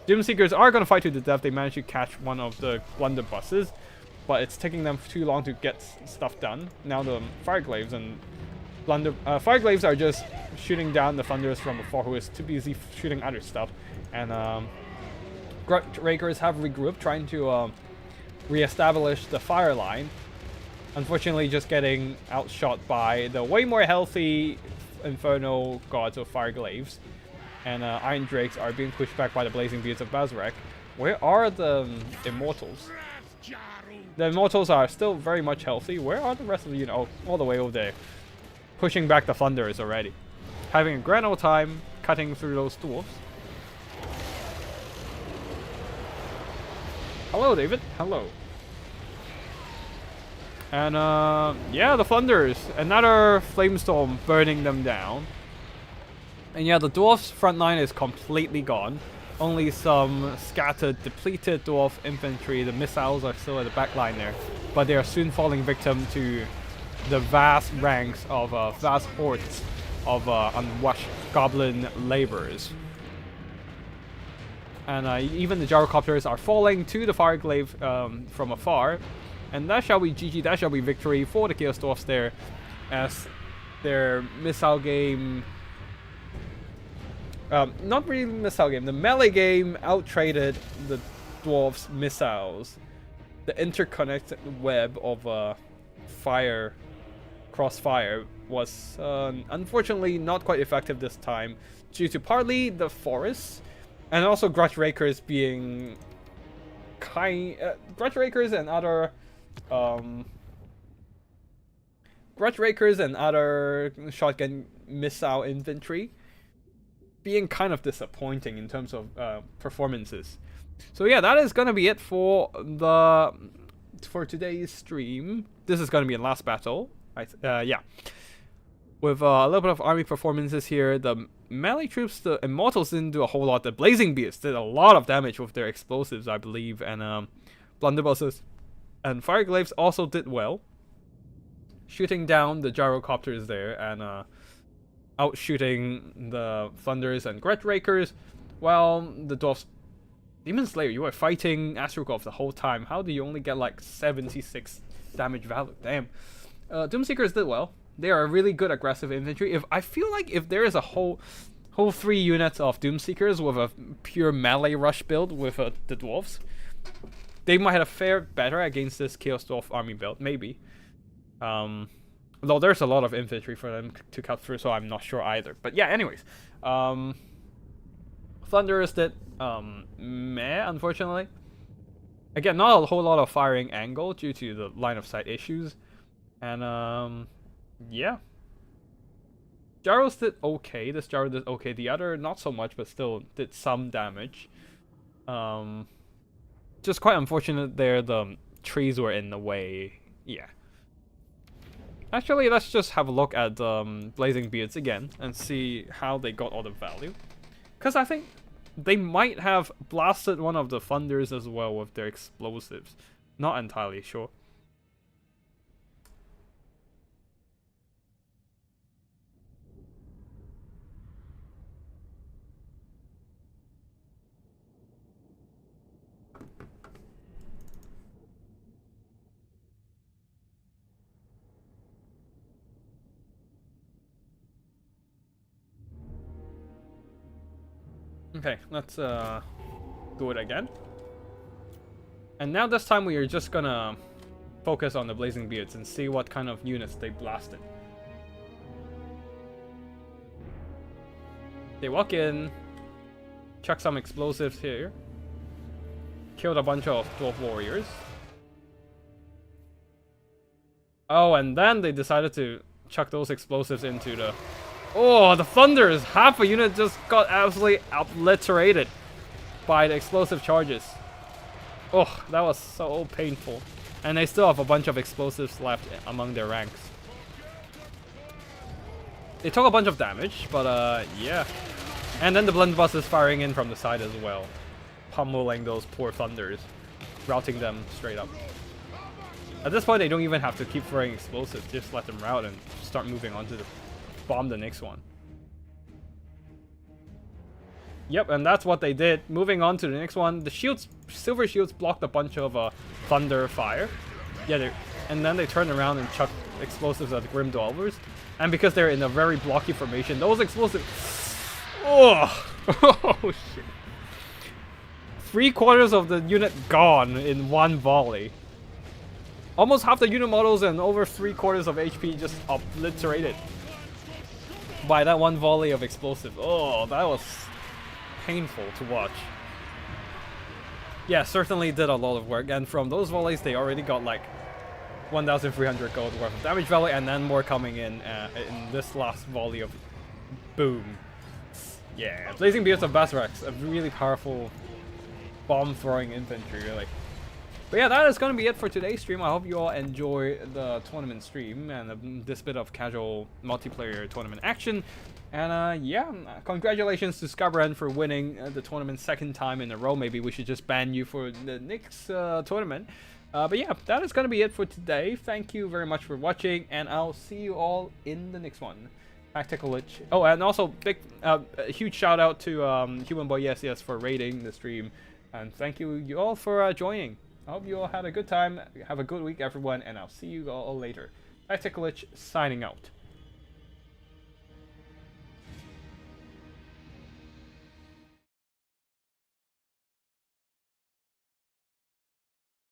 Doomseekers are going to fight to the death. They managed to catch one of the blunderbusses, but it's taking them too long to get stuff done. Now the Fireglaves and Fireglaves are just shooting down the Thunders from afar, who is too busy shooting other stuff. And Rakers have regrouped, trying to re-establish the fire line. Unfortunately, just getting outshot by the way more healthy Infernal Gods of Fireglaves. And Iron Drakes are being pushed back by the Blazing Beards of Bazarek. Where are the Immortals? The Immortals are still very much healthy. Where are the rest of the unit? Oh, all the way over there. Pushing back the Thunders already. Having a grand old time cutting through those Dwarfs. Hello, David. Hello. And yeah, the Thunders. Another Flamestorm burning them down. And yeah, the Dwarfs front line is completely gone. Only some scattered, depleted Dwarf infantry. The missiles are still at the back line there. But they are soon falling victim to the vast ranks of vast hordes of unwashed goblin laborers. And even the gyrocopters are falling to the Fireglaive from afar. And that shall be GG, that shall be victory for the Chaos Dwarfs there, as their missile game... not really missile game, the melee game out-traded the Dwarfs' missiles. The interconnected web of crossfire was unfortunately not quite effective this time, due to partly the forests, and also Grudge Rakers being Grudge Rakers and other shotgun missile infantry being kind of disappointing in terms of performances. So yeah, that is gonna be it for today's stream. This is gonna be the last battle. Yeah, with a little bit of army performances here. The melee troops, the Immortals didn't do a whole lot. The Blazing Beasts did a lot of damage with their explosives, I believe, and blunderbusses and Fireglaves also did well, shooting down the gyrocopters there and outshooting the Thunders and Grudge Rakers, while the Dwarfs... Demon Slayer, you were fighting Astrogolf the whole time. How do you only get like 76 damage value? Damn. Doomseekers did well. They are a really good aggressive infantry. I feel like if there is a whole 3 units of Doomseekers with a pure melee rush build with the Dwarfs, they might have fared better against this Chaos Dwarf army build, maybe. Though there's a lot of infantry for them to cut through, so I'm not sure either. But yeah, anyways. Thunderous did meh, unfortunately. Again, not a whole lot of firing angle due to the line of sight issues. And yeah. Gyros did okay. This Gyro did okay. The other, not so much, but still did some damage. Just quite unfortunate there, the trees were in the way. Yeah. Actually, let's just have a look at Blazing Beards again and see how they got all the value. Because I think they might have blasted one of the Thunders as well with their explosives. Not entirely sure. Okay, let's do it again. And now this time we are just gonna focus on the Blazing Beards and see what kind of units they blasted. They walk in, chuck some explosives here, killed a bunch of Dwarf Warriors. Oh, and then they decided to chuck those explosives into the... Oh, the Thunders! Half a unit just got absolutely obliterated by the explosive charges. Oh, that was so painful. And they still have a bunch of explosives left among their ranks. They took a bunch of damage, but yeah. And then the blunderbuss is firing in from the side as well, pummeling those poor Thunders, routing them straight up. At this point, they don't even have to keep throwing explosives, just let them rout and start moving onto the bomb the next one. Yep, and that's what they did. Moving on to the next one, the shields, silver shields blocked a bunch of thunder fire. Yeah, and then they turned around and chucked explosives at the Grim Dwellers. And because they're in a very blocky formation, those explosives... Oh! Oh, shit. 3/4 of the unit gone in one volley. Almost half the unit models and over 3/4 of HP just obliterated by that one volley of explosive. Oh, that was painful to watch. Yeah, certainly did a lot of work, and from those volleys they already got like 1,300 gold worth of damage value, and then more coming in this last volley of boom. Yeah, Blazing Beards of Basrax, a really powerful bomb throwing infantry, really. But yeah, that is going to be it for today's stream. I hope you all enjoy the tournament stream and this bit of casual multiplayer tournament action. And yeah, congratulations to Skybren for winning the tournament second time in a row. Maybe we should just ban you for the next tournament. But yeah, that is going to be it for today. Thank you very much for watching, and I'll see you all in the next one. Tactical Lich. Oh, and also big, huge shout out to Human Boy Yes for raiding the stream, and thank you all for joining. I hope you all had a good time. Have a good week, everyone, and I'll see you all later. Tactical Lich signing out.